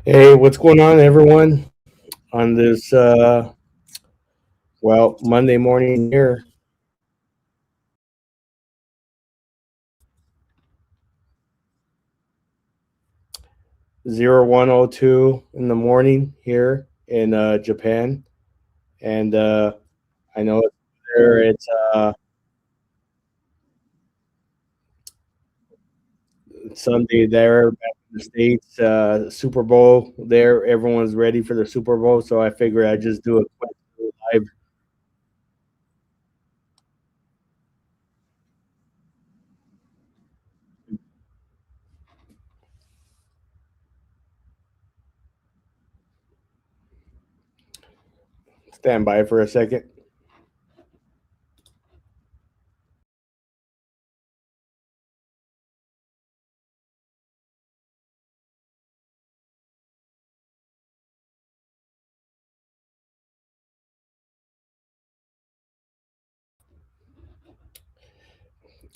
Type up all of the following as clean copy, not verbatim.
Hey, what's going on, everyone? On this, Monday morning here, 01:02 in the morning here in Japan, and I know it's there. It's Sunday there back in the states. Super Bowl there. Everyone's ready for the Super Bowl, so I figure I just do a quick live. Stand by for a second.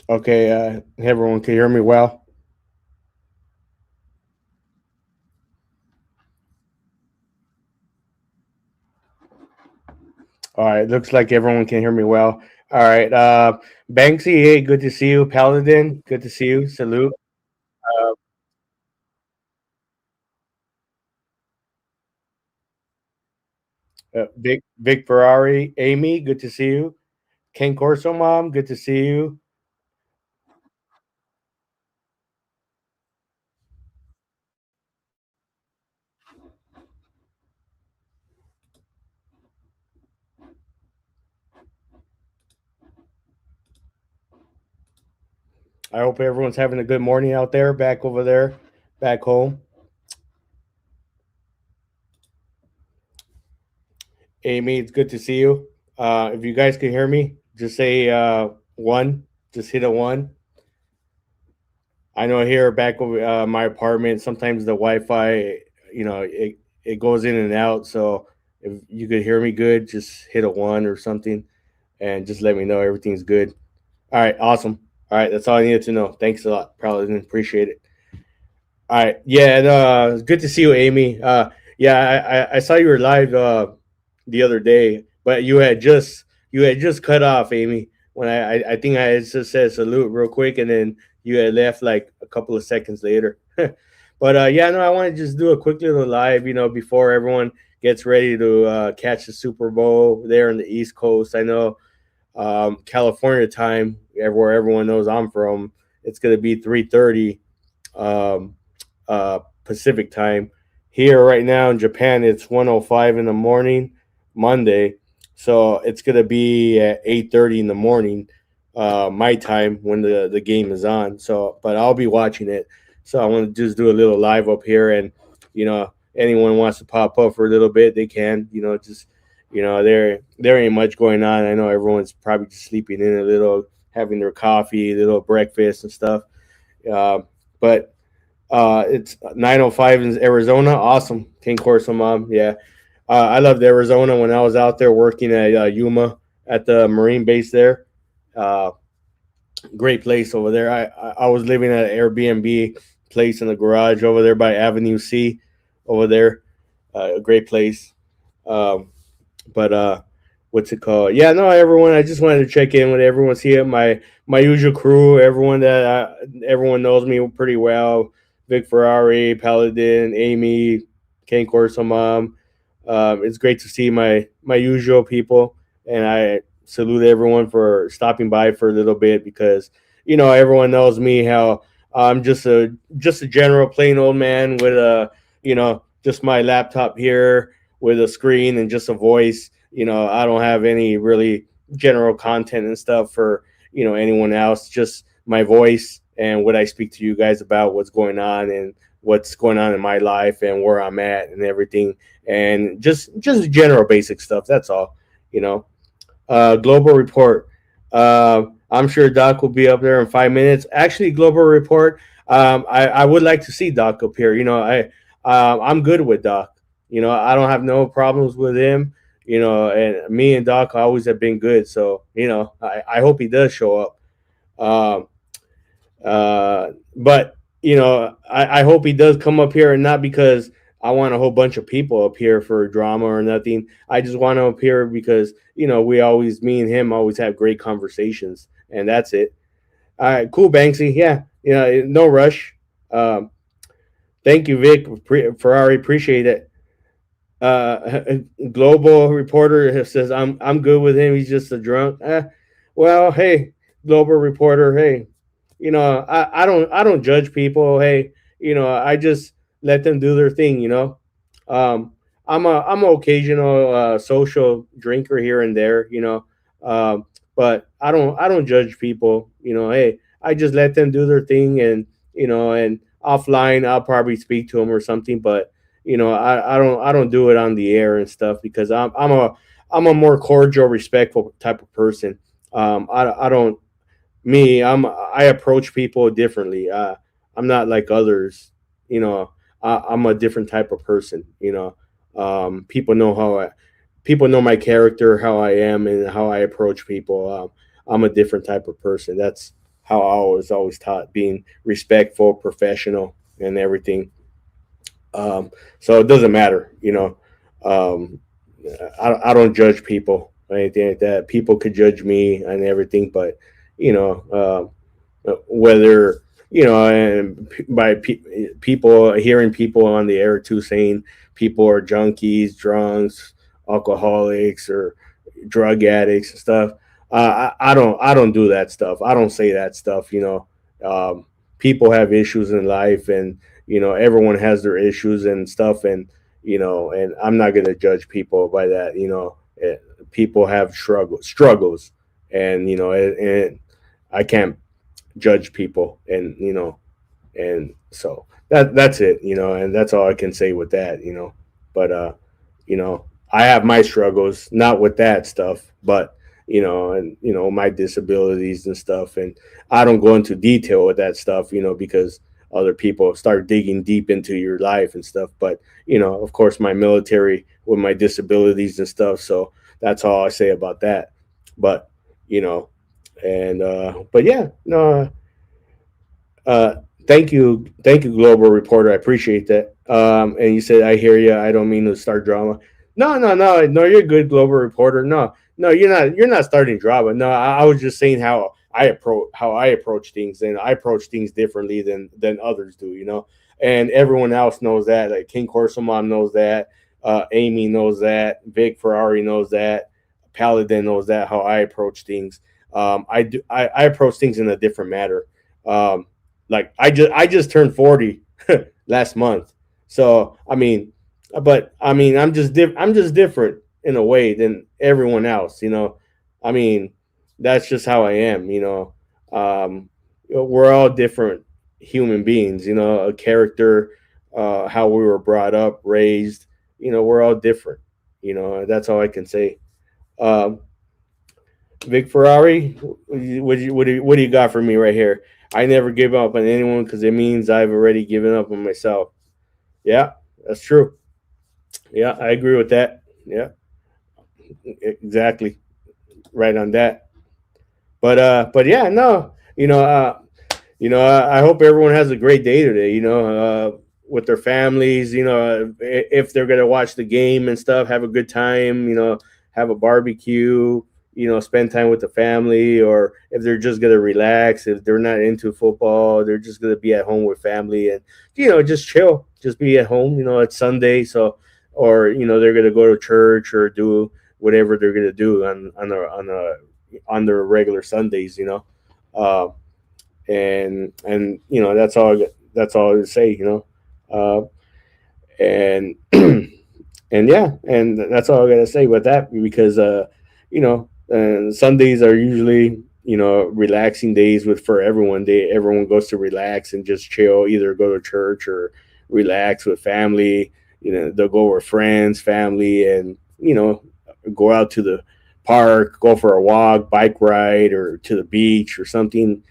Okay, everyone can hear me well. All right, looks like everyone can hear me well. All right, Banksy, hey, good to see you. Paladin, good to see you. Salute. Vic Ferrari, Amy, good to see you. Ken Corso, mom, good to see you. I hope everyone's having a good morning out there, back over there, back home. Amy, it's good to see you. If you guys can hear me, just say one. Just hit a one. I know here back over my apartment, sometimes the Wi-Fi, it goes in and out. So if you could hear me good, just hit a one or something, and just let me know everything's good. All right, awesome. All right, that's all I needed to know. Thanks a lot. Probably didn't appreciate it. All right, yeah, and, it's good to see you, Amy. Yeah, I saw you were live the other day, but you had just cut off, Amy. When I think I had just said salute real quick, and then you had left like a couple of seconds later. But yeah, no, I want to just do a quick little live, before everyone gets ready to catch the Super Bowl there on the East Coast. I know California time, where everyone knows I'm from, it's gonna be 3:30 um, Pacific time. Here right now in Japan, it's 1:05 in the morning, Monday. So it's gonna be at 8:30 in the morning, my time when the game is on. So, but I'll be watching it. So I want to just do a little live up here, and anyone wants to pop up for a little bit, they can. Just there ain't much going on. I know everyone's probably just sleeping in a little, having their coffee, a little breakfast and stuff. But it's 9:05 in Arizona. Awesome. King Corso, mom. Yeah. I loved Arizona when I was out there working at Yuma at the Marine base there. Uh, Great place over there. I was living at an Airbnb place in the garage over there by Avenue C over there. A great place. Um, but what's it called? Yeah, no, everyone. I just wanted to check in with everyone's here. My usual crew, everyone knows me pretty well. Vic Ferrari, Paladin, Amy, Kane Corso, mom. It's great to see my usual people, and I salute everyone for stopping by for a little bit because everyone knows me how I'm just a general plain old man with just my laptop here with a screen and just a voice. I don't have any really general content and stuff for anyone else. Just my voice and what I speak to you guys about, what's going on and what's going on in my life and where I'm at and everything, and just general basic stuff. That's all. You know. Global report. I'm sure Doc will be up there in 5 minutes. Actually, global report. I would like to see Doc up here. I'm good with Doc. I don't have no problems with him. And me and Doc always have been good. So I hope he does show up. Um, but I hope he does come up here, and not because I want a whole bunch of people up here for drama or nothing. I just want to appear because we always, me and him always have great conversations, and that's it. All right, cool, Banksy. Yeah, no rush. Um, thank you, Vic Ferrari. Appreciate it. uh, Global reporter says I'm good with him. He's just a drunk. Well, hey, global reporter. Hey, I don't judge people. Hey, I just let them do their thing. Um, I'm an occasional social drinker here and there. But I don't judge people. Hey, I just let them do their thing, and offline I'll probably speak to them or something, but I don't do it on the air and stuff because I'm a more cordial, respectful type of person. I don't me I approach people differently. I'm not like others. I'm a different type of person. People know people know my character, how I am, and how I approach people. I'm a different type of person. That's how I was always taught: being respectful, professional, and everything. So it doesn't matter. Um, I don't judge people or anything like that. People could judge me and everything, but whether and by people hearing people on the air too saying people are junkies, drunks, alcoholics, or drug addicts and stuff. I don't do that stuff. I don't say that stuff. People have issues in life, and everyone has their issues and stuff, and I'm not gonna judge people by that. People have struggles, and I can't judge people, and so that's it, and that's all I can say with that. But I have my struggles, not with that stuff, but and my disabilities and stuff, and I don't go into detail with that stuff, because other people start digging deep into your life and stuff. But of course, my military with my disabilities and stuff, so that's all I say about that. But you know and but yeah, no, uh, thank you, Global Reporter. I appreciate that. And you said, "I hear you. I don't mean to start drama." No, no, no, no. You're good, Global Reporter. No, no, you're not. You're not starting drama. No, I was just saying how I approach things, and I approach things differently than others do. And everyone else knows that. Like King Corsoman knows that. Amy knows that. Vic Ferrari knows that. Paladin knows that. How I approach things. I do. I approach things in a different manner. Um, like I just turned 40 last month. So but I'm just different in a way than everyone else. I mean, that's just how I am. We're all different human beings. A character, how we were brought up, raised. We're all different. That's all I can say. Um, Vic Ferrari, what do you got for me right here? I never give up on anyone because it means I've already given up on myself. Yeah, that's true. Yeah, I agree with that. Yeah, exactly. Right on that. But yeah, no, I hope everyone has a great day today. With their families. If they're gonna watch the game and stuff, have a good time. Have a barbecue. Spend time with the family, or if they're just gonna relax, if they're not into football, they're just gonna be at home with family and just chill, just be at home. It's Sunday, so or they're gonna go to church or do whatever they're gonna do on their regular Sundays. Uh, and that's all to say. Uh, and and yeah, and that's all I gotta say about that because Sundays are usually relaxing days for everyone. Everyone goes to relax and just chill, either go to church or relax with family. They'll go with friends, family, and go out to the park, go for a walk, bike ride, or to the beach or something.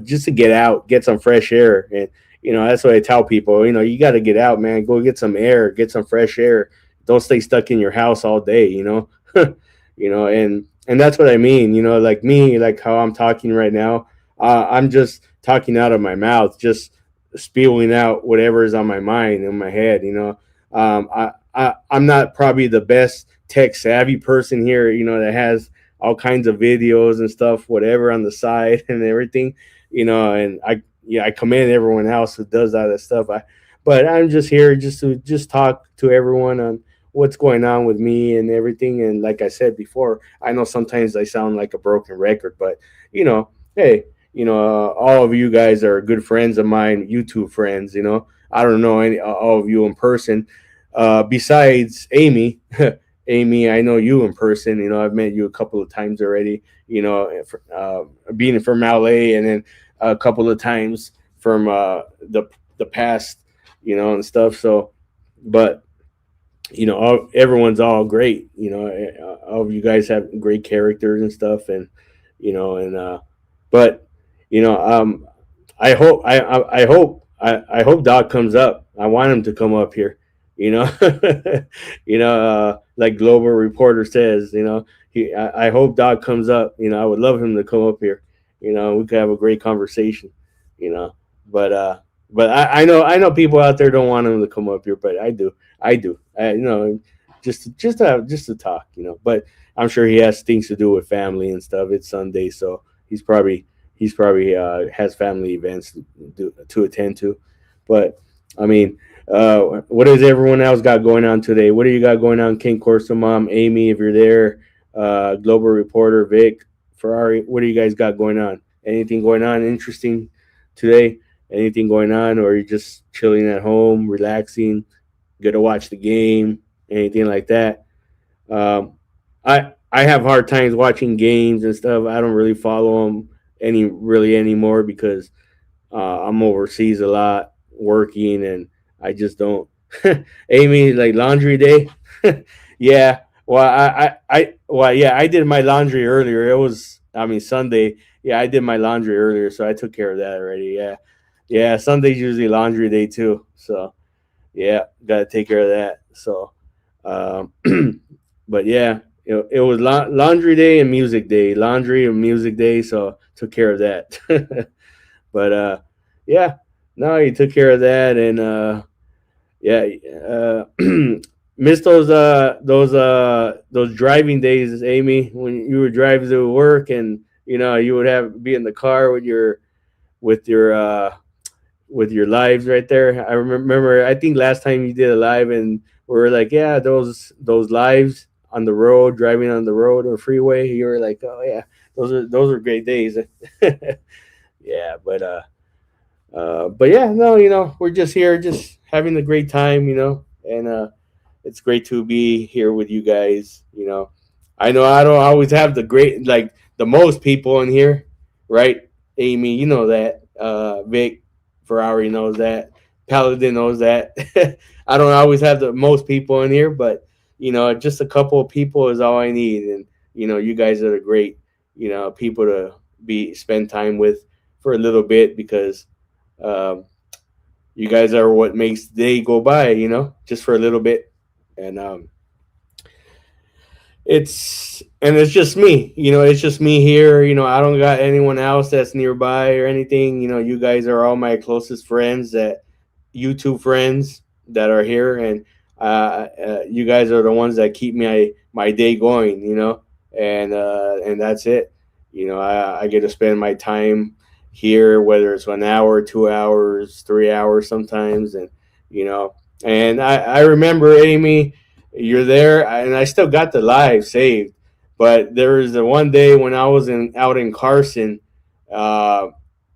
Just to get out, get some fresh air. And that's what I tell people. You got to get out, man. Go get some air, get some fresh air. Don't stay stuck in your house all day. And that's what I mean. Like me, like how I'm talking right now. I'm just talking out of my mouth, just spewing out whatever is on my mind, in my head. I'm not probably the best tech savvy person here, that has all kinds of videos and stuff, whatever on the side and everything, and I commend everyone else who does all that stuff. But I'm just here just to just talk to everyone on what's going on with me and everything. And like I said before, I know sometimes I sound like a broken record, but hey, all of you guys are good friends of mine, YouTube friends. I don't know any all of you in person. Besides Amy, Amy, I know you in person. I've met you a couple of times already. Being from LA, and then a couple of times from the past, and stuff. So, but everyone's all great. All of you guys have great characters and stuff, and but you know, I hope I hope Doc comes up. I want him to come up here. You know, like Global Reporter says. I hope Doc comes up. I would love him to come up here. We could have a great conversation. You know, but I know people out there don't want him to come up here, but I do. I do. Just to talk. But I'm sure he has things to do with family and stuff. It's Sunday, so he's probably has family events to attend to. But I mean, what does everyone else got going on today? What do you got going on, King Corso Mom, Amy, if you're there, Global Reporter, Vic, Ferrari? What do you guys got going on? Anything going on interesting today? Anything going on, or are you just chilling at home, relaxing, good to watch the game, anything like that? I have hard times watching games and stuff. I don't really follow them anymore because I'm overseas a lot working, and I just don't. Amy, like laundry day. Yeah. Well, yeah, I did my laundry earlier. It was, I mean, Sunday. Yeah, I did my laundry earlier, so I took care of that already. Yeah, yeah. Sunday's usually laundry day too, so yeah, got to take care of that. So, um, but yeah, it was laundry day and music day, laundry and music day. So took care of that. But yeah, no, you took care of that, and yeah, miss those driving days, Amy, when you would drive to work, and you would have be in the car with your with your lives right there. I remember. I think last time you did a live, and we were like, yeah, those lives on the road, driving on the road or freeway. You were like, oh yeah, those are great days. Yeah, but yeah, no, we're just here, just having a great time, and it's great to be here with you guys. I know I don't always have the great, like the most people in here, right? Amy, you know that. Vic, Ferrari knows that. Paladin knows that. I don't always have the most people in here, but just a couple of people is all I need, and you guys are the great, people to be spend time with for a little bit, because um, you guys are what makes the day go by, just for a little bit. And it's just me, it's just me here. I don't got anyone else that's nearby or anything. You guys are all my closest friends, that YouTube friends that are here, and you guys are the ones that keep my day going, and that's it. I get to spend my time here, whether it's 1 hour, 2 hours, 3 hours sometimes, and you know, and I remember, Amy, you're there, and I still got the live saved, but there was the one day when I was out in Carson. Uh,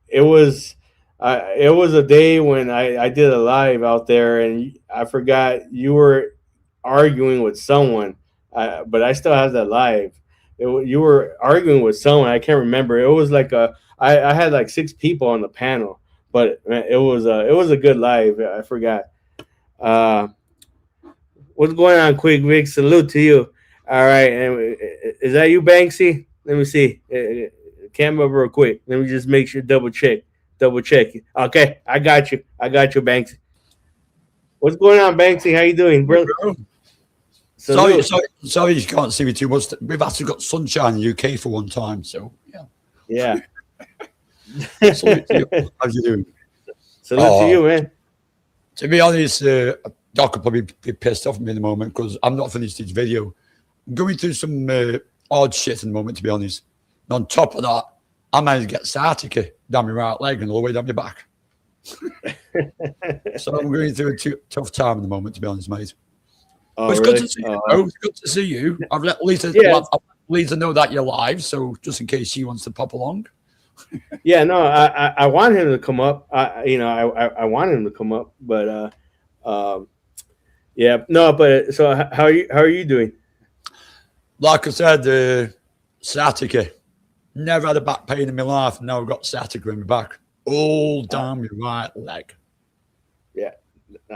it was it was a day when I did a live out there, and I forgot you were arguing with someone, but I still have that live. You were arguing with someone. I can't remember. It was like I had like 6 people on the panel, but man, it was a good live. I forgot. Uh, what's going on, Quick Vic? Salute to you. All right, and is that you, Banksy? Let me see. Camera real quick. Let me just make sure, double check. Double check. Okay, I got you. I got you, Banksy. What's going on, Banksy? How you doing, bro? Sorry, Salute. sorry, you can't see me too much. We've actually got sunshine in the UK for one time, so yeah. Yeah. Salute to you. How you doing? Salute to Oh, you, man. to be honest, Doc will probably be pissed off at me in the moment because I'm not finished his video. I'm going through some odd shit in the moment, to be honest. And on top of that, I managed to get sciatica down my right leg and all the way down my back. So I'm going through a tough time at the moment, to be honest, mate. Oh, But it's really? good to see you. It's good to see you. I've let Lisa, Yeah. I've let Lisa know that you're live, so just in case she wants to pop along. Yeah, no, I want him to come up. I want him to come up, but yeah, no, but so how are you doing? Like I said, sciatica. Never had a back pain in my life. Now I've got sciatica in my back. All down my right leg. Yeah.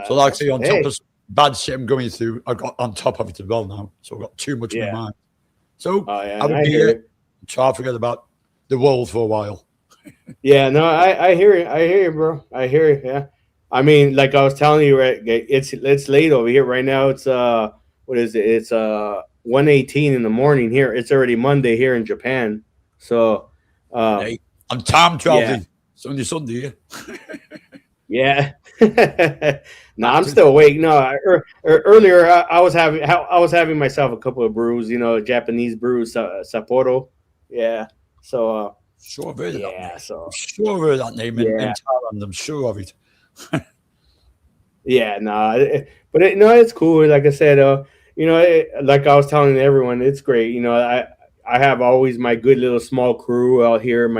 So like I say, on Hey. top of some bad shit I'm going through, I got on top of it as well now. So I've got too much in Yeah. my mind. So Oh yeah, I would I be hear it. try to forget about the world for a while. Yeah, no, I hear you. I hear you, bro. I hear you. Yeah. I mean, like I was telling you, right? It's late over here right now. It's what is it? It's 1:18 in the morning here. It's already Monday here in Japan. So Hey, I'm time traveling. It's only Sunday. yeah. No, I'm still awake. No, earlier I was having myself a couple of brews. You know, Japanese brews, Sapporo. Yeah. So Sure, I've heard of that yeah. name. So I'm sure I've heard that name in yeah. Thailand. I'm sure of it. Yeah, no, but no, it's cool. Like I said, like I was telling everyone, it's great. You know, I have always my good little small crew out here.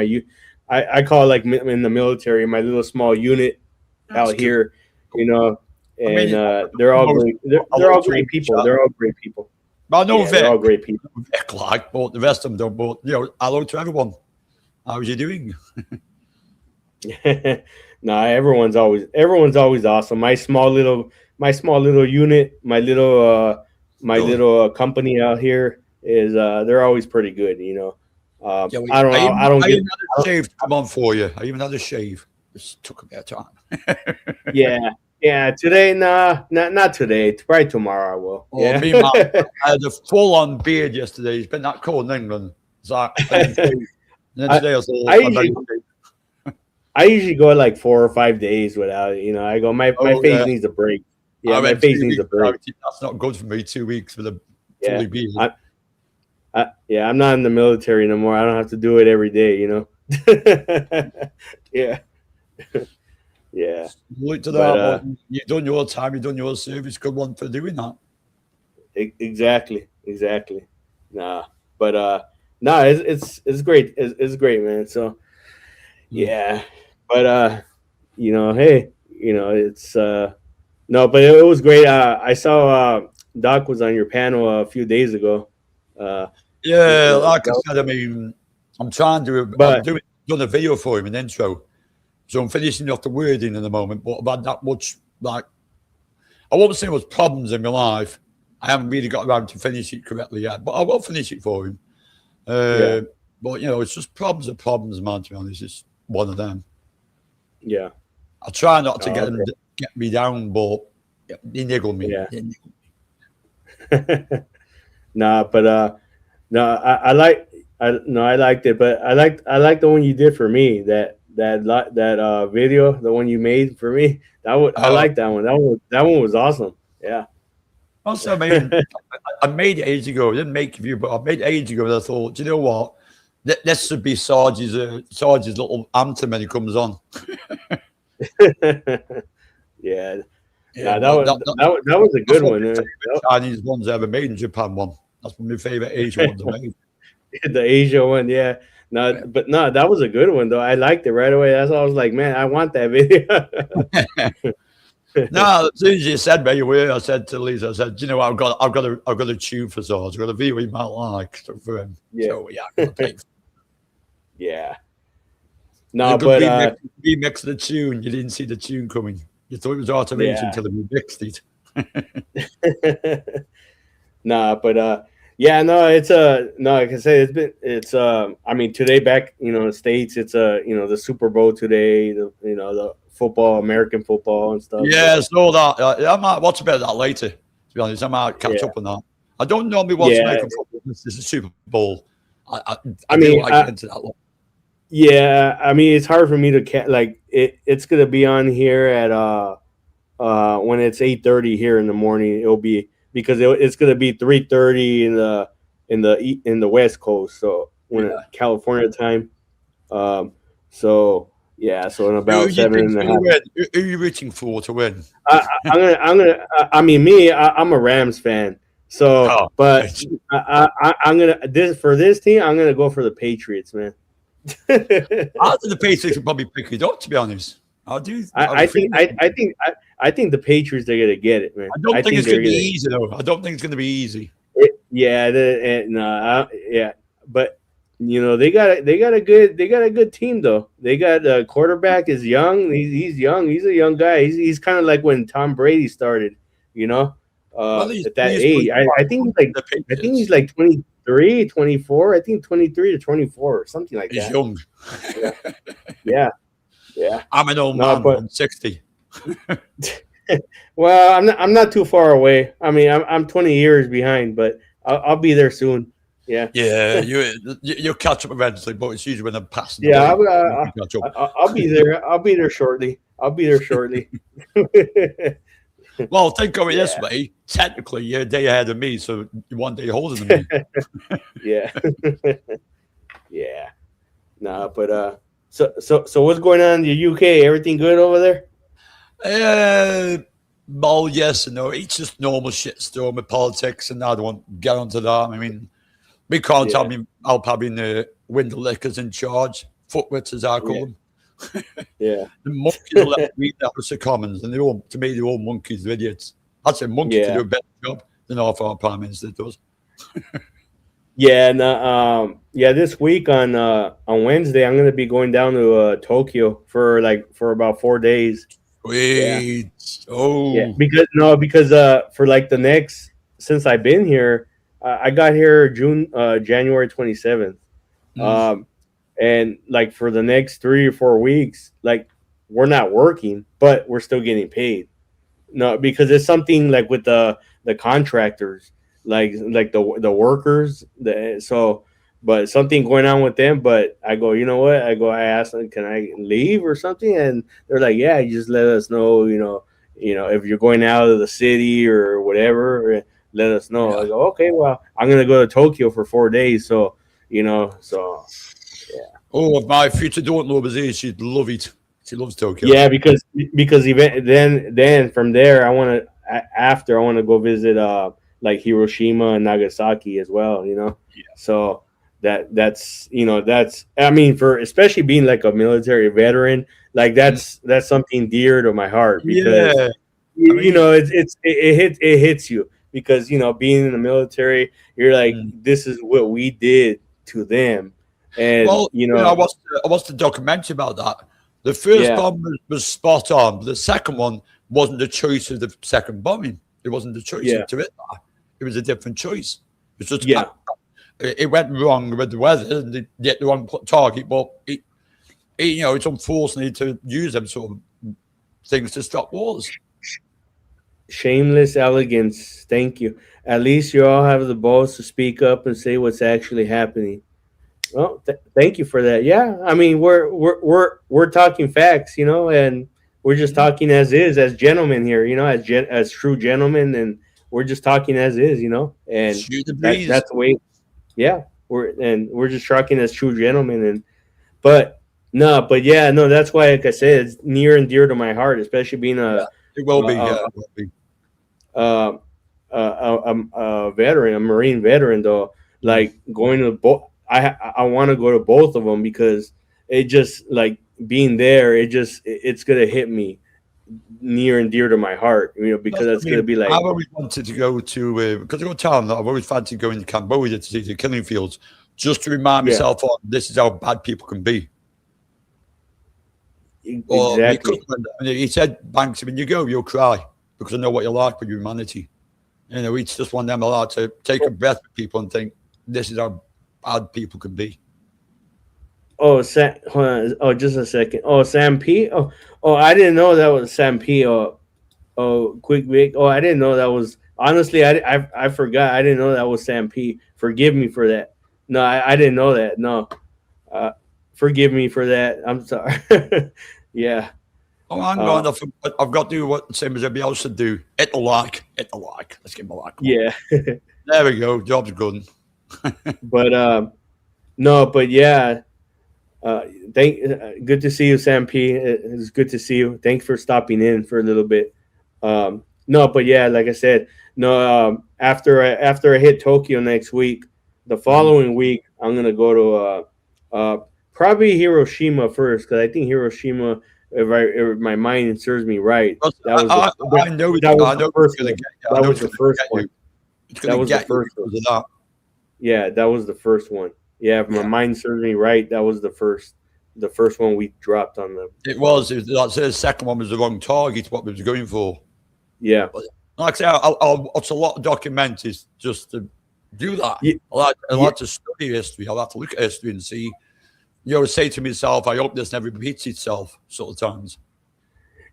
I call it like in the military, my little small unit That's out good. here. You know, I mean, and they're all great. They're all great people. They're all great people. I know Yeah, they're all great people. Vic like, but the rest of them don't. But hello to everyone. How's you doing? No, everyone's always awesome. My small little unit, my little company out here is they're always pretty good, you know. I don't know. I don't get even had a shave to come on for you. I even had a shave. Just took a bit of time. yeah. Today, not today. Probably tomorrow I will. Oh, Yeah. me, man, I had a full-on beard yesterday. It's been that cold in England. It's like, and then today I usually go like 4 or 5 days without it. You know, I go my face needs a break. Yeah, my face needs a break. That's not good for me. 2 weeks with a Yeah. fully beard. I'm not in the military no more. I don't have to do it every day, you know. Yeah. Yeah. Look to that. You've done your time. You've done your service. Good one for doing that. Exactly. Nah, but nah, it's great. It's great, man. So yeah, but you know, hey, you know, it's no, but it was great. I saw Doc was on your panel a few days ago. Yeah, like I said, I mean, I'm trying to. I'm done a video for him, an intro. So I'm finishing off the wording in the moment, but I've had that much, like, I won't say much problems in my life. I haven't really got around to finish it correctly yet, but I will finish it for him. But, you know, it's just problems, man, to be honest. It's one of them. Yeah. I try not to get me down, but they niggle me. Yeah. Nah, but no, I liked it, but I liked the one you did for me. That video, the one you made for me. I like that one. That one was awesome. Yeah. Also, I mean, I made it ages ago. I didn't make a view, but I made it ages ago. And I thought, do you know what? This should be Sarge's little anthem when he comes on. Yeah. That was a good one. Chinese ones ever made in Japan one. That's one of my favorite Asian ones I made. The Asia one, yeah. No, but no, that was a good one though. I liked it right away. That's why I was like, man, I want that video. No, as soon as you said where you were, I said to Lisa, I said, you know, I've got a tune for Sarge. I've got a video he might like for him. Yeah. So yeah, yeah. No, but remix the tune. You didn't see the tune coming. You thought it was automation until we mixed it. Nah, but yeah, no, it's no, like I said, I mean, today back, you know, in the States, it's you know, the Super Bowl today, the football, American football and stuff. Yeah, so that I might watch a bit of that later. To be honest, I might catch up on that. I don't normally watch American football. This is a Super Bowl. I mean, I get into that one. Yeah, I mean, it's hard for me to like it's gonna be on here at when it's 8:30 here in the morning. It'll be because it's gonna be 3:30 in the West Coast. So when California time. Um, so yeah, so in Who about you seven think's and a going to half. win? Who are you rooting for to win? I'm gonna. I mean, me. I'm a Rams fan. So, Oh, but I'm gonna this team. I'm gonna go for the Patriots, man. I think the Patriots will probably pick it up. To be honest, I do. I think I think the Patriots are gonna get it, man. I don't think think it's going they're to be gonna. easy though. I don't think it's going to be easy. Yeah, no, yeah, but they got a good team though. They got quarterback is young. He's young. He's a young guy. He's kind of like when Tom Brady started. You know, Well, at that age, I think he's like the I think Patriots. he's like 23, 24. I think 23 to 24 or something like He's that. young. Yeah. I'm an old No, man. but I'm 60. well, I'm not too far away. I mean, I'm 20 years behind, but I'll be there soon. Yeah. Yeah, you'll catch up eventually, but it's usually when I'm passing Yeah, away. I'll, You can catch up. I'll be there. I'll be there shortly. Well, think of it this Yeah. way. Technically, you're a day ahead of me, so you're one day older than me. Yeah. Yeah. Nah, but so what's going on in the UK? Everything good over there? Well, yes and no. It's just normal shitstorm with politics, and I don't want to get onto that. I mean, we can't tell Yeah. me I'll probably win the liquors in charge. Footwits, as I call Yeah. them. Yeah. The monkeys are left read the House of Commons, and to me, they're all monkeys, they're idiots. I'd say monkeys could do Yeah. a better job than half our prime minister does. Yeah, no, yeah. This week on Wednesday, I'm gonna be going down to Tokyo for about 4 days. Yeah, Wait. yeah. Oh. Because for like the next since I've been here, I got here January 27th. Mm. Um, and like for the next 3 or 4 weeks, like we're not working, but we're still getting paid. No, because it's something like with the contractors, like the workers. But something going on with them. But I go, you know what? I asked them, can I leave or something? And they're like, yeah, you just let us know. If you're going out of the city or whatever, let us know. Yeah. I go, okay, well, I'm gonna go to Tokyo for 4 days. So yeah. Oh, if my future daughter-in-law was here, she'd love it. She loves Tokyo. Yeah, because then from there I want to go visit like Hiroshima and Nagasaki as well. Yeah. So that's I mean, for especially being like a military veteran, like that's something dear to my heart because Yeah. it hits you because being in the military, you're like, Mm. this is what we did to them, and Well, I watched the documentary about that. The first yeah. bomb was spot on, but the second one wasn't the choice of the second bombing. It wasn't the choice Yeah. to it. It was a different choice. It's just Yeah. it went wrong with the weather and they hit the wrong target. But it's unfortunate to use them sort of things to stop wars. Shameless elegance. Thank you. At least you all have the balls to speak up and say what's actually happening. Well, thank you for that. Yeah, I mean, we're talking facts, and we're just talking as is, as gentlemen here, as true gentlemen, and we're just talking as is, and Shoot the breeze. that's the way. Yeah, we're just talking as true gentlemen, but yeah, no, that's why, like I said, it's near and dear to my heart, especially being It will be. uh, It will be. a veteran, a Marine veteran, though. Like going to both, I want to go to both of them because it just like being there. It's gonna hit me near and dear to my heart, because that's gonna be like. I've always wanted to go to because I go to town. I've always fancied going to Cambodia to see the killing fields, just to remind myself, this is how bad people can be. Exactly. He said, Banks, when you go, you'll cry because I know what you're like with humanity. It's just one of them allowed to take a breath with people and think, this is how bad people can be. Oh, hold on. Oh, just a second. Oh, Sam P. Oh, I didn't know that was Sam P. Quick Vic. Oh, I didn't know that was. Honestly, I forgot. I didn't know that was Sam P. Forgive me for that. No, I didn't know that. No, forgive me for that. I'm sorry. Yeah. Oh, hang on. I've got to do what the same as everybody else should do. Hit the like. Hit the like. Let's give him a like. Yeah. There we go. Job's good. But no, but yeah. Good to see you, Sam P. It's good to see you. Thanks for stopping in for a little bit. No, but yeah, like I said, no. After I hit Tokyo next week, the following week I'm gonna go to probably Hiroshima first, because I think Hiroshima, if my mind serves me right, that was the first one. That was the first one. That was the first one. Yeah, that was the first one. Yeah, if my mind serves me right, that was the first one we dropped on them. It was. The second one was the wrong target. What we was going for. Yeah. But like I say, I'll watch a lot of documentaries just to do that. Yeah. I like to study history. I like to look at history and see. Say to myself, I hope this never repeats itself. Sort of times.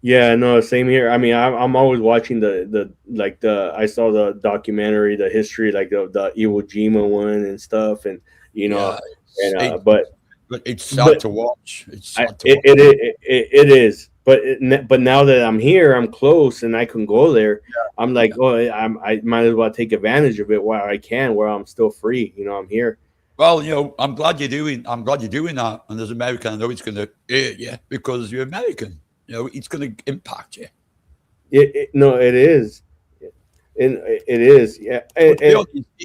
Yeah, no, same here. I mean, I'm always watching I saw the documentary, the history, like the Iwo Jima one and stuff, and but it's sad to watch. It is. But now that I'm here, I'm close and I can go there. Yeah. I'm like, I might as well take advantage of it while I can, while I'm still free. I'm here. Well, I'm glad you're doing that. And as an American, I know it's going to hurt you because you're American. It's going to impact you. No, it is. It is. Yeah.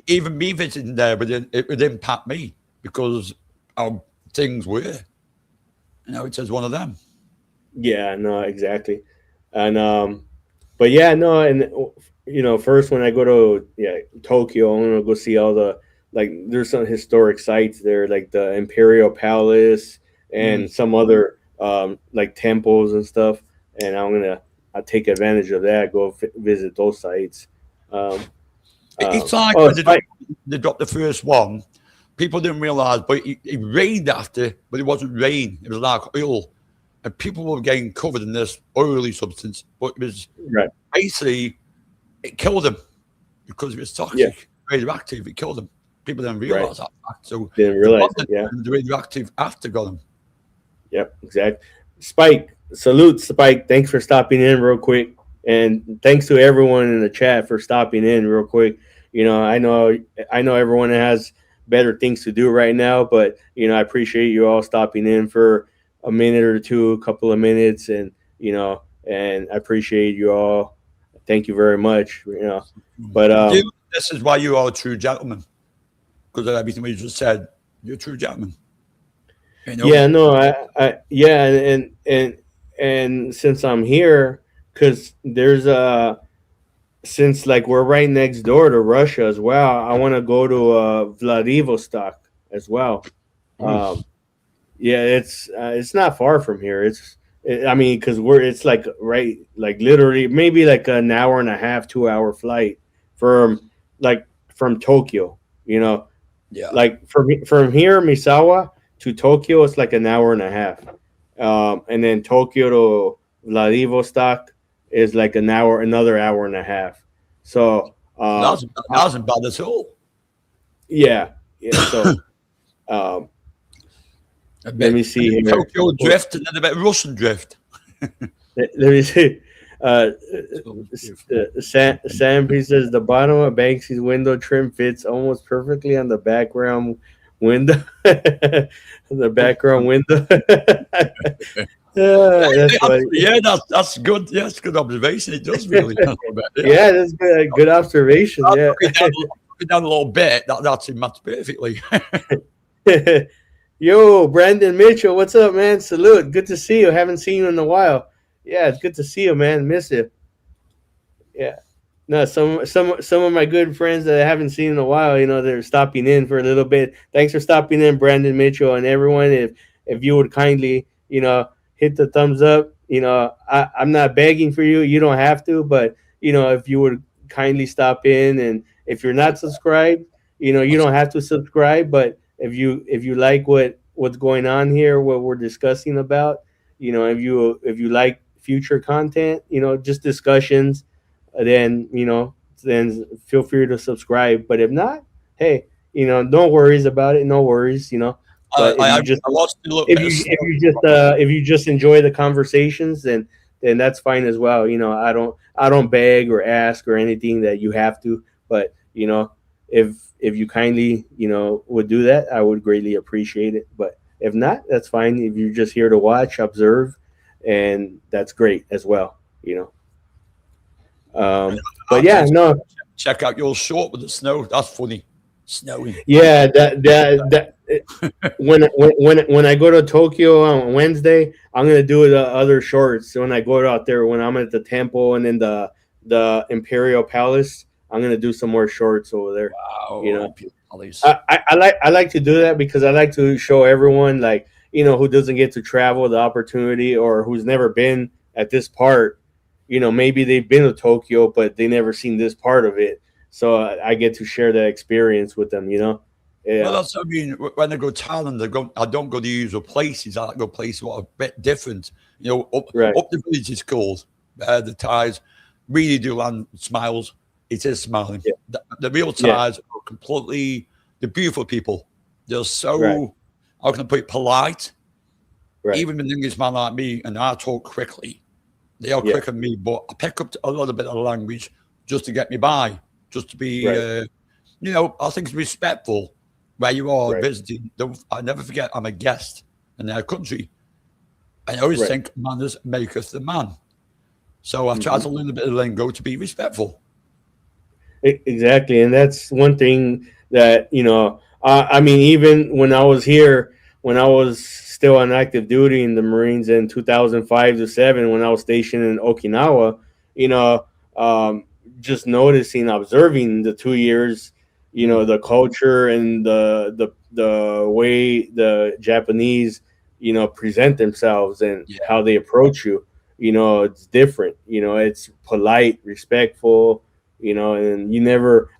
Even me visiting there, but it would impact me because how things were. It says one of them. Yeah, no, exactly. And but yeah, no, and first when I go to Tokyo, I'm gonna go see all the, there's some historic sites there, like the Imperial Palace and some other temples and stuff, and I'll take advantage of that, go visit those sites. It's like when they dropped the first one, people didn't realize, but it rained after, but it wasn't rain, it was like oil, and people were getting covered in this oily substance, but it was basically, it killed them because it was toxic, radioactive. It killed them. People didn't realize that fact. So didn't realize the radioactive after got them. Yep, exactly. Spike, salute, Spike. Thanks for stopping in real quick. And thanks to everyone in the chat for stopping in real quick. I know everyone has better things to do right now, but I appreciate you all stopping in for a minute or two, a couple of minutes, and and I appreciate you all. Thank you very much. But this is why you are a true gentleman, because of everything we just said. You're a true gentleman. Yeah, no, and since I'm here, because there's since we're right next door to Russia as well, I want to go to Vladivostok as well. It's not far from here. Because it's literally maybe an hour and a half, 2 hour flight from Tokyo. From here, Misawa to Tokyo, it's an hour and a half, and then Tokyo to Vladivostok is another hour and a half. So that wasn't bad at all. Yeah. So let me see here. Tokyo drift and then a bit Russian drift. Let me see. Sam P says the bottom of Banksy's window trim fits almost perfectly on the background window. The background window. That's good. Yeah, it's good observation. It does really. Yeah, that's good. Good observation. Yeah. Down a little bit. That's it matched perfectly. Yo, Brandon Mitchell, what's up, man? Salute. Good to see you. Haven't seen you in a while. Yeah, it's good to see you, man. Miss you. Yeah. No, some of my good friends that I haven't seen in a while, they're stopping in for a little bit. Thanks for stopping in, Brandon Mitchell, and everyone. If you would kindly, hit the thumbs up. I'm not begging for you. You don't have to, but if you would kindly stop in, and if you're not subscribed, you don't have to subscribe, but if you like what's going on here, what we're discussing about, if you like future content, just discussions, then feel free to subscribe. But if not, hey, no worries about it. No worries, But if you just enjoy the conversations, then then that's fine as well. I don't beg or ask or anything that you have to, but if you kindly would do that, I would greatly appreciate it. But if not, that's fine. If you're just here to watch, observe, and that's great as well. But yeah, no. Check out your short with the snow. That's funny. Snowing. Yeah, when I go to Tokyo on Wednesday, I'm gonna do the other shorts. When I go out there, when I'm at the temple and in the Imperial Palace, I'm gonna do some more shorts over there. Wow. I like to do that because I like to show everyone, like, who doesn't get to travel the opportunity or who's never been at this part. Maybe they've been to Tokyo, but they never seen this part of it. So I get to share that experience with them. Yeah. Well, that's what I mean. When I go to Thailand, I don't go to the usual places. I go places that are a bit different. Up the village is called. The Thais really do land smiles. It is smiling. Yeah. The real Thais are completely, they're beautiful people. They're so, how can I put it, polite. Right. Even an Englishman like me, and I talk quickly. They are quicker than me, but I pick up a little bit of language just to get me by, just to be, I think it's respectful where you are visiting. I never forget, I'm a guest in their country. And I always think manners maketh the man. So I try to learn a bit of lingo to be respectful. Exactly. And that's one thing that, I mean, even when I was here, when I was still on active duty in the Marines in 2005 to 7, when I was stationed in Okinawa, just noticing, observing the 2 years, the culture and the way the Japanese, present themselves and how they approach you, it's different. It's polite, respectful, and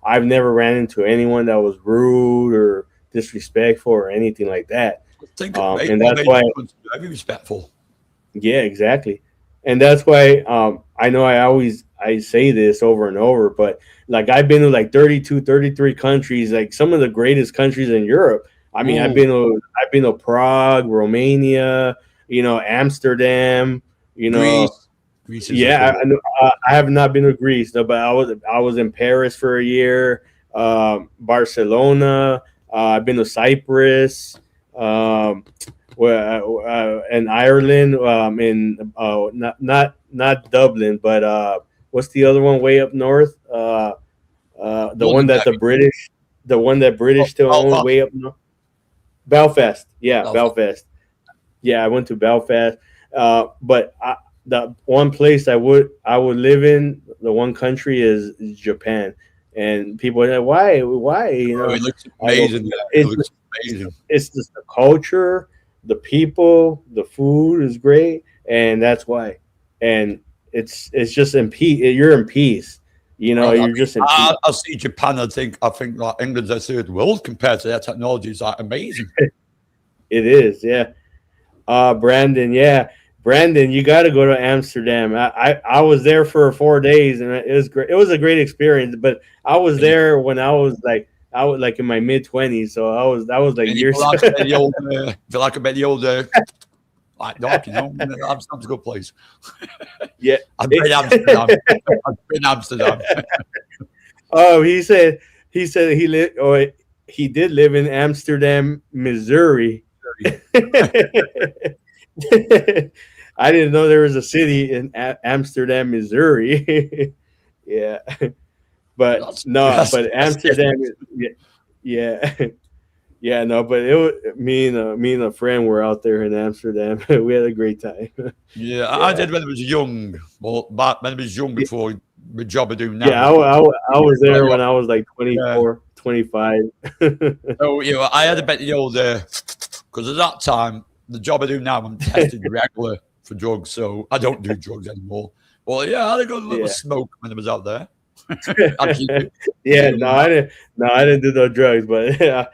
I've never ran into anyone that was rude or disrespectful or anything like that. And that's why be respectful. Yeah, exactly. And that's why I know I say this over and over, but like I've been to like 32, 33 countries, like some of the greatest countries in Europe. I mean, I've been to Prague, Romania, Amsterdam, Greece yeah, I have not been to Greece, though, but I was in Paris for a year, Barcelona. I've been to Cyprus, and Ireland. Not Dublin, but what's the other one way up north? The one that the British still own way up north. Belfast, yeah, Belfast. Yeah, I went to Belfast, but the one place I would live in, the one country is Japan, and people are like, why? It looks amazing. It's just the culture, the people, the food is great, and that's why. And it's just in peace. You're in peace. You're just in peace. I see Japan. I think like England's a third world compared to their technology. Is like amazing. It is, yeah. Brandon, you got to go to Amsterdam. I was there for 4 days, and it was great. It was a great experience. But I was there when I was like in my mid-20s, so I was like years. Feel like a bit the old like dog, Amsterdam's a good place. Yeah, I've been Amsterdam. I've been Amsterdam. Oh, he said he did live in Amsterdam, Missouri. I didn't know there was a city in Amsterdam, Missouri. Yeah, but Amsterdam. Yeah, no, but it was me and a friend were out there in Amsterdam. We had a great time. Yeah, I did when I was young. Well, back when I was young before the job I do now. Yeah, I was there when I was like 24, 25. So I had a bit of the old because at that time the job I do now I'm tested regular for drugs, so I don't do drugs anymore. Well, yeah, I had a good little smoke when I was out there. Yeah, no, I didn't do no drugs, but but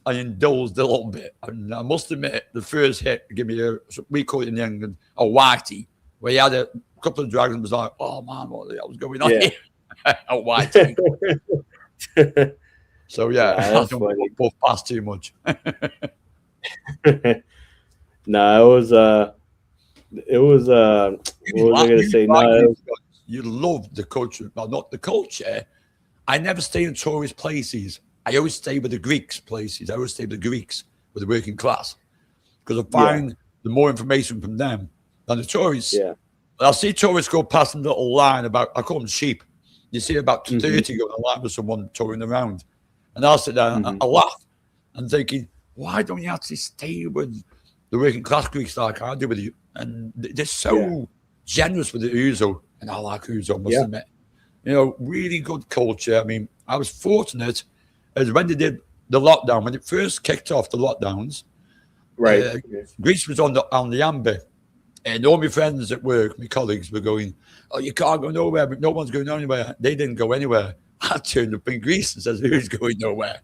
I indulged a little bit. And I must admit, the first hit gave me we call it in England a whitey, where you had a couple of drugs and was like, oh man, what the hell was going on here? A whitey. So I don't puff past too much. No, it was what was I gonna say? No, you love the culture, well, not the culture. I never stay in tourist places. I always stay with the Greeks places. I always stay with the Greeks, with the working class, because I find the more information from them than the tourists. Yeah. I'll see tourists go past a little line about, I call them sheep. You see about 30 going line with someone touring around. And I'll sit there and I laugh and thinking, why don't you actually stay with the working class Greeks like I do with you? And they're so generous with the Ouzo. And I like Ouzo, must admit. You know, really good culture. I mean, I was fortunate as when they did the lockdown, when it first kicked off the lockdowns, right. Greece was on the amber. And all my friends at work, my colleagues were going, oh, you can't go nowhere, but no one's going anywhere. They didn't go anywhere. I turned up in Greece and says, who's going nowhere?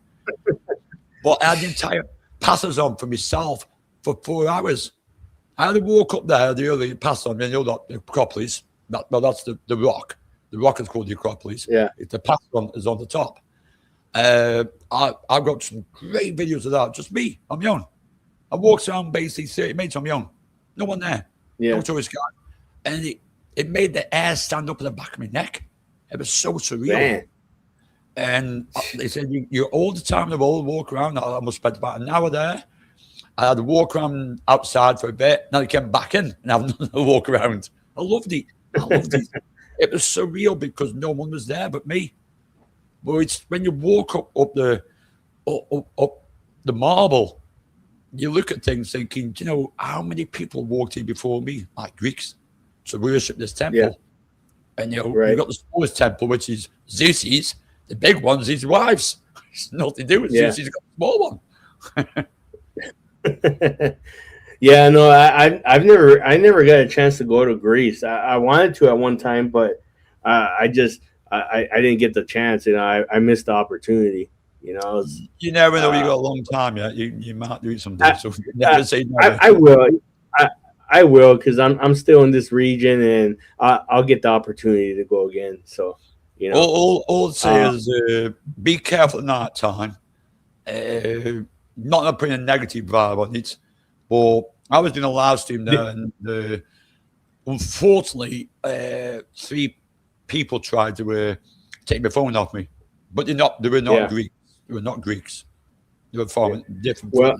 But I had the entire passes on for myself for 4 hours. I had to walk up there, the early pass on, you know, the Acropolis. That's the rock. The rock is called the Acropolis. Yeah. The pass on is on the top. I've got some great videos of that. Just me, on my own. I walked around basically 30 minutes on my own. No one there. Yeah. No tourist guy. And it made the hair stand up at the back of my neck. It was so surreal. Man. And they said, you're all the time in the world, walk around. I almost spent about an hour there. I had to walk around outside for a bit. Then I came back in and have another walk around. I loved it. It was surreal because no one was there but me. But it's when you walk up the marble, you look at things thinking, do you know, how many people walked in before me, like Greeks, to worship this temple? Yeah. And, you know, you've got the smallest temple, which is Zeus's. The big one's his wife's. It's nothing to do with Zeus. He's got a small one. Yeah, no, I never got a chance to go to Greece. I wanted to at one time, but I didn't get the chance. You know, I missed the opportunity. You know, you never know. You got a long time yet. You might do it someday. So never say no. I will. I will because I'm still in this region and I'll get the opportunity to go again. So, you know, all I'd say is be careful at night time. Not putting a negative vibe on it, but I was doing a live stream there, and unfortunately, 3 people tried to take my phone off me, but they were not Greeks. They were not Greeks. They were from different. Well,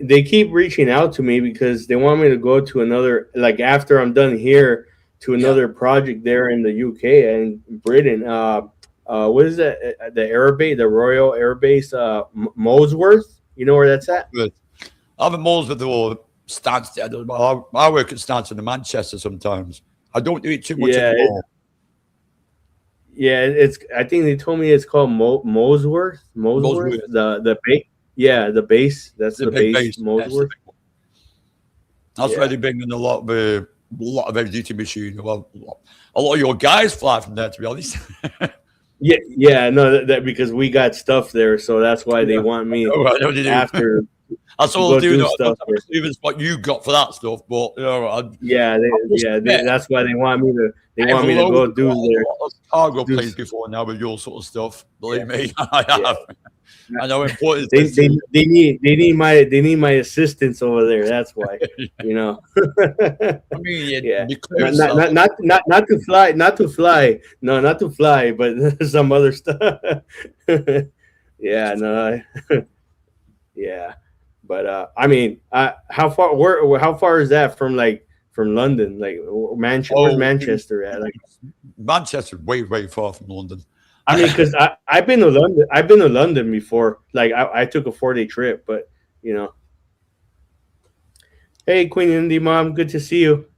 they keep reaching out to me because they want me to go to another, like after I'm done here, to another project there in the UK and Britain. What is that? The Air Base, the Royal Air Base, Molesworth. You know where that's at? Good. I'm at Molesworth or Stansted. I work at Stansted in Manchester sometimes. I don't do it too much anymore. It's. I think they told me it's called Molesworth. Molesworth. The base. Yeah, the base. That's the base. Molesworth. That's where they bring in a lot of heavy duty machine. Well, a lot of your guys fly from there, to be honest. No, that because we got stuff there, so that's why they want me after. That's all I do. Even what you got for that stuff, but you know, that's why they want me to. They want me to go do their cargo planes before now with your sort of stuff. Believe me, I have. I know important. They need my assistance over there. That's why, you know. I mean, not to fly. No, not to fly, but some other stuff. But I mean, how far is that from London? Like Manchester? Where's Manchester at? Like Manchester's way far from London. I mean, because I've been to London. I've been to London before. Like I took a 4-day trip, but you know. Hey, Queen Indie Mom, good to see you.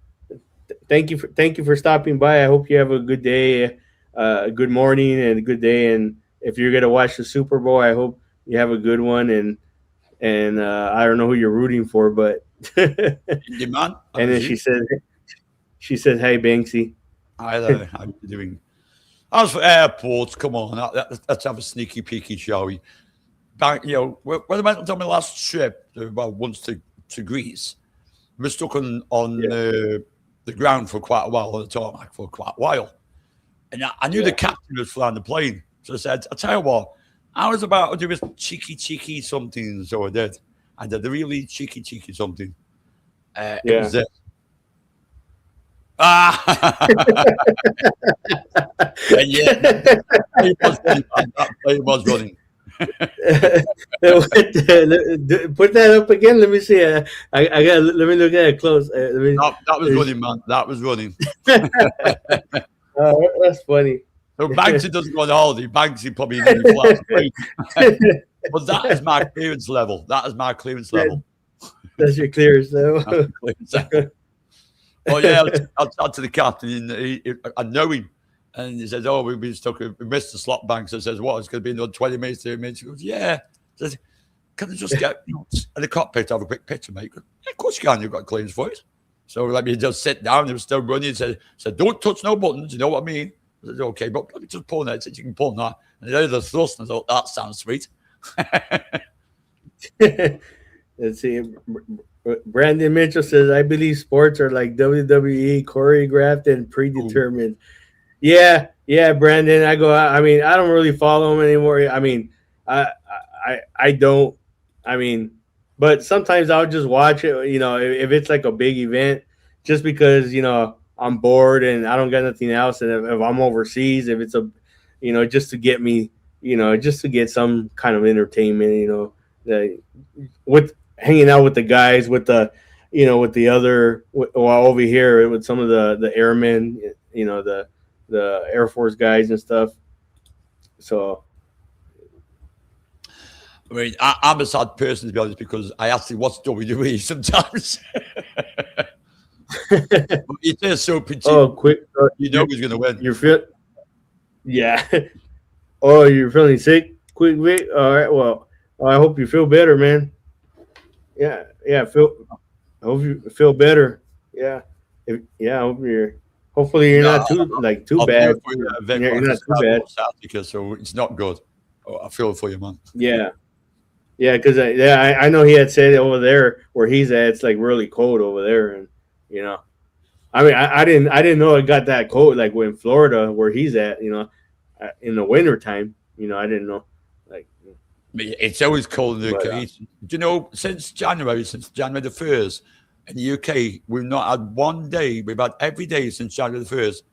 Thank you for stopping by. I hope you have a good day, a good morning, and a good day. And if you're gonna watch the Super Bowl, I hope you have a good one. And I don't know who you're rooting for, but and then she says, "Hey, Banksy." Hi there. How you doing? As for airports, come on, let's have a sneaky peeky, shall we? You know, when I went on my last trip, once to Greece, we were stuck on the ground for quite a while, on the tarmac for quite a while. And I knew the captain was flying the plane. So I said, I'll tell you what, I was about to do a cheeky something, so I did. and did a really cheeky something. It Yeah. was this. Ah, and yeah, he was running, man. That plane was running. Put that up again. Let me see. I got. Let me look at it close. That was running, man. That was running. That's funny. So Banksy doesn't go on holiday. Banksy probably nearly flies away. But that is my clearance level. That is my clearance level. That's your clearance level. Oh yeah, I talked to the captain, and I know him, and he says, "Oh, we missed the slot, Banks." I says, "What? It's going to be another 20 minutes, 30 minutes." He goes, "Yeah." I says, "Can I just get in the cockpit, have a quick picture, mate?" Goes, "Yeah, of course you can. You've got clearance for it." So let me just sit down. He was still running. He said, "Don't touch no buttons." You know what I mean? I said, "Okay, but let me just pull that. You can pull that." And there's the thrust, and I thought that sounds sweet. Let's see. Brandon Mitchell says, "I believe sports are like WWE, choreographed and predetermined." Yeah, Brandon. I mean, I don't really follow him anymore. I mean, I don't. I mean, but sometimes I'll just watch it. You know, if it's like a big event, just because I'm bored and I don't got nothing else, and if I'm overseas, if it's just to get me, just to get some kind of entertainment, with hanging out with the guys, with the other, while over here with some of the airmen, the Air Force guys and stuff. So, I mean, I'm a sad person, to be honest, because I actually watch WWE sometimes. But it is so petite. Oh, quick! You know who's going to win. You're fit? Yeah. Oh, you're feeling sick? Quick. All right. Well, I hope you feel better, man. Yeah. I hope you feel better. Yeah. Hopefully you're not too bad. You're not too bad. So it's not good. Oh, I feel for you, man. Yeah. Yeah, because I know he had said over there where he's at, it's like really cold over there, and I mean, I didn't know it got that cold, like in Florida where he's at, in the winter time. I didn't know. Like, it's always cold in the UK. Do you know, since January the 1st in the UK, we've not had one day. We've had every day since January the 1st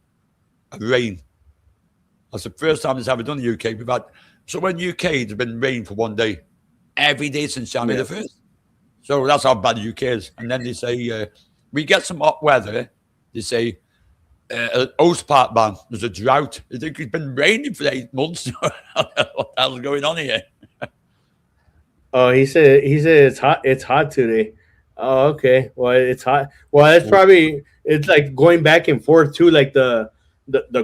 rain. That's the first time it's ever done in the UK. We've had so in the UK there's been rain for one day every day since January the 1st. So that's how bad the UK is. And then they say we get some hot weather. They say Oast Park, man, there's a drought. I think it's been raining for 8 months. What the hell's going on here? Oh, he said it's hot. It's hot today. Oh, okay. Well, it's hot. Well, it's like going back and forth too, like the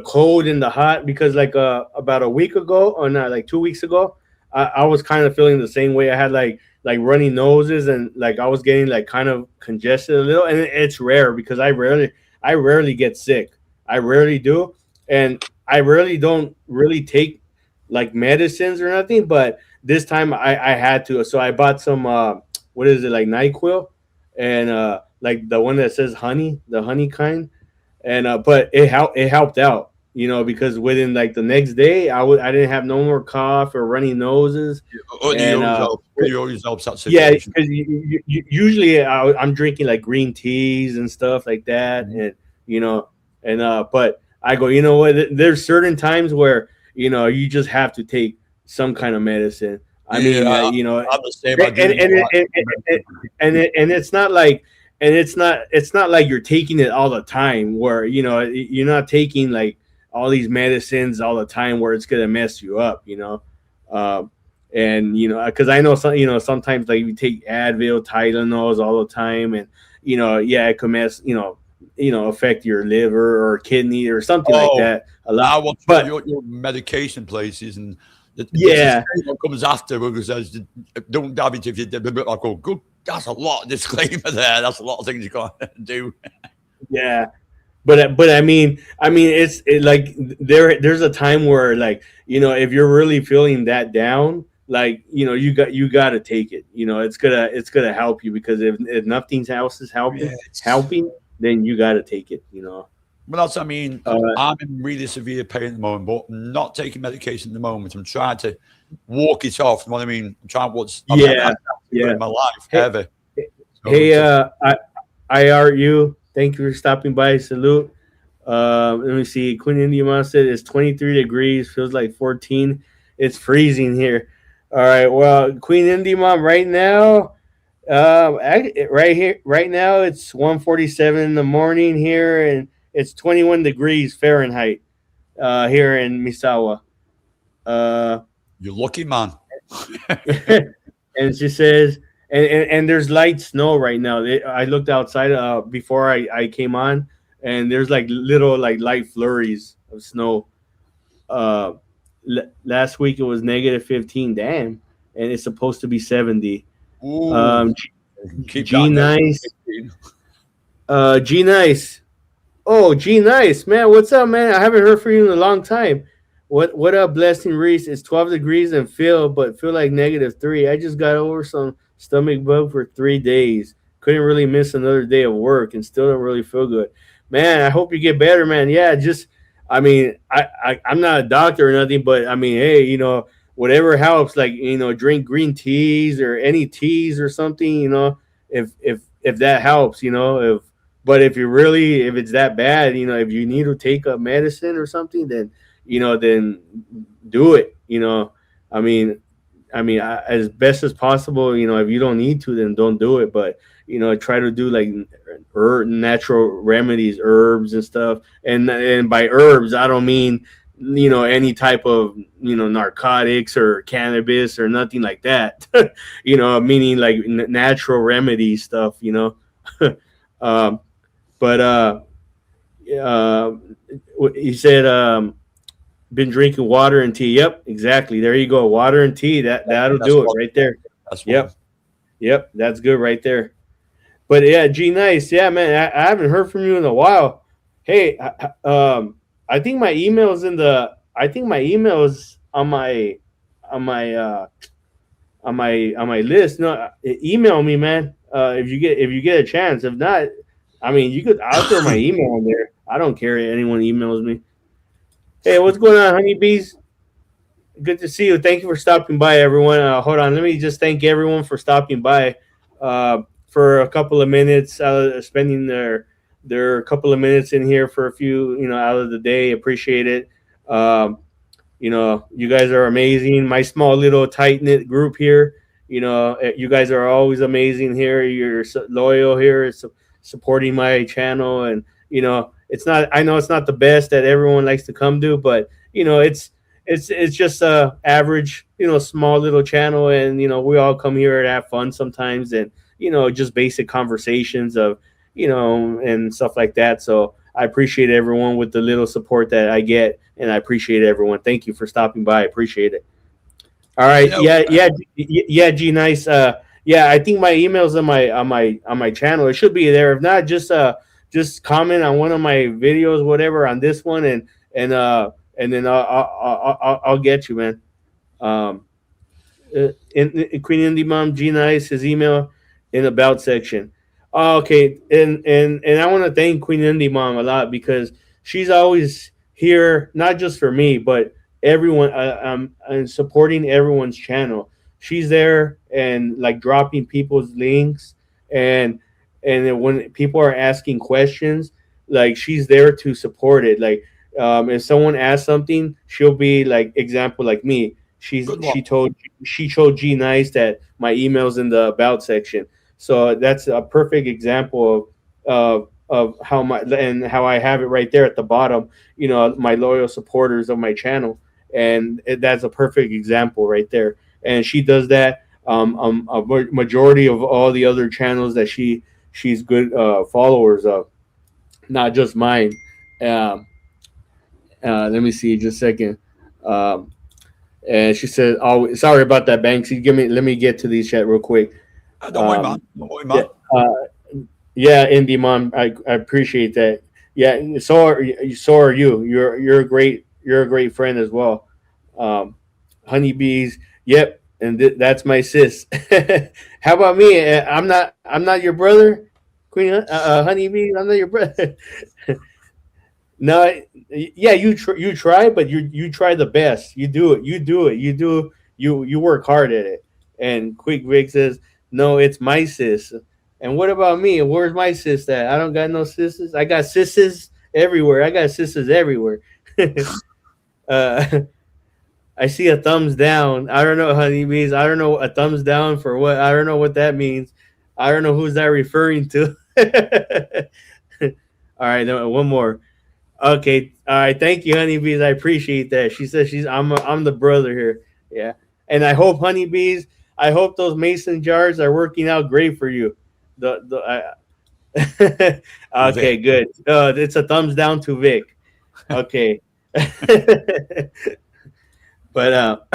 cold and the hot, because like about a week ago, or not, like 2 weeks ago, I was kind of feeling the same way. I had like runny noses, and like I was getting like kind of congested a little, and it's rare because I rarely get sick. I rarely do, and I rarely don't really take like medicines or nothing. But this time I had to, so I bought some what is it, like NyQuil, and like the one that says honey, the honey kind, and but it helped out. Because within like the next day, I didn't have no more cough or runny noses. It always helps that situation. Yeah, because usually I'm drinking like green teas and stuff like that, and but I go, you know what? There's certain times where you just have to take some kind of medicine. I'm the same. And it's not like. And it's not like you're taking it all the time, where you're not taking like all these medicines all the time where it's gonna mess you up, and because I know sometimes like you take Advil, Tylenols all the time, and it could mess affect your liver or kidney or something like that a lot. But your medication places and what comes after who says don't damage if you did. I go, good. That's a lot of disclaimer there. That's a lot of things you can't do. Yeah. But I mean, it's like there's a time where like if you're really feeling that down, like you got to take it. It's gonna help you, because if nothing else is helping, then you got to take it. Well, that's, I mean, I'm in really severe pain at the moment, but I'm not taking medication at the moment. I'm trying to walk it off. You know what I mean? I'm trying what's I've never had that in my life, ever. So hey, I are you. Thank you for stopping by. Salute. Let me see. Queen India said it's 23 degrees, feels like 14. It's freezing here. All right. Well, Queen Indie Mom, right now, right here, right now, it's 1:47 in the morning here, and it's 21 degrees Fahrenheit here in Misawa. You're lucky, man. And she says, and there's light snow right now. I looked outside before I came on, and there's like little like light flurries of snow. Uh, Last week it was negative 15. Damn, and it's supposed to be 70. Ooh, G Nice. G Nice. Oh, G Nice, man. What's up, man? I haven't heard from you in a long time. What up, Blessing Reese? It's 12 degrees and feel like -3. I just got over some stomach bug for 3 days. Couldn't really miss another day of work and still don't really feel good. Man, I hope you get better, man. Yeah, just I mean, I'm not a doctor or nothing, but I mean, hey, whatever helps, like, drink green teas or any teas or something, if that helps, but if it's that bad, if you need to take a medicine or something, then do it. As best as possible. If you don't need to, then don't do it. But try to do like natural remedies, herbs and stuff. And by herbs, I don't mean any type of narcotics or cannabis or nothing like that. Meaning like natural remedy stuff. But he said. Been drinking water and tea. Yep, exactly. There you go. Water and tea. That'll do it right there. Yep. That's good right there. But yeah, G Nice. Yeah, man. I haven't heard from you in a while. Hey, I think my email's on my list. No, email me, man. If you get a chance. If not, I'll throw my email in there. I don't care if anyone emails me. Hey, what's going on, honeybees? Good to see you. Thank you for stopping by, everyone. Hold on. Let me just thank everyone for stopping by for a couple of minutes, spending their couple of minutes in here for a few, out of the day. Appreciate it. You guys are amazing. My small little tight-knit group here, you guys are always amazing here. You're loyal here, supporting my channel, and, I know it's not the best that everyone likes to come to, but it's just a average, small little channel, and we all come here to have fun sometimes, and just basic conversations of and stuff like that. So I appreciate everyone with the little support that I get, and I appreciate everyone. Thank you for stopping by. I appreciate it. All right, yeah, G Nice. Yeah, I think my email's on my channel. It should be there. If not, just comment on one of my videos, whatever, on this one, and then I'll get you, man. In Queen Indie Mom, G Nice, his email in the about section. Oh, okay, and I want to thank Queen Indie Mom a lot, because she's always here, not just for me, but everyone. I'm supporting everyone's channel. She's there and like dropping people's links, and then when people are asking questions, like, she's there to support it. Like, if someone asks something, she'll be like, example, like me. She told G Nice that my email's in the about section. So that's a perfect example of how I have it right there at the bottom. My loyal supporters of my channel, and that's a perfect example right there. And she does that. A majority of all the other channels that she's good followers of, not just mine. Let me see just a second. And she said, "Oh, sorry about that, Banksy. Let me get to these chat real quick." Don't worry, man. Don't worry, man. Yeah, Indie Mom, I appreciate that. Yeah, so are you. You're a great friend as well. Honeybees, yep, and that's my sis. How about me? I'm not your brother, Queen Honeybee. I'm not your brother. No, yeah, you try, but you try the best. You do it. You do it. You work hard at it. And Quick Vic says, "No, it's my sis." And what about me? Where's my sis at? I don't got no sisters. I got sisters everywhere. I got sisters everywhere. uh, I see a thumbs down. I don't know, honeybees. I don't know a thumbs down for what. I don't know what that means. I don't know who's that referring to. All right, one more. Okay, all right. Thank you, honeybees. I appreciate that. She says I'm the brother here. Yeah, and I hope honeybees. I hope those mason jars are working out great for you. Okay, Vic. good. It's a thumbs down to Vic. Okay, but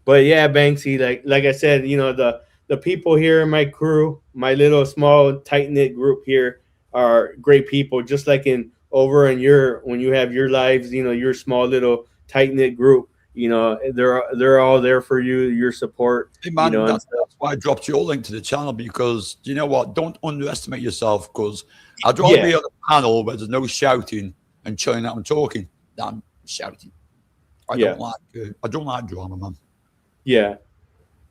but yeah, Banksy. Like I said, the people here in my crew, my little small tight knit group here, are great people. Just like in over in your when you have your lives, your small little tight knit group. They're all there for you, your support. Hey man, And that's, stuff. that's why I dropped your link to the channel because you know what? Don't underestimate yourself because I'd rather Yeah, be on a panel where there's no shouting and chilling out and talking than shouting. yeah, I don't like drama, man. yeah.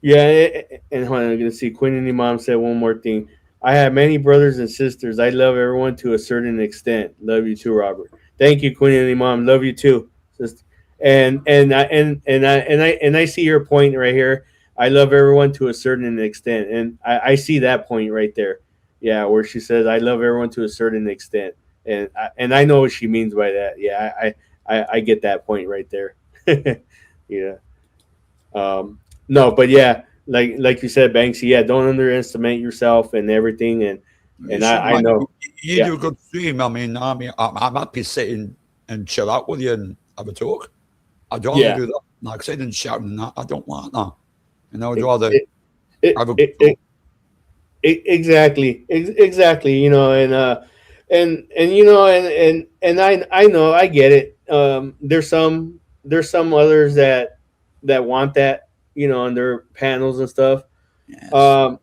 Yeah, and hold on, I'm gonna see. Queen and the mom said one more thing. I have many brothers and sisters. I love everyone to a certain extent. Love you too, Robert. Thank you, Queen and the mom. Love you too, sister. And I see your point right here. I love everyone to a certain extent, and I see that point right there. Yeah, where she says I love everyone to a certain extent, and I know what she means by that. Yeah, I get that point right there. Yeah. Um, no, but yeah, like you said, Banksy. Yeah, don't underestimate yourself and everything. And You and should, I man. know. You Yeah, do a good stream. I'm happy sitting and chill out with you and have a talk. I'd rather yeah. do that. Like sitting and shouting that. I don't like that. I'd It, rather it, it, have a good it, talk. it, exactly. And I know I get it. There's some others that want that, on their panels and stuff. Yes. Um,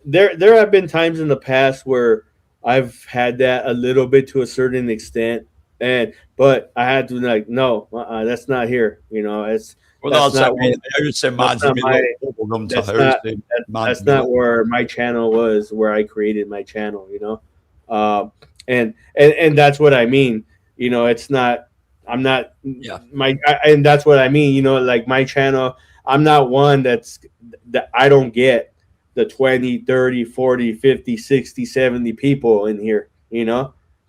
there have been times in the past where I've had that a little bit to a certain extent, but I had to like no, that's not here. It's Well, that's that's, I not mean, where I would say that's mine's in not my my little bubble sometimes. that's I would not say mine's that's in my not little where my channel was, where I created my channel. And that's what I mean. It's not. I'm not yeah. and that's what I mean. Like my channel, I'm not one that I don't get the 20, 30, 40, 50, 60, 70 people in here.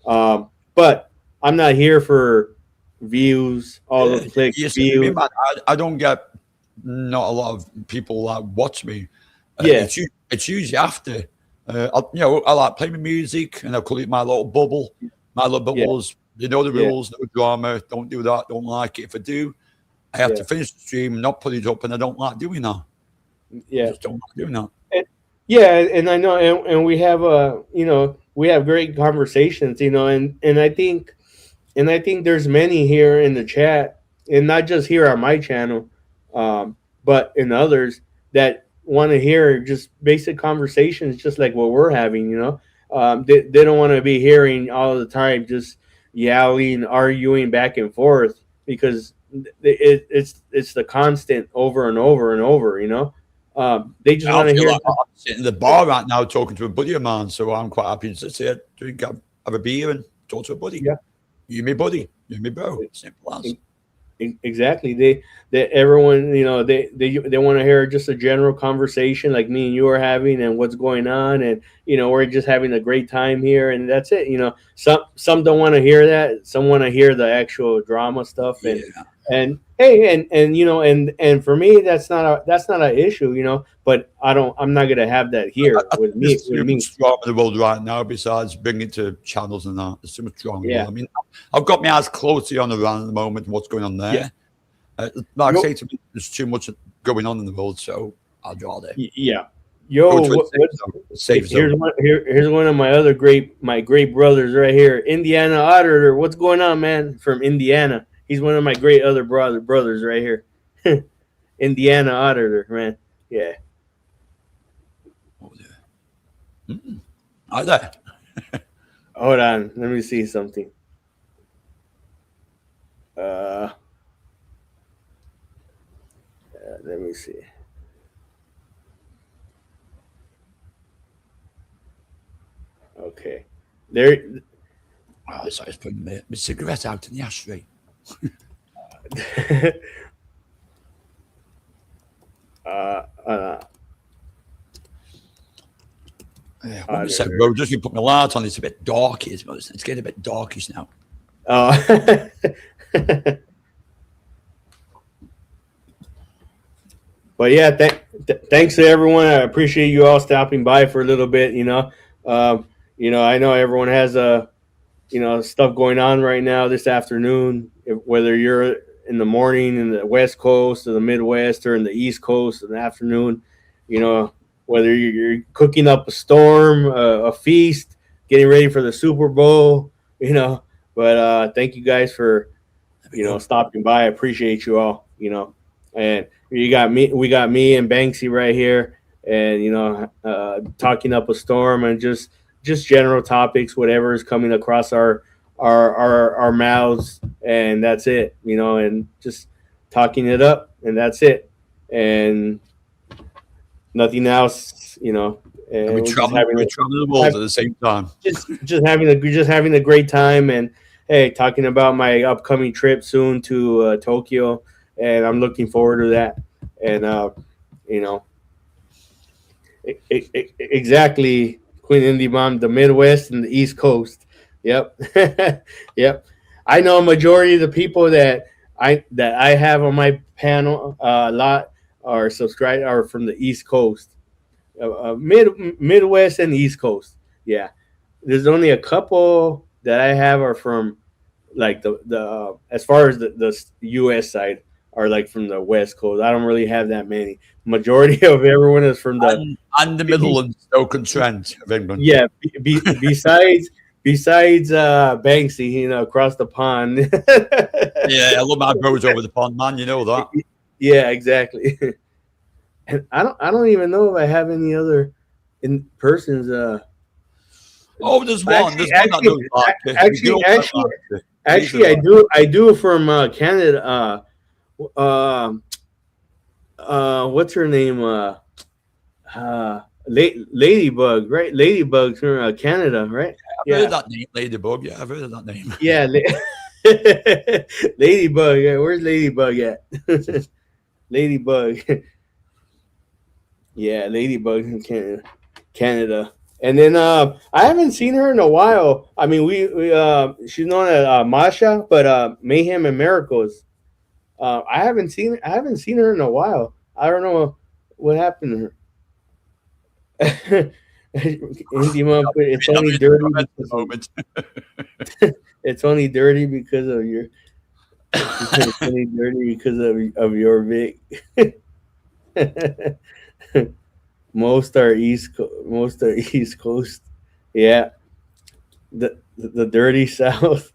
But I'm not here for views, all Yeah, the clicks, you see what I mean, views. man? I don't get not a lot of people that watch me. Yeah, It's usually after. I like playing my music and I call it my little bubble. My little yeah, bubbles. You know the yeah, rules, no drama. Don't do that. Don't like it. If I do, I have yeah, to finish the stream, not put it up, and I don't like doing that. I yeah. just don't like doing that. And, yeah, and I know, and we have great conversations, and I think there's many here in the chat, and not just here on my channel, but in others that want to hear just basic conversations, just like what we're having. They don't want to be hearing all the time just yelling, arguing back and forth because it's the constant over and over and over. They just I want to feel hear. like I'm sitting in the bar right now talking to a buddy of mine, so I'm quite happy to sit here, drink, have a beer, and talk to a buddy. Yeah. You me buddy, you me bro. Simple as. Exactly. They everyone, they want to hear just a general conversation like me and you are having, and what's going on, and we're just having a great time here, and that's it. Some don't want to hear that. Some want to hear the actual drama stuff, Yeah. and hey, and for me, that's not an issue. But I'm not gonna have that here with me. There's too With me. much drama in the world right now. Besides bringing it to channels and that, there's too much drama. In the Yeah. world. I mean, I've got my eyes closely on Iran at the moment and what's going on there. Yeah. Like I Yo, say to me, there's too much going on in the world, so I'd rather yeah. Yo, go to what, a safe here's zone. here's one of my other great brothers right here, Indiana Auditor. What's going on, man? From Indiana. He's one of my great other brothers right here. Indiana Auditor, man. Yeah. Oh, yeah. Hi there. Hold on. Let me see something. Let me see. Okay, there. Oh, sorry, I was putting my cigarette out in the ashtray. uh, Yeah, what we said, bro, just you put my light on, it's a bit darkish, but it's getting a bit darkish now. Oh. But yeah, thanks to everyone. I appreciate you all stopping by for a little bit. I know everyone has stuff going on right now this afternoon. Whether you're in the morning in the West Coast or the Midwest or in the East Coast in the afternoon, whether you're cooking up a storm, a feast, getting ready for the Super Bowl, But thank you guys for stopping by. I appreciate you all. And we got me and Banksy right here, and talking up a storm and just general topics, whatever is coming across our mouths, and that's it. And just talking it up, and that's it, and nothing else. And we're traveling the world at the same time. Just having a great time, and hey, talking about my upcoming trip soon to Tokyo, and I'm looking forward to that. And exactly, Queen Indie Mom, the Midwest and the East Coast. Yep, yep. I know a majority of the people that I have on my panel a lot are subscribed are from the East Coast, Midwest and East Coast. Yeah, there's only a couple that I have are from like the as far as the U.S. side are like from the West Coast. I don't really have that many. Majority of everyone is from and the Midlands, Stoke-on-Trent of England. Yeah, besides Banksy, across the pond. Yeah, I love my bros over the pond, man. You know that. Yeah, exactly. And I don't even know if I have any other in persons. There's one. Actually, I do from Canada. What's her name? Ladybug, right? Ladybug's from Canada, right? I've heard that name, Ladybug. Yeah, I've heard of that name. Yeah, Ladybug. Yeah, where's Ladybug at? Ladybug. Yeah, Ladybug in Canada. And then I haven't seen her in a while. I mean, we she's known as Masha, but Mayhem and Miracles. I haven't seen her in a while. I don't know what happened to her. Indie Mom, it's only dirty it's only dirty because of your. It's only dirty because of your Vic. Most are East Coast. Yeah, the dirty South.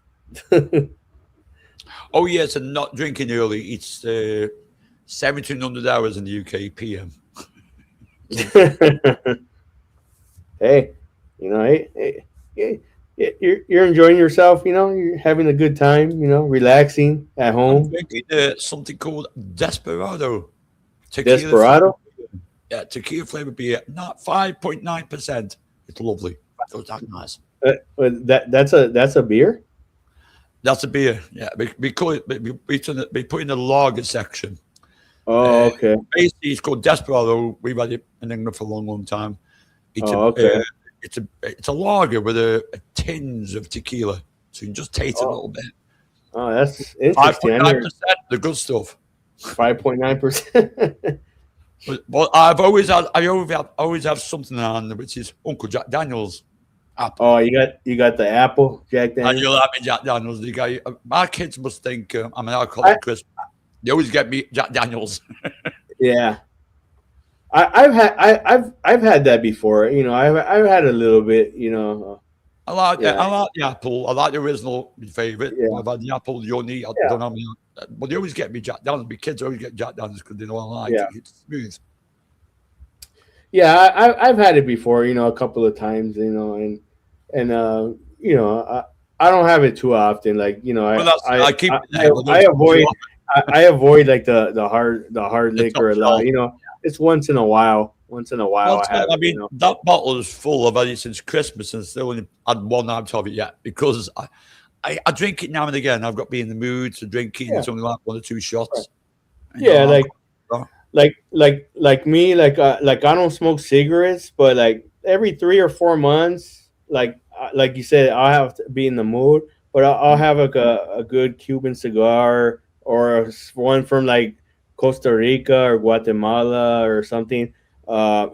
Oh yes, and not drinking early. It's 1700 hours in the UK PM. Hey, you're enjoying yourself. You're having a good time. Relaxing at home. I'm drinking something called Desperado. Desperado. Yeah, tequila flavored beer, not 5.9%. It's lovely. That's nice. That's a beer. That's a beer. Yeah, we call it. We put in the lager section. Oh, okay. Basically, it's called Desperado. We've had it in England for a long, long time. It's okay. It's a lager with a tinge of tequila, so you can just taste it a little bit. Oh, that's interesting. 5.9%, the good stuff. 5.9%. But I always have something on which is Uncle Jack Daniels. Apple. Oh, you got the apple Jack Daniels. And you'll have me Jack Daniels. My kids must think I'm an alcoholic. They always get me Jack Daniels. Yeah, I've had that before. I've had a little bit. I like the apple. I like the original. My favorite. Yeah. I've had the apple. The only. I don't know. But they always get me Jack Daniels. My kids always get Jack Daniels because they know I like it. It's smooth. Yeah, I've had it before. A couple of times. And I don't have it too often. Like, you know, Well, I keep I avoid I avoid like the hard the top liquor a lot. shelf. You know, it's once in a while. Once in a while, Well, I have I it. You mean, know. that bottle is full. I've had it since Christmas and still only had one out of it yet because I drink it now and again. I've got to be in the mood to drink it. And Yeah. it's only like 1 or 2 Right. shots. You know, Yeah. I'm, Like me. Like I don't smoke cigarettes, but like every 3 or 4 months, like you said, I have to be in the mood. But I'll have like a good Cuban cigar or one from like Costa Rica or Guatemala or something,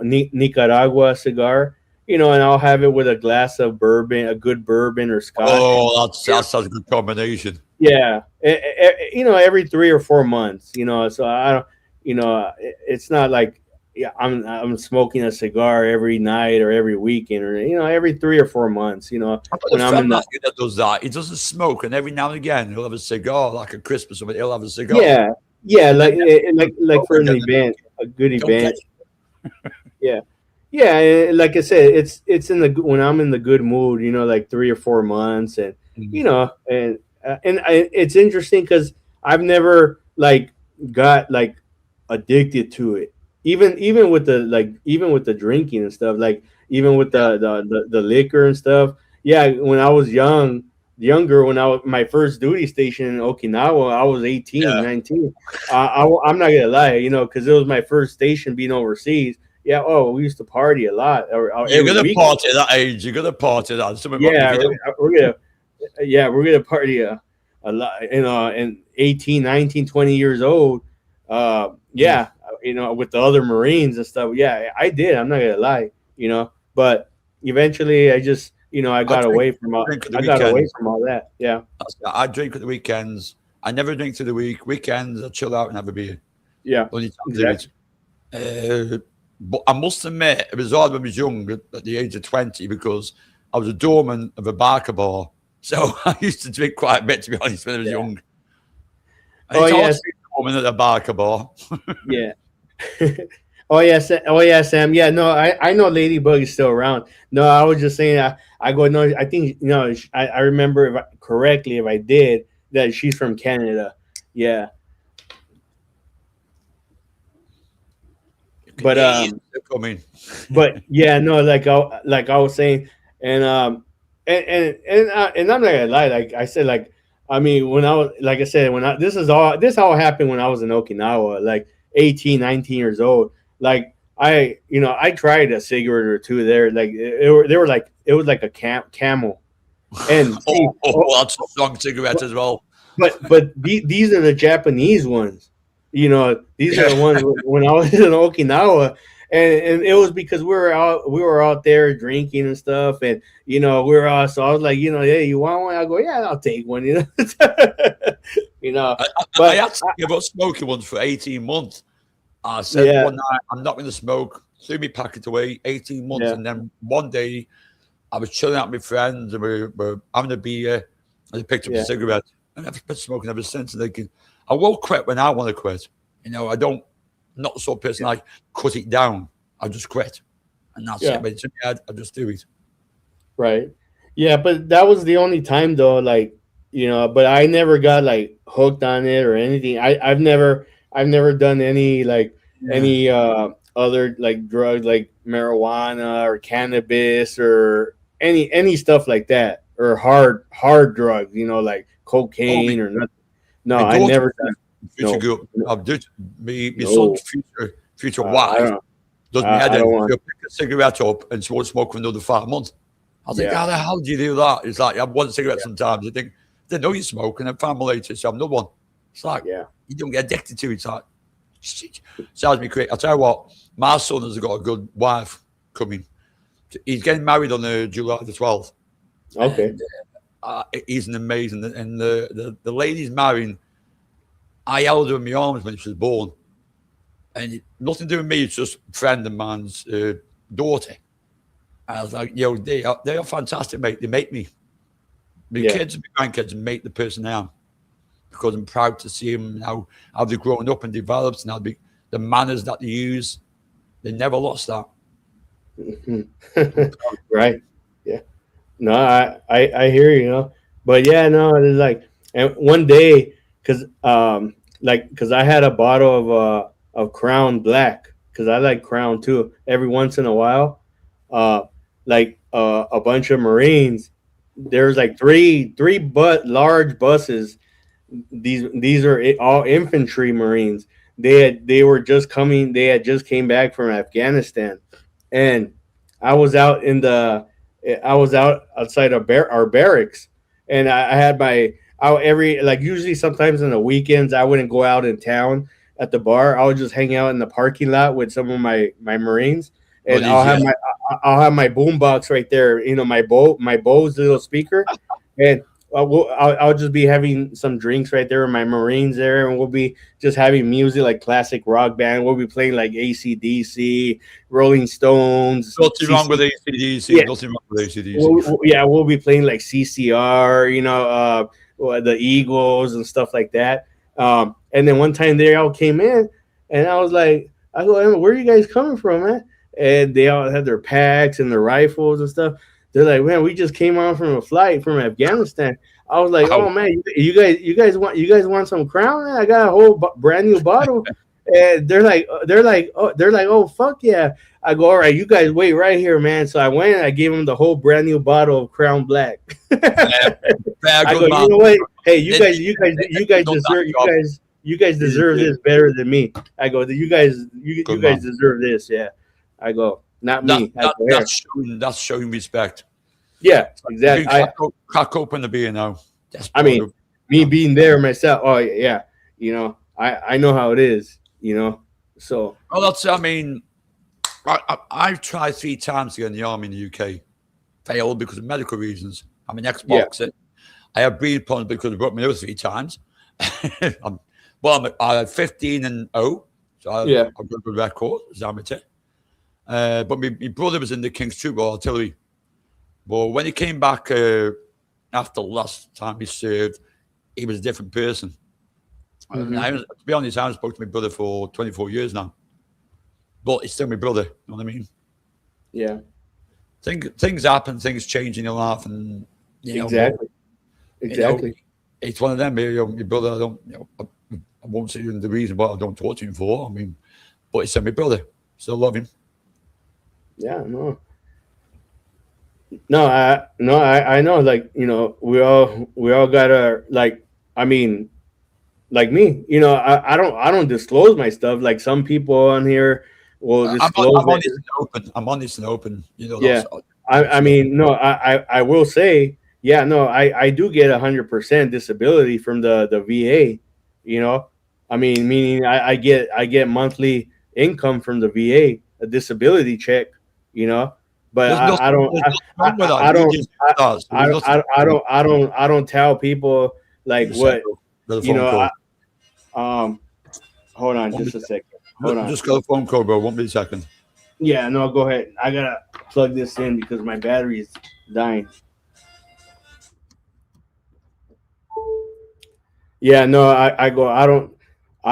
Nicaragua cigar, you know, and I'll have it with a glass of bourbon, a good bourbon or scotch. oh, that's such a good combination. Yeah, you know, every 3 or 4 months, you know. So I don't, you know, it's not like yeah, I'm smoking a cigar every night or every weekend or you know every 3 or 4 months. You know, I've got when a I'm in friend the that does that. He doesn't smoke, and every now and again he'll have a cigar, like a Christmas or something. He'll have a cigar. yeah, yeah, And then like for over an again, event, a good don't get event. Yeah, yeah, and like I said, it's in the when I'm in the good mood, you know, like 3 or 4 months, and it. you know, it's interesting because I've never like got like addicted to it. Even with the even with the drinking and stuff, like even with Yeah, the liquor and stuff. Yeah, when I was younger, when I was my first duty station in Okinawa, I was 18, yeah. 19. I'm not gonna lie, you know, because it was my first station being overseas. Yeah, oh, we used to party a lot, or You're every gonna week. party at that age. You're gonna party at that. Something wrong if Yeah, you don't. we're gonna we're gonna party a lot, you know, and 18, 19, 20 years old. Mm. Yeah, you know, with the other Marines and stuff. Yeah, I did. I'm not gonna lie, you know, but eventually I just, you know, I drink at the I got away weekends. from all that. Yeah, I drink at the weekends. I never drink through the week. Weekends, I chill out and have a beer. yeah, Only time I do exactly. it. But I must admit, it was hard when I was young at the age of 20 because I was a doorman of a barker bar. So I used to drink quite a bit, to be honest, when I was Yeah. young. And Oh it's hard to yes, be a doorman at a barker bar. yeah. Oh yeah, oh yeah, Sam. Yeah, no, I know Ladybug is still around. No, I was just saying. I go no. I think no. I remember if correctly, if I did that, she's from Canada. Yeah, You can but hear it coming. but yeah, no, like I was saying, and and I'm not gonna lie. Like I said, like I mean, when I was like I said, when I this all happened when I was in Okinawa, like 18, 19 years old. Like I, you know, I tried a cigarette or two there. Like they were like it was like a camel. And see, That's a strong cigarette as well. these are the Japanese ones. You know, these are Yeah. the ones when I was in Okinawa, and it was because we were out there drinking and stuff, and you know we were out. So I was like, you know, hey, you want one? I go, yeah, I'll take one. You know, you know, I but had to give up smoking once for 18 months. I said yeah, one night, I'm not going to smoke. Threw me packet away, 18 months. yeah, And then one day, I was chilling out with my friends and we were having a beer. And I picked up a yeah, cigarette. And I've been smoking ever since. And thinking, I will quit when I want to quit. You know, I don't, not the sort of person like cut it down. I just quit. And that's it. yeah. But it's in my head, I just do it. Right. Yeah, but that was the only time though, like, you know, but I never got like hooked on it or anything. I've never done any like Yeah. any other like drugs like marijuana or cannabis or any stuff like that or hard drugs, you know, like Oh, cocaine or nothing. No, my I daughter, never done future no, girl, no, I've just, my no. son's future I wife don't does me head I in. don't want She'll pick a cigarette up and she won't smoke for another 5 months. I think, yeah, how the hell do you do that? It's like, I have one cigarette yeah, sometimes. I think, they know you smoke, and then 5 minutes later, so have another one. It's like, yeah. you don't get addicted to it. It's like, shit. Sounds me crazy. I'll tell you what, my son has got a good wife coming. He's getting married on July the 12th. Okay. And he's an amazing, and the lady's marrying, I held her in my arms when she was born. And nothing to do with me, it's just a friend of mine's daughter. I was like, yo, they are fantastic, mate. They make me. My Yeah. kids and my grandkids make the person I am because I'm proud to see them how they've grown up and developed and the manners that they use. They never lost that. I'm proud. Right. Yeah. No, I hear you. You know, But yeah, no, it's like, and one day, cause I had a bottle of Crown Black, cause I like Crown too. Every once in a while, uh, a bunch of Marines. There's like three but large buses. These are all infantry Marines. They were just coming. They had just came back from Afghanistan, and I was out in the I was out outside of our barracks, and I had my every like usually sometimes on the weekends I wouldn't go out in town at the bar. I would just hang out in the parking lot with some of my Marines, and Buddies, yeah. I'll have my boom box right there. You know, my Bose little speaker, and I'll just be having some drinks right there with my Marines there, and we'll be just having music like classic rock band. We'll be playing like AC/DC, Rolling Stones. Nothing wrong with AC/DC. Yeah, Nothing wrong with AC/DC. yeah, we'll be playing like CCR, the Eagles and stuff like that. And then one time they all came in, and I go, "Hey, where are you guys coming from, man?" And they all had their packs and their rifles and stuff. They're like, "Man, we just came on from a flight from Afghanistan." I was like, Wow. "Oh man, you guys want some Crown? Man? I got a whole brand new bottle." And oh fuck yeah. I go, all right, you guys wait right here, man. So I went and I gave him the whole brand new bottle of Crown Black. Fair I go, good man. you know what? Hey, you guys He deserve did. this better than me. I go, you Good guys man. deserve this, yeah. I go, not me. I go, yeah, That's showing respect. yeah, You can exactly. crack open the beer now. That's I part mean, of me being there myself. Oh yeah, I know how it is. So well, I mean, I've tried 3 times to get in the army in the UK. Failed because of medical reasons. I'm an yeah, ex-boxer. I have breed problems because I broke my nose 3 times. I'm 15 and 0, so yeah, I've got a good record as amateur. But my brother was in the King's Troop Artillery. But when he came back after the last time he served, he was a different person. And to be honest, I haven't spoken to my brother for 24 years now. But he's still my brother. You know what I mean? yeah, Things happen, things change in your life, and exactly, you know, exactly. it's one of them. My brother, I won't say the reason why I don't talk to him for. I mean, but he's still my brother. Still love him. Yeah, I know. Like we all gotta like. I mean, like me, I don't disclose my stuff. Like some people on here will disclose I'm that. honest and open. I'm honest and open. Yeah, That's I mean, no, I will say, yeah, no, I do get 100% disability from the VA. You know, I mean, meaning I get monthly income from the VA, a disability check. You know, but there's nothing, there's nothing wrong with that. I You don't just does. There's nothing. I don't tell people like Just said, what got a you phone know. call. Um, hold on, Won't just be- a second. Hold on. Just got a phone call, bro. Won't be a second. Yeah, no, go ahead. I gotta plug this in because my battery is dying. Yeah, no, I go. I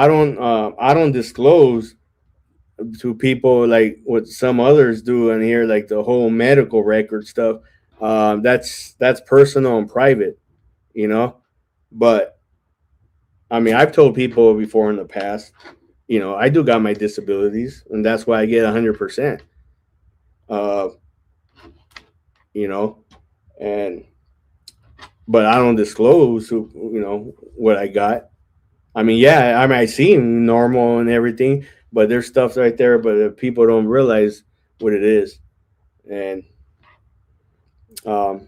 don't disclose to people like what some others do in here, like the whole medical record stuff. That's personal and private, you know. But I mean, I've told people before in the past, I do got my disabilities, and that's why I get 100%. Uh, you know, and but I don't disclose what I got. I mean, yeah, I seem normal and everything, but there's stuff right there, but people don't realize what it is. And I'll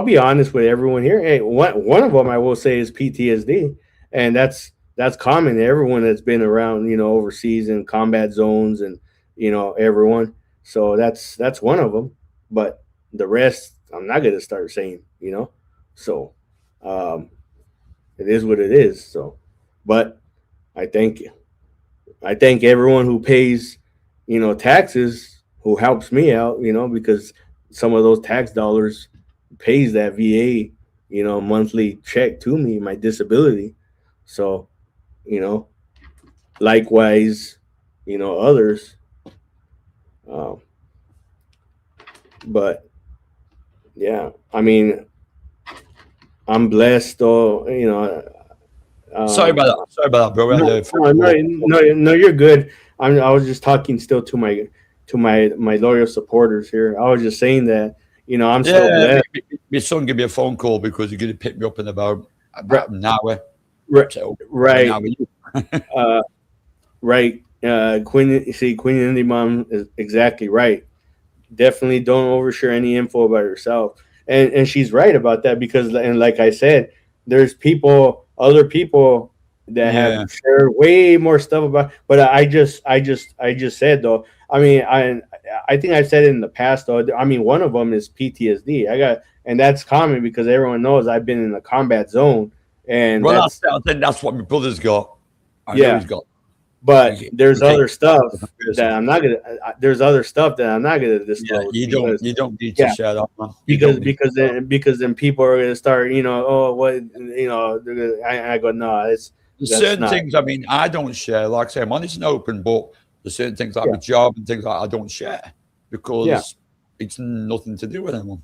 be honest with everyone here. Hey, one of them I will say is PTSD, and that's common to everyone that's been around, overseas in combat zones, and everyone. So that's one of them. But the rest, I'm not gonna start saying. So um, it is what it is. So, but I thank you. I thank everyone who pays, taxes, who helps me out, because some of those tax dollars pays that VA, monthly check to me, my disability. So, you know, likewise, others. Um, but yeah, I mean, I'm blessed, though. Sorry about that, bro. No, no, you're good. I was just talking still to my loyal supporters here. I was just saying that I'm still Yeah, blessed. my son gave me a phone call because he's going to pick me up in Right, about an hour. right, So an right. hour. Uh, right. Queen Indie Mom is exactly right. Definitely don't overshare any info about yourself, and she's right about that because, and like I said, there's other people that have Yeah. shared way more stuff about. But I just said though. I mean, I think I've said it in the past though. I mean, one of them is PTSD. And that's common because everyone knows I've been in the combat zone, and Well, that's I think that's what my brother's got. I know yeah. he's got. But He, there's he takes other stuff different person. that I'm not gonna. There's other stuff that I'm not gonna Yeah, disclose you because don't need to yeah, share that, man. You because don't need. because then because then people are gonna start, oh, what, they're I go, no, There's that's certain not things. I mean, I don't share. Like I say, I'm honest and open, but there's certain things like yeah, my job and things like I don't share yeah, because it's nothing to do with anyone.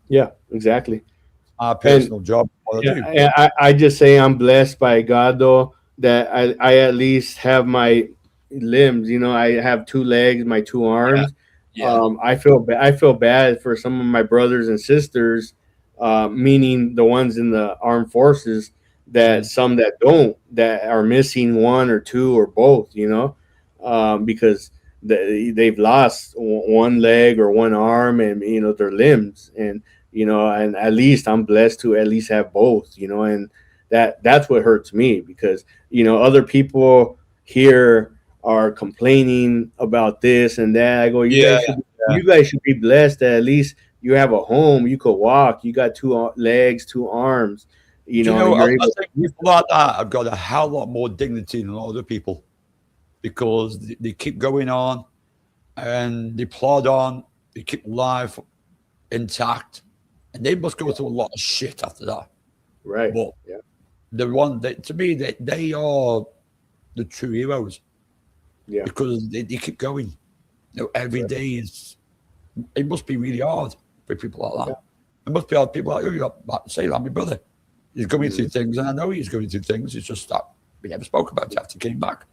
yeah, exactly. My And personal job, what I yeah, do. I just say I'm blessed by God though that I at least have my limbs. I have two legs, my two Yeah, arms. yeah. I feel bad for some of my brothers and sisters, meaning the ones in the armed forces that Mm. some that don't that are missing one or two or both. Because they've lost one leg or one arm and their limbs and at least I'm blessed to at least have both, and that's what hurts me because other people here are complaining about this and that. I go, Yeah, yeah. you guys should be blessed that at least you have a home, you could walk, you got two legs, two arms, Do you know? and I you're able think to. people like that have got a hell lot more dignity than a lot of other people because they keep going on and they plod on, they keep life intact, and they must go through a lot of shit after that. Right. But Yeah. the one that to me they are the true heroes Yeah. because they keep going. Every Right. day is it must be really hard for people like Yeah. that. It must be hard people like you, like say like my brother. He's going Mhm. through things, and I know he's going through things. It's just that we never spoke about it after he came back.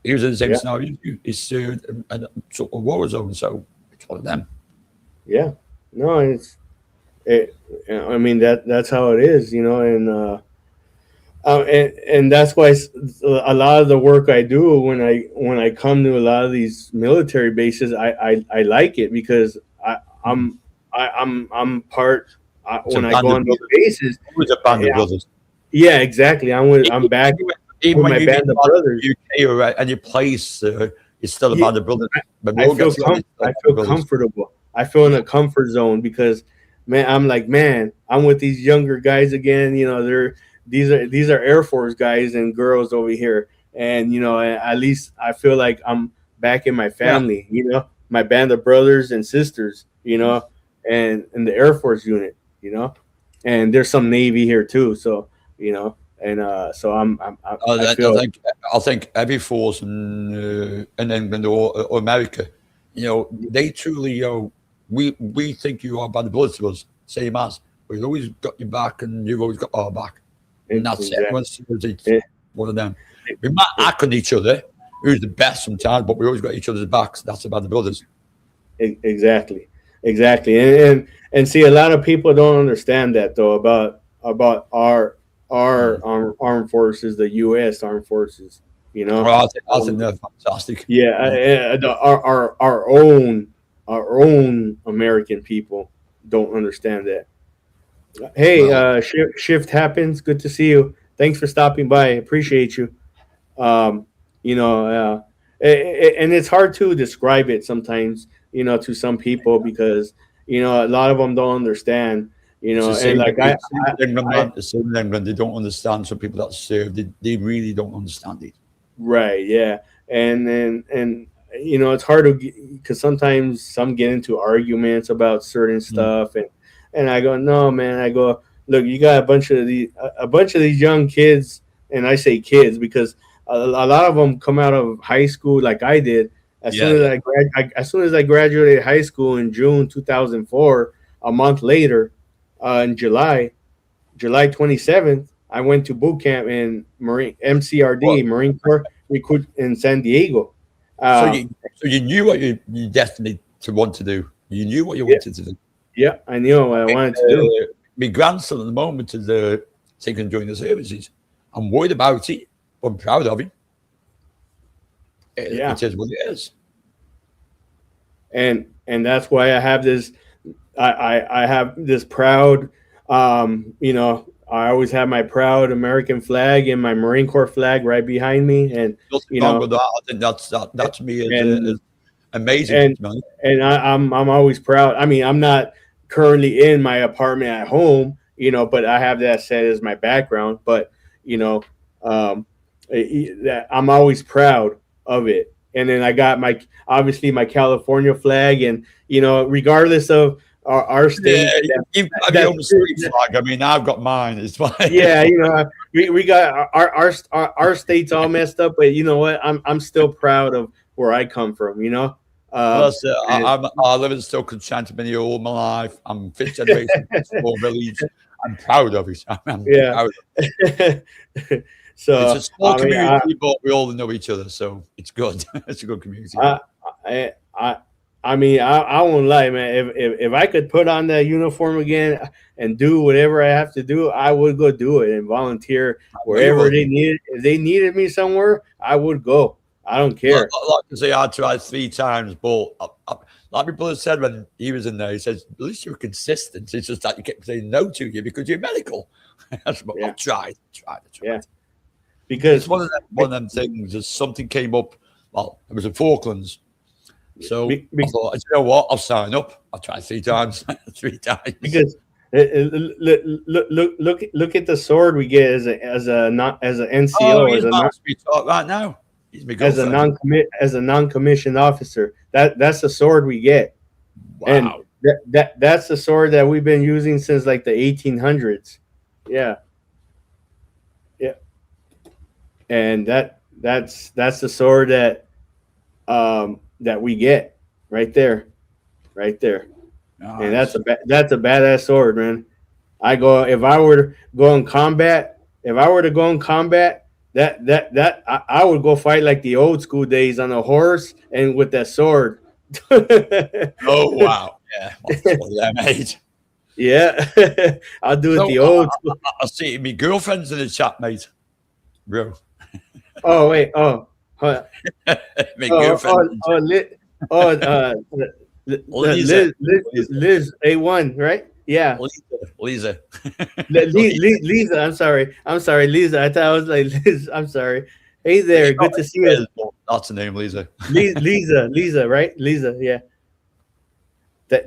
He was in the same Yeah. scenario. He's served and sort of war zone, so it's one of them. Yeah. No, it. I mean that's how it is, and that's why a lot of the work I do when I come to a lot of these military bases, I like it because Mm. I'm part It's a when I band go of on these brothers. bases. Always a band of Yeah, brothers. yeah, exactly. I'm back Even with when my you leave band of like brothers. the UK or any place, it's still a Yeah, band of brothers. But we I all get feel together, it's still a I band of feel brothers. comfortable. I feel in Yeah. a comfort zone because man, I'm like, man, I'm with these younger guys again. These are Air Force guys and girls over here, and at least I feel like I'm back in my Yeah. family. My band of brothers and sisters. And in the Air Force unit. And there's some Navy here too. So and so I I feel think every force in England or America, they truly, we think you are by the blood to us, same as we've always got your back and you've always got our back, and that's it. exactly. Once it's one of them, we might act on each other, who's the best sometimes, but we always got each other's backs. That's about the brothers. Exactly, exactly, and see, a lot of people don't understand that though about our Mm. armed forces, the U.S. armed forces. You know, Well, I think um, they're fantastic. yeah, our own American people don't understand that. Hey, Well, shift happens. Good to see you. Thanks for stopping by. Appreciate you. um, and it's hard to describe it sometimes, to some people because a lot of them don't understand, it's the and same. like Same with England, I man. The same with England. They don't understand. Some people that serve, they really don't understand it. right, yeah, and it's hard to because sometimes some get into arguments about certain Mm. stuff, and I go, no, man, I go, look, you got a bunch of these young kids, and I say kids because a lot of them come out of high school like I did. As Yeah, soon as yeah. as soon as I graduated high school in June 2004, a month later, in July 27th, I went to boot camp in What? Marine Corps recruit in San Diego. So Uh, you knew what you destined to want to do. You knew what you yeah, wanted to do. yeah, I knew what I wanted to do. My grandson at the moment is taking and joining the services. I'm worried about it, but I'm proud of him. Yeah. It is what it is. And that's why I have this. I have this proud. You know, I always have my proud American flag and my Marine Corps flag right behind me, and Nothing you wrong know, with that. I think that to me and is amazing. and Man. and I'm always proud. I mean, I'm not currently in my apartment at home, you know, but I have that set as my background. But you know, that I'm always proud of it. And then I got my obviously my California flag, and you know, regardless of our state, Yeah, you've got your own state flag. I mean, I've got mine. It's fine. yeah, you know, we got our states all messed up, but you know what? I'm still proud of where I come from. You know, Plus, I live in Stoke on Chantilly all my life. I'm fifth generation small village. I'm proud of it. I'm yeah. proud of it. So it's a small community, but we all know each other, so it's good. It's a good community. I mean, I won't lie, man. If I could put on that uniform again and do whatever I have to do, I would go do it and volunteer wherever they needed. If they needed me somewhere, I would go. I don't care. Like I say, I tried 3 times, but like people have said when he was in there, he says, at least you're consistent. It's just that you kept saying no to you because you're medical. That's what I've tried. Yeah. Because it's one of them things. As something came up, well, it was in Falklands. So I thought, you know what? I'll sign up. I'll try 3 times. 3 times. Because look at the sword we get as a NCO. Oh, he's about to be taught right now. As a non-commissioned officer. That's the sword we get. Wow. And that's the sword that we've been using since like the 1800s. Yeah. Yeah. And that's the sword that we get right there. Nice. And that's a badass sword, man. If I were to go in combat, I would go fight like the old school days on a horse and with that sword. Oh wow. Yeah. That mate. Yeah. I'll do it the old school. I see my girlfriend's in the chat, mate. Bro. Oh wait. Oh. My girlfriend. Liz A1, right? Yeah. Lisa. Lisa, I'm sorry, Lisa. I thought I was like Liz. I'm sorry. Hey there, good to see you. That's the name, Lisa. Lisa, right? Lisa, yeah.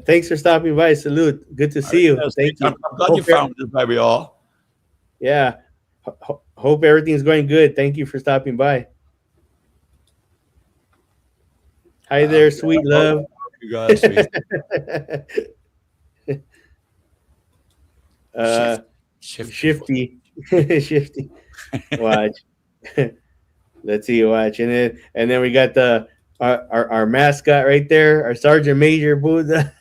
Thanks for stopping by. Salute. Good to see you. Thank you. I'm glad you found us where we are. Yeah. Hope everything's going good. Thank you for stopping by. Hi there, sweet love. You guys, sweet. Shifty. Watch. Let's see. Watch, and then we got our mascot right there, our Sergeant Major Buddha.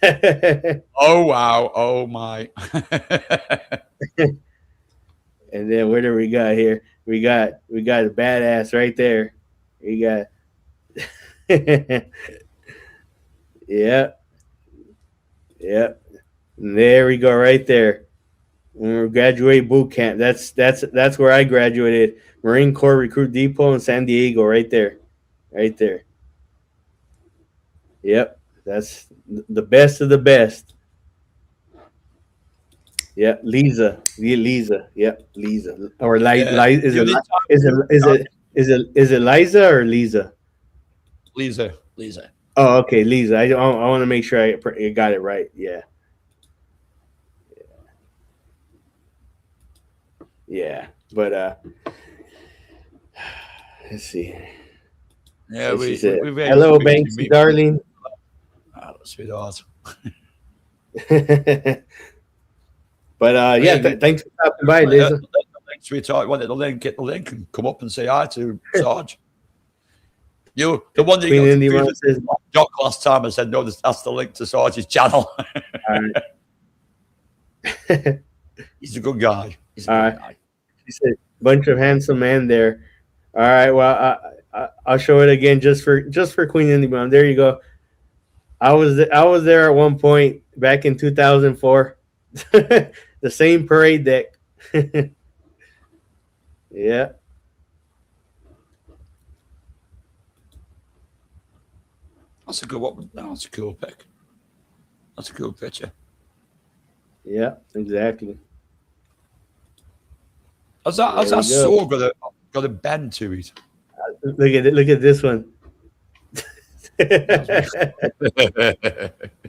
Oh wow! Oh my! And then what do we got here? We got a badass right there. We got. Yep. There we go, right there. When we graduate boot camp, that's where I graduated. Marine Corps Recruit Depot in San Diego, right there. Yep, that's the best of the best. Yep, Lisa. Yep, Lisa. Or is it Liza or Lisa? Lisa. Oh, okay, Lisa. I want to make sure I got it right. Yeah. Yeah, but let's see. Yeah, hello, Banksy, darling. Oh, sweetheart. But yeah, thanks for stopping by, Lisa. Sweetheart, wanted the link, get the link, and come up and say hi to Sarge. You, the one that Jock last time, I said no. That's the link to Sarge's channel. All right. He's a good guy. He's a All good right. guy. He said, bunch of handsome men there. All right. Well, I'll show it again just for Queen Indie Mom. There you go. I was there at one point back in 2004. The same parade deck. Yeah. That's a good one. That's a cool pick. That's a cool picture. Yeah. Exactly. Has that There you go. saw got a bend to it? Look at it. Look at this one.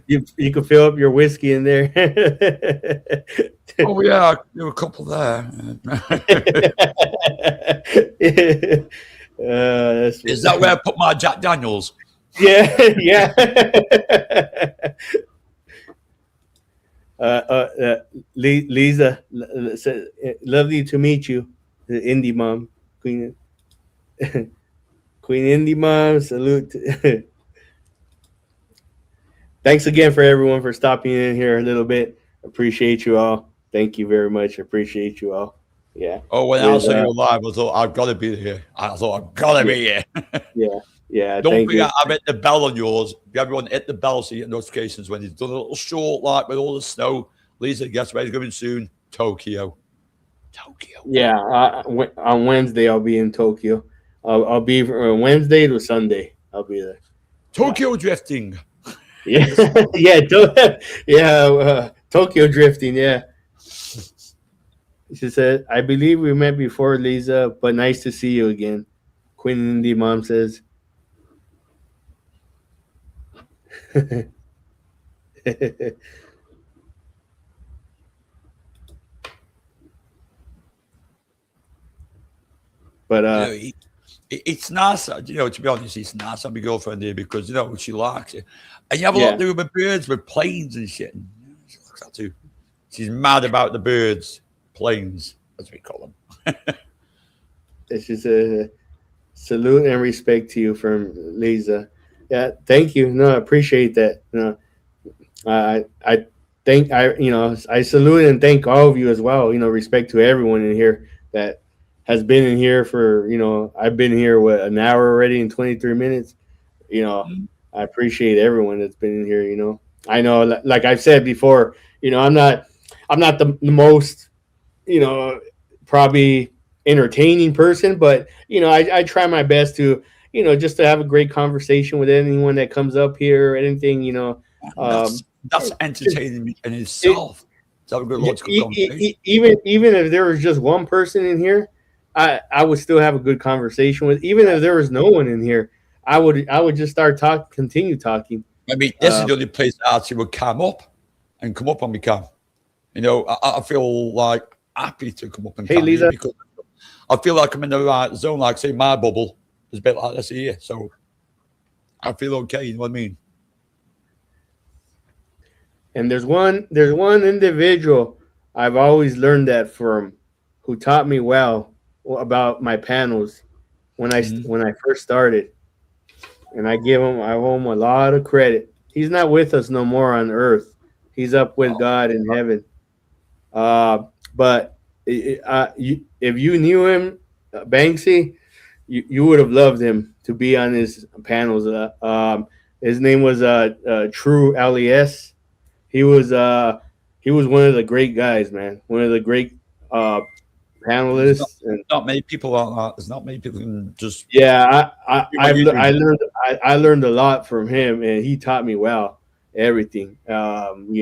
You can fill up your whiskey in there. Oh yeah, there were a couple there. Is that where I put my Jack Daniels? Yeah, yeah. Lisa, lovely to meet you, the indie mom, Queen Indie Mom. Salute. Thanks again for everyone for stopping in here a little bit. Appreciate you all. Thank you very much. Appreciate you all. Yeah. Oh, when I saw you live, I thought I've got to be here. I thought I've got to be here. Yeah. Don't forget, I've hit the bell on yours. Everyone hit the bell so you get notifications when he's done a little short, like with all the snow. Lisa, guess where he's going soon? Tokyo. Yeah. On Wednesday, I'll be in Tokyo. I'll be from Wednesday to Sunday. I'll be there. Tokyo drifting. Yeah. Tokyo drifting. Yeah. She said, "I believe we met before, Lisa, but nice to see you again." Queen Indie Mom says. But it's nice, to be honest, it's nice to have my girlfriend here because she likes it, and you have a lot to do with birds, with planes and shit. And she likes that too. She's mad about the birds, planes, as we call them. She said, "Salute and respect to you from Lisa." Yeah, thank you. No, I appreciate that. I think I salute and thank all of you as well. Respect to everyone in here that has been in here for I've been here an hour already in 23 minutes. I appreciate everyone that's been in here. I know, like I've said before, I'm not the most probably entertaining person, but I try my best to just to have a great conversation with anyone that comes up here or anything. That's entertaining in itself. To have a good logical conversation. Even if there was just one person in here, I would still have a good conversation with. Even if there was no one in here, I would just continue talking. I mean, this is the only place that actually would come up on my cam. I feel like happy to come up and hey, Lisa, because I feel like I'm in the right zone. Like, say, my bubble is a bit like this here, so I feel okay. You know what I mean? And there's one individual I've always learned that from, who taught me well about my panels when I first started, and I owe him a lot of credit. He's not with us no more on earth. He's up with God in heaven. But if you knew him, Banksy, you would have loved him to be on his panels. His name was True Les. He was one of the great guys, man. One of the great panelists. Not many people are that. There's not many people who can just. Yeah, I learned a lot from him, and he taught me everything. And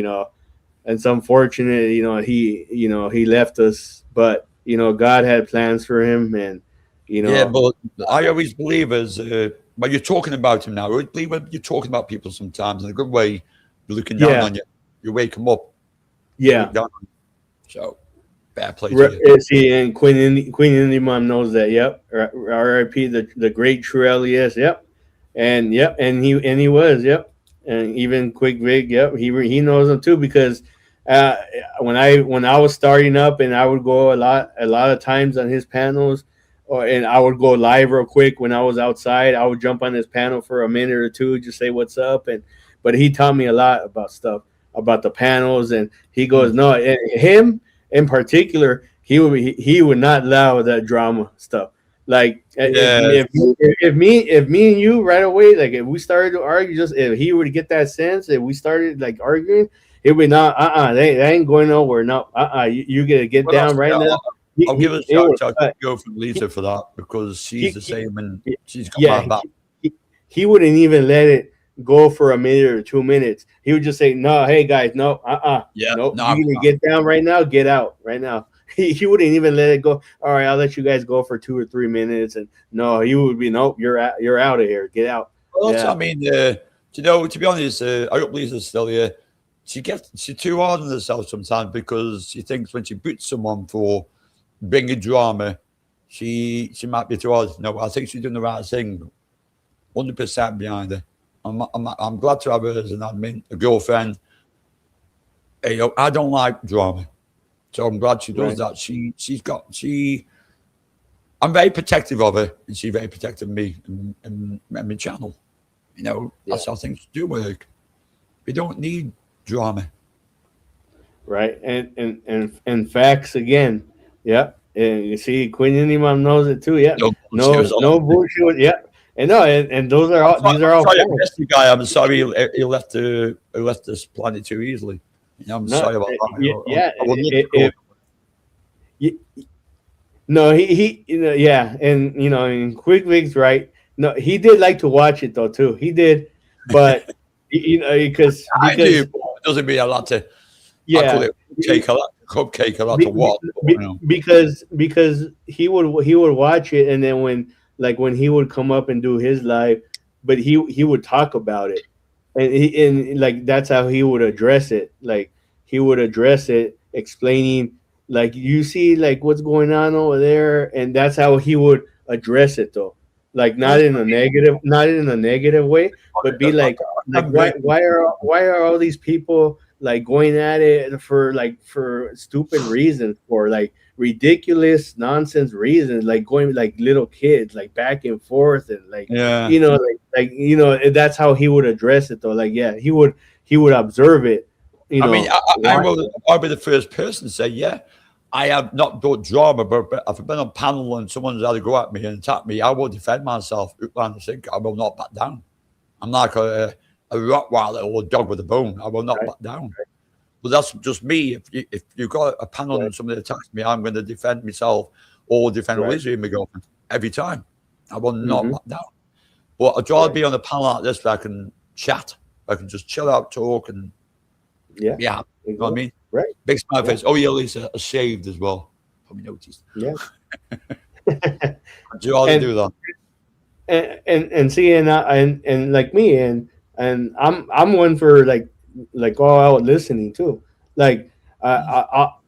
it's unfortunate, he left us, but God had plans for him, and Yeah, but I always believe when you're talking about him now, I believe when you're talking about people sometimes in a good way, you're looking down on you wake them up. Yeah. So bad play. See, and Queen Indie Mom knows that. Yep. R.I.P. the great True Les. Yep. And he was. Yep. And even Quick Vic. Yep. He knows them too, because when I was starting up, and I would go a lot of times on his panels, and I would go live real quick when I was outside. I would jump on his panel for a minute or two, just say what's up, but he taught me a lot about stuff. about the panels, and he goes, no, him in particular, he would not allow that drama stuff. Like Yeah. if me and you right away, like if we started to argue, just if he would get that sense, if we started like arguing, it would not they ain't going nowhere. No, you gotta get Well, down right now. I'll give a It shout would out cut. to girlfriend Lisa for that, because she's the same and she's got Yeah, my back. he wouldn't even let it go for a minute or 2 minutes. He would just say, "No, hey guys, no, Yeah, nope. no, You need to get down right now. Get out right now." He wouldn't even let it go. All right, I'll let you guys go for 2 or 3 minutes, and no, he would be, nope. You're out of here. Get out. Well, Yeah. I mean, you know, to be honest, I hope Lisa's still here. She's too hard on herself sometimes, because she thinks when she boots someone for bringing drama, she might be too hard. No, I think she's doing the right thing. 100% behind her. I'm glad to have her as an admin, a girlfriend. You know, I don't like drama, so I'm glad she does that. I'm very protective of her, and she's very protective of me and my channel. You know, that's how things do work. We don't need drama. Right. And facts again. Yep. And you see, Queen Imam knows it too. Yeah. No bullshit. Yeah. And no, and those are all. These are all. The guy, I'm sorry, he left this planet too easily. You know, I'm sorry about that. No, he you know, yeah, and you know, in Quick Wigs, right? No, he did like to watch it though too. He did, but you know, because I do, but it doesn't mean a lot to. Yeah, I call it cupcake a lot to watch. Because he would watch it, and then when he would come up and do his live, but he would talk about it, and like that's how he would address it. Like he would address it, explaining like, you see like what's going on over there, and that's how he would address it though. Like not in a negative way, but be like why are all these people like going at it for stupid reasons, for like ridiculous nonsense reasons, like going like little kids, like back and forth, and like you know, like you know, that's how he would address it though. Like he would observe it. You know, I mean, I'll be the first person to say, yeah, I have not done drama, but if I've been on panel and someone's had to go at me and attack me, I will defend myself. I will not back down. I'm like a Rottweiler or a dog with a bone. I will not back down. But that's just me. If you've got a panel and somebody attacks me, I'm going to defend myself or defend Lizzie and my girlfriend every time. I will not back down. But I'd rather be on a panel like this where I can chat. I can just chill out, talk, and you know what I mean? Right. Big smile face. Oh, yeah, Lisa, shaved as well. Probably noticed. Yeah. Do you all do that? And see, and like me, and I'm one for like all out listening too. Like I'll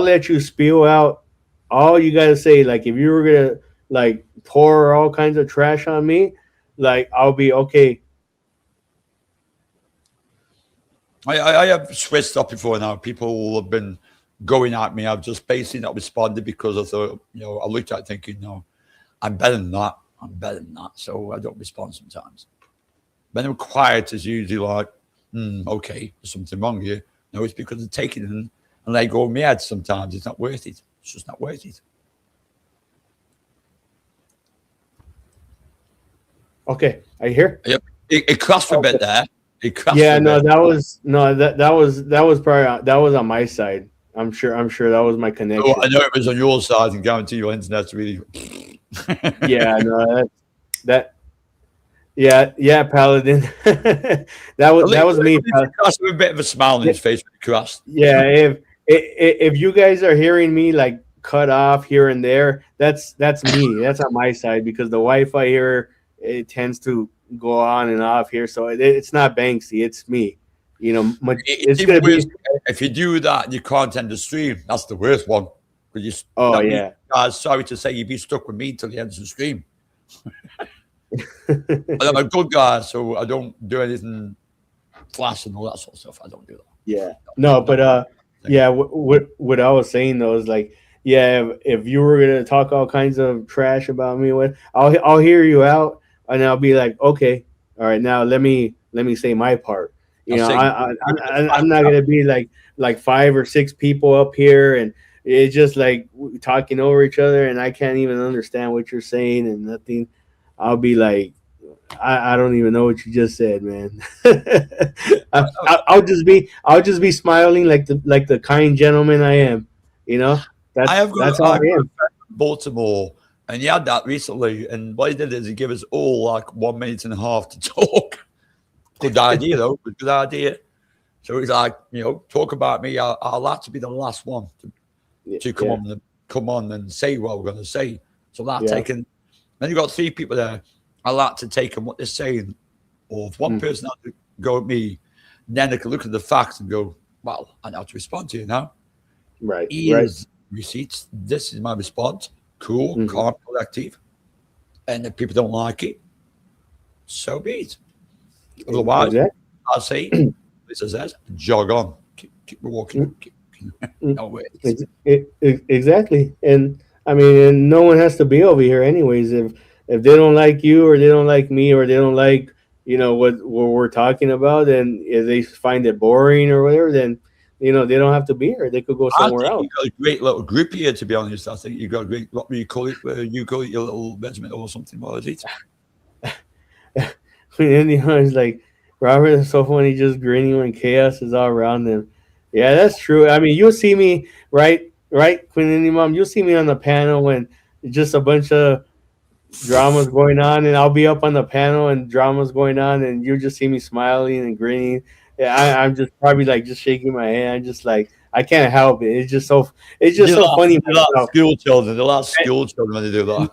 let you spill out all you gotta say. Like if you were gonna like pour all kinds of trash on me, like I'll be okay. I have switched up before now. People have been going at me. I've just basically not responded because I thought, you know, I looked at it thinking, no, I'm better than that. So I don't respond sometimes. When I'm quiet, it's usually like, okay, there's something wrong here. No, it's because I'm taking it and they go in my head sometimes. It's not worth it. It's just not worth it. Okay, are you here? Yep. It crossed a bit there. Yeah, no, that was probably that was on my side. I'm sure that was my connection. Oh, I know it was on your side, and guarantee your internet's really. Yeah, no, yeah, Paladin. that was me. That's a bit of a smile on his face when he crossed. Yeah, if you guys are hearing me like cut off here and there, that's me. That's on my side because the Wi-Fi here, it tends to go on and off here, so it's not Banksy, it's me. You know, it's gonna be if you do that and you can't end the stream, that's the worst one. Guys, sorry to say, you'd be stuck with me till the end of the stream. But I'm a good guy, so I don't do anything flash and all that sort of stuff. I don't do that. Yeah, no, but yeah, what I was saying though is like, yeah, if you were gonna talk all kinds of trash about me, I'll hear you out. And I'll be like, okay, all right, now let me say my part. You know, I'm not gonna be like 5 or 6 people up here, and it's just like talking over each other, and I can't even understand what you're saying and nothing. I'll be like, I don't even know what you just said, man. I'll just be smiling like the kind gentleman I am. You know, that's all I am. Baltimore, and he had that recently. And what he did is he gave us all like 1.5 minutes to talk. Good idea, though. Good idea. So he's like, talk about me. I'll like to be the last one to come on and say what we're going to say. So that taking. Then you got 3 people there. I like to take them what they're saying. Or if one person had to go at me, then they can look at the facts and go, well, I know how to respond to you now. Right. Here's receipts. This is my response. Cool, calm, collective. And if people don't like it, so be it. Otherwise, I'll say, Lisa says, jog on. Keep walking. No way. Exactly. And I mean, and no one has to be over here anyways. If they don't like you, or they don't like me, or they don't like, what we're talking about, and if they find it boring or whatever, then they don't have to be here. They could go somewhere else. You got a great little group here, to be honest. I think you got a great. What do you call it? You call it your little regiment or something? What is it? And it's like Robert is so funny, just grinning when chaos is all around them. Yeah, that's true. I mean, you'll see me right, Queen Indie Mom. You'll see me on the panel when just a bunch of drama's going on, and I'll be up on the panel and drama's going on, and you'll just see me smiling and grinning. Yeah, I'm just probably like just shaking my head. I'm just like, I can't help it. It's just so funny. The last school children when they do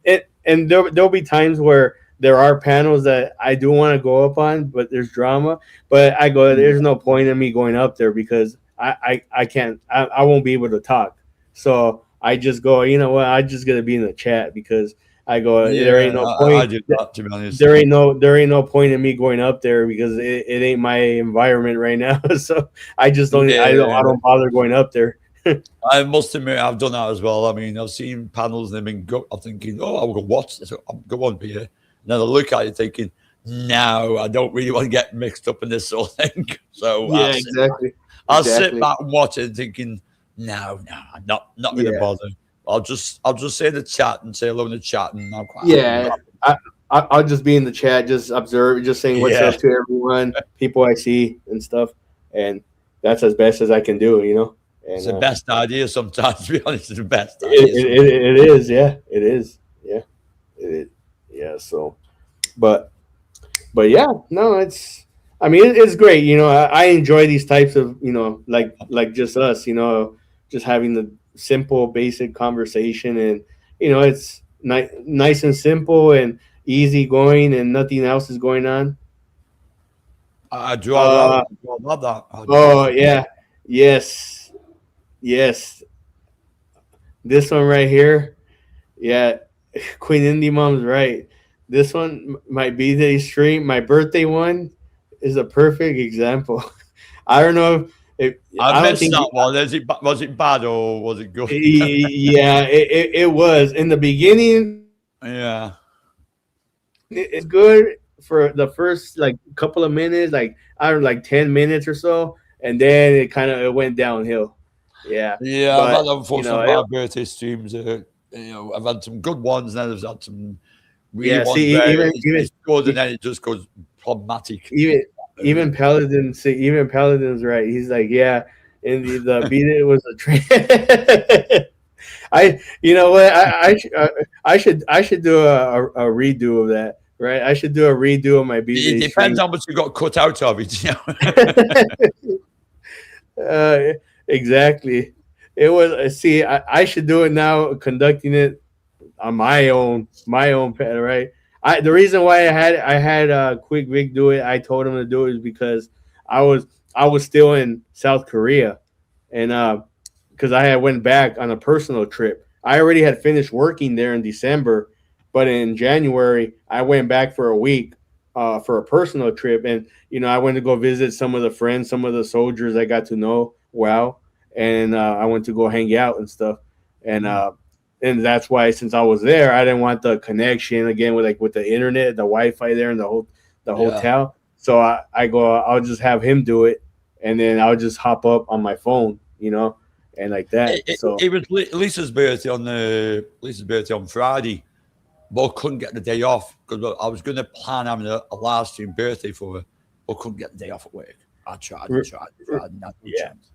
that. And there'll be times where there are panels that I do want to go up on, but there's drama. But I go, there's no point in me going up there because I can't. I won't be able to talk. So I just go, you know what? I just gotta be in the chat because I go, there ain't no point. I do that, to be honest. There ain't no point in me going up there because it ain't my environment right now. So I just don't. I don't bother going up there. I must admit, I've done that as well. I mean, I've seen panels and I'm thinking, I'll go watch this. I'll go on here. And then I look at it thinking, no, I don't really want to get mixed up in this sort of thing. So yeah, exactly. I'll sit back and watch it thinking, no, I'm not going to bother. I'll just say in the chat and say hello in the chat, and I'm quite I'll just be in the chat, just observe, just saying what's up to everyone, people I see and stuff, and that's as best as I can do, And, it's the best idea sometimes. To be honest, it's the best idea. It is, yeah, it is, yeah, it is, yeah. So, but yeah, no, it's. I mean, it's great. I enjoy these types of, like just us, just having the simple, basic conversation, and it's nice and simple and easy going, and nothing else is going on. I love that. Oh yeah, yes. This one right here, yeah. Queen Indie Mom's right. This one, my B-Day stream, my birthday one, is a perfect example. I don't know if I missed that one. Was it bad or was it good? Yeah, it was in the beginning. Yeah, it's good for the first couple of minutes, I don't know, 10 minutes or so, and then it went downhill. Yeah. I've had unfortunately bad birthday streams. I've had some good ones, and then I've had some really ones where it's good, and then it just goes problematic. Even Paladin's right. He's like, yeah, and the beat it was a train. I should do a redo of that, right? I should do a redo of my beat. It depends how much you got cut out of it. Exactly. It was. See, I should do it now, conducting it on my own pad, right? The reason why I had Quick Vic do it, I told him to do it, is because I was still in South Korea, and because I had went back on a personal trip. I already had finished working there in December, but in January I went back for a week for a personal trip, and I went to go visit some of the friends, some of the soldiers I got to know well, and I went to go hang out and stuff, and that's why, since I was there, I didn't want the connection again with the internet, the Wi-Fi there, and the hotel. So I go, I'll just have him do it, and then I'll just hop up on my phone, and like that. So It was Lisa's birthday on Friday, but I couldn't get the day off because I was going to plan having a live stream birthday for her, but couldn't get the day off at work. I tried, no yeah. chance.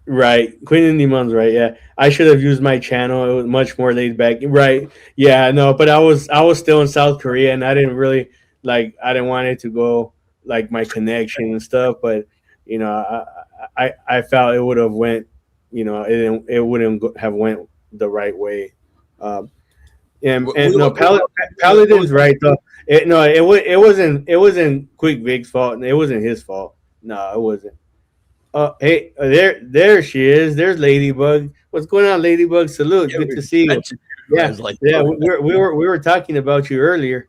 Right, Queen Indie Mom's right. Yeah, I should have used my channel. It was much more laid back. Right. Yeah. No, but I was still in South Korea, and I didn't really I didn't want it to go like my connection and stuff. But I felt it would have went. It wouldn't have went the right way. Um, and no, Paladin's right though. It wasn't Quick Vic's fault, and it wasn't his fault. No, it wasn't. Hey, there she is. There's Ladybug. What's going on, Ladybug? Salute. Yeah, Good to see you. Yeah, yeah. We were talking about you earlier.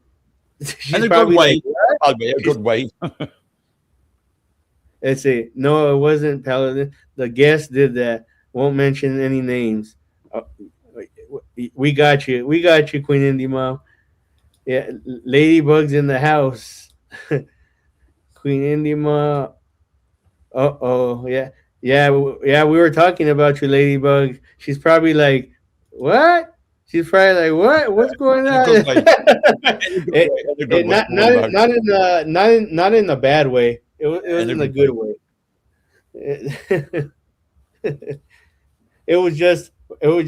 She's in a good probably way. like, A good way. let's see. No, it wasn't Paladin. The guest did that. Won't mention any names. We got you. We got you, Queen Indie Mom. Yeah, Ladybug's in the house. Queen Indie Mom. Oh, yeah, yeah, yeah. We were talking about you, Ladybug. She's probably like, "What?" She's probably like, "What? What's going In a on?" good way. Not in a bad way. It was in a good way. It was just I was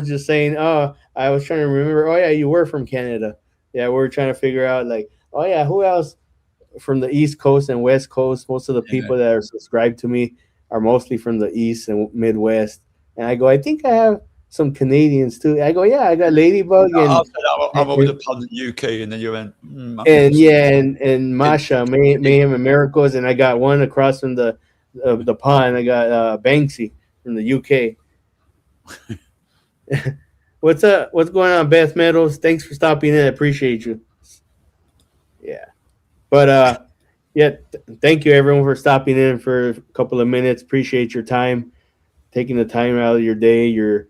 just saying. Oh, I was trying to remember. Oh yeah, you were from Canada. Yeah, we were trying to figure out like, oh yeah, who else from the East Coast and West Coast. Most of the people that are subscribed to me are mostly from the East and Midwest. And I go, I think I have some Canadians too. I go, yeah, I got Ladybug I'm over the pub in the UK, and then you went, and Masha, Mayhem and Miracles, and I got one across from the pond. I got Banksy from the UK. What's up? What's going on, Beth Meadows? Thanks for stopping in. I appreciate you. Yeah. But thank you everyone for stopping in for a couple of minutes. Appreciate your time, taking the time out of your day, your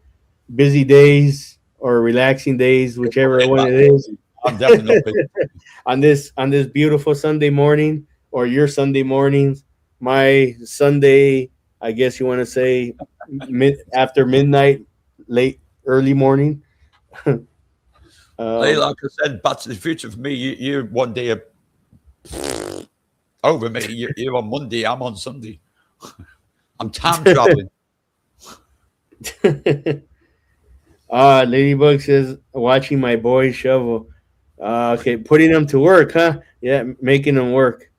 busy days or relaxing days, whichever one it is. I'm definitely on this beautiful Sunday morning or your Sunday mornings. My Sunday, I guess you want to say after midnight, early morning. Like I said, Back to the Future for me. You one day over me. You're on Monday. I'm on Sunday. I'm time traveling. Ladybug says, watching my boys shovel. Okay, putting them to work, huh? Yeah, making them work.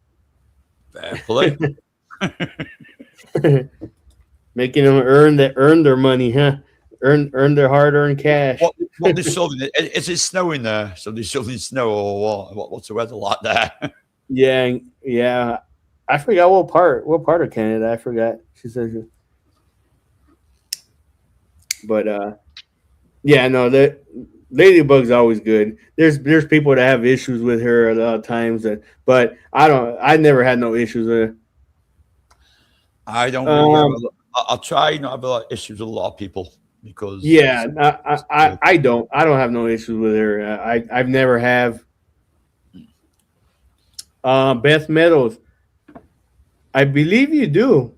Making them earn their money, huh? Earn their hard-earned cash. What is shoveling? Is it snowing there? So they're shoveling snow or what? What's the weather like there? Yeah. I forgot what part of Canada. I forgot. She says, but yeah, no, that Ladybug's always good. There's people that have issues with her a lot of times, but I never had no issues with her. I don't. Really I'll try not to have a lot of issues with a lot of people because I don't have no issues with her. I've never have. Beth Meadows, I believe you do.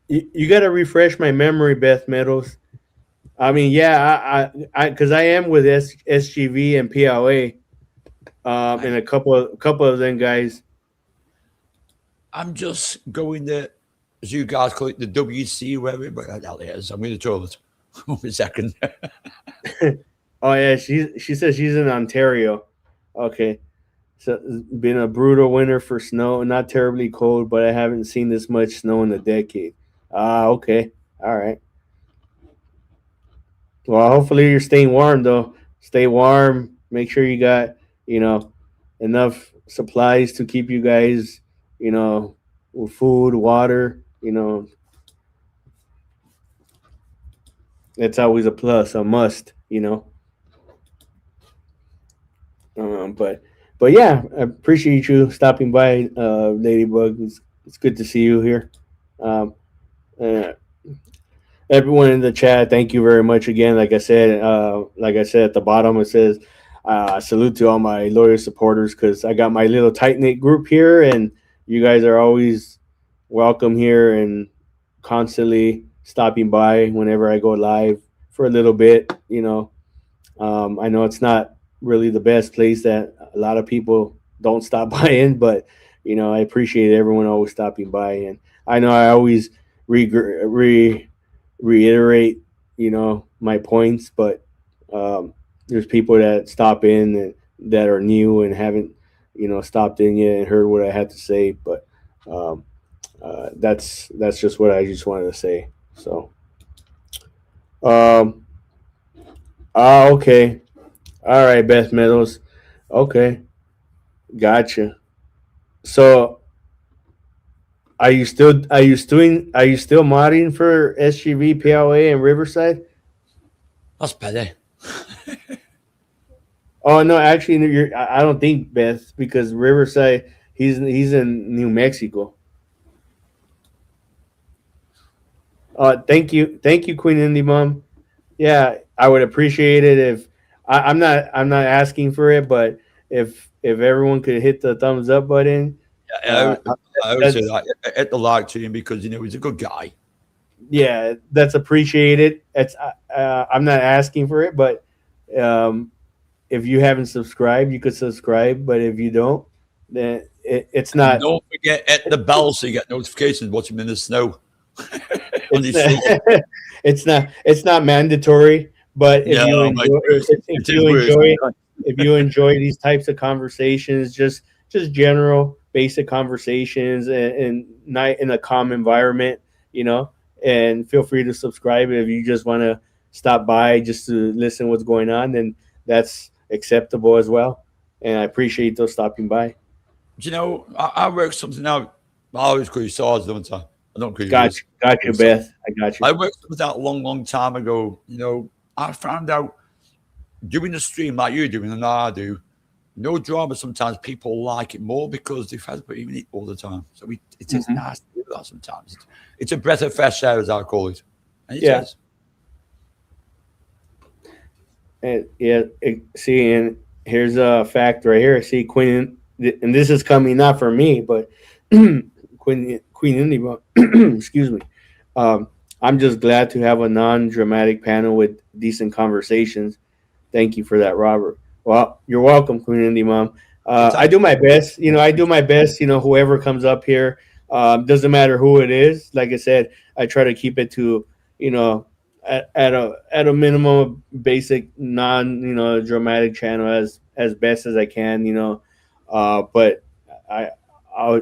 You got to refresh my memory, Beth Meadows. I mean, yeah, I because I am with SGV and PLA, and a couple of them guys. I'm just going to, as you guys call it, the WC, wherever the hell it is. I'm going to toilet. One second. Oh yeah, she says she's in Ontario. Okay, so it's been a brutal winter for snow. Not terribly cold, but I haven't seen this much snow in a decade. Okay, all right. Well, hopefully you're staying warm though. Stay warm. Make sure you got enough supplies to keep you guys with food, water. That's always a plus, a must. But yeah, I appreciate you stopping by, Ladybug. It's good to see you here. Everyone in the chat, thank you very much again. Like I said at the bottom, it says, salute to all my loyal supporters because I got my little tight knit group here, and you guys are always welcome here and constantly stopping by whenever I go live for a little bit. I know it's not really the best place that a lot of people don't stop by in, but I appreciate everyone always stopping by, and I know I always reiterate, my points, but there's people that stop in that are new and haven't, stopped in yet and heard what I had to say, but that's just what I just wanted to say. So, okay, all right, Beth Meadows, okay, gotcha. So, are you still modding for SGV, PLA, and Riverside? That's better. Oh no, actually, I don't think Beth because Riverside. He's in New Mexico. Thank you, Queen Indie Mom. Yeah, I would appreciate it if I'm not asking for it, but if everyone could hit the thumbs up button, uh, I would say that's that at the like to him because he's a good guy. yeah, that's appreciated. I'm not asking for it, but um, if you haven't subscribed, you could subscribe. But if you don't, then it's And not. don't forget at the bell so you get notifications watching in the snow on It's these streets. it's not mandatory. But if you No, my enjoy goodness. if It is you worse. enjoy if you enjoy these types of conversations, just general basic conversations and night in a calm environment, you know, and feel free to subscribe if you just want to stop by just to listen what's going on, then that's acceptable as well. And I appreciate those stopping by. I work something out. I always call you SARS, don't I? I don't call you Got Liz. you, got you, Beth. I got you. I worked something out a long, long time ago. I found out doing the stream like you're doing and I do, no drama. Sometimes people like it more because they've had to put even it all the time. So it is Mhm. nice to do that sometimes. It's a breath of fresh air, as I call it. And it Yeah. is. See, and here's a fact right here. See, Queen, and this is coming not from me, but Queen Indy. Excuse me. Um, I'm just glad to have a non-dramatic panel with decent conversations. Thank you for that, Robert. Well, you're welcome, Queen Indy Mom. I do my best. I do my best. Whoever comes up here, doesn't matter who it is. Like I said, I try to keep it to you know at a minimum basic non dramatic channel as best as I can. But I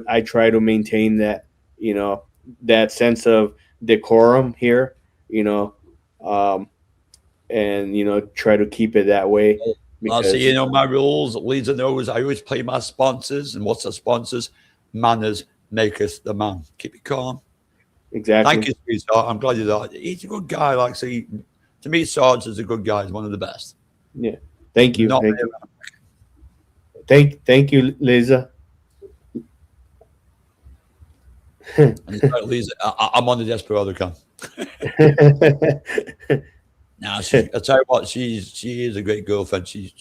I try to maintain that you know that sense of decorum here. You know, um, and try to keep it that way I'll say, because my rules. Lisa knows I always play my sponsors. And what's the sponsors? Manners maketh the man. Keep it calm. Thank exactly. you, sweetheart. I'm glad you're that. He's a good guy. Like, see, to me, Sarge is a good guy. He's one of the best. Yeah. Thank you. Not Thank you. Thank you, Lisa. and he's like, Lisa, I'm on the Desperado camp. Now, I tell you what, she is a great girlfriend. She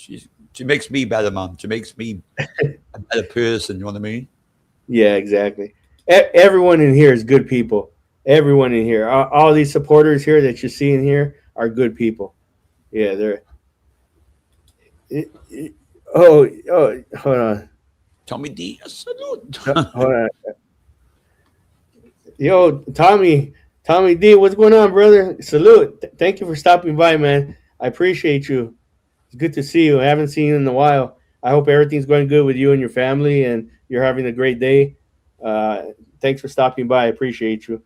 makes me better, man. She makes me a better person. You know what I mean? Yeah, exactly. Everyone in here is good people. Everyone in here, all these supporters here that you see in here are good people. Yeah, they're. Hold on. Tommy D, salute. Hold on. Yo, Tommy D, what's going on, brother? Salute. Thank you for stopping by, man. I appreciate you. It's good to see you. I haven't seen you in a while. I hope everything's going good with you and your family, and you're having a great day. Thanks for stopping by. I appreciate you.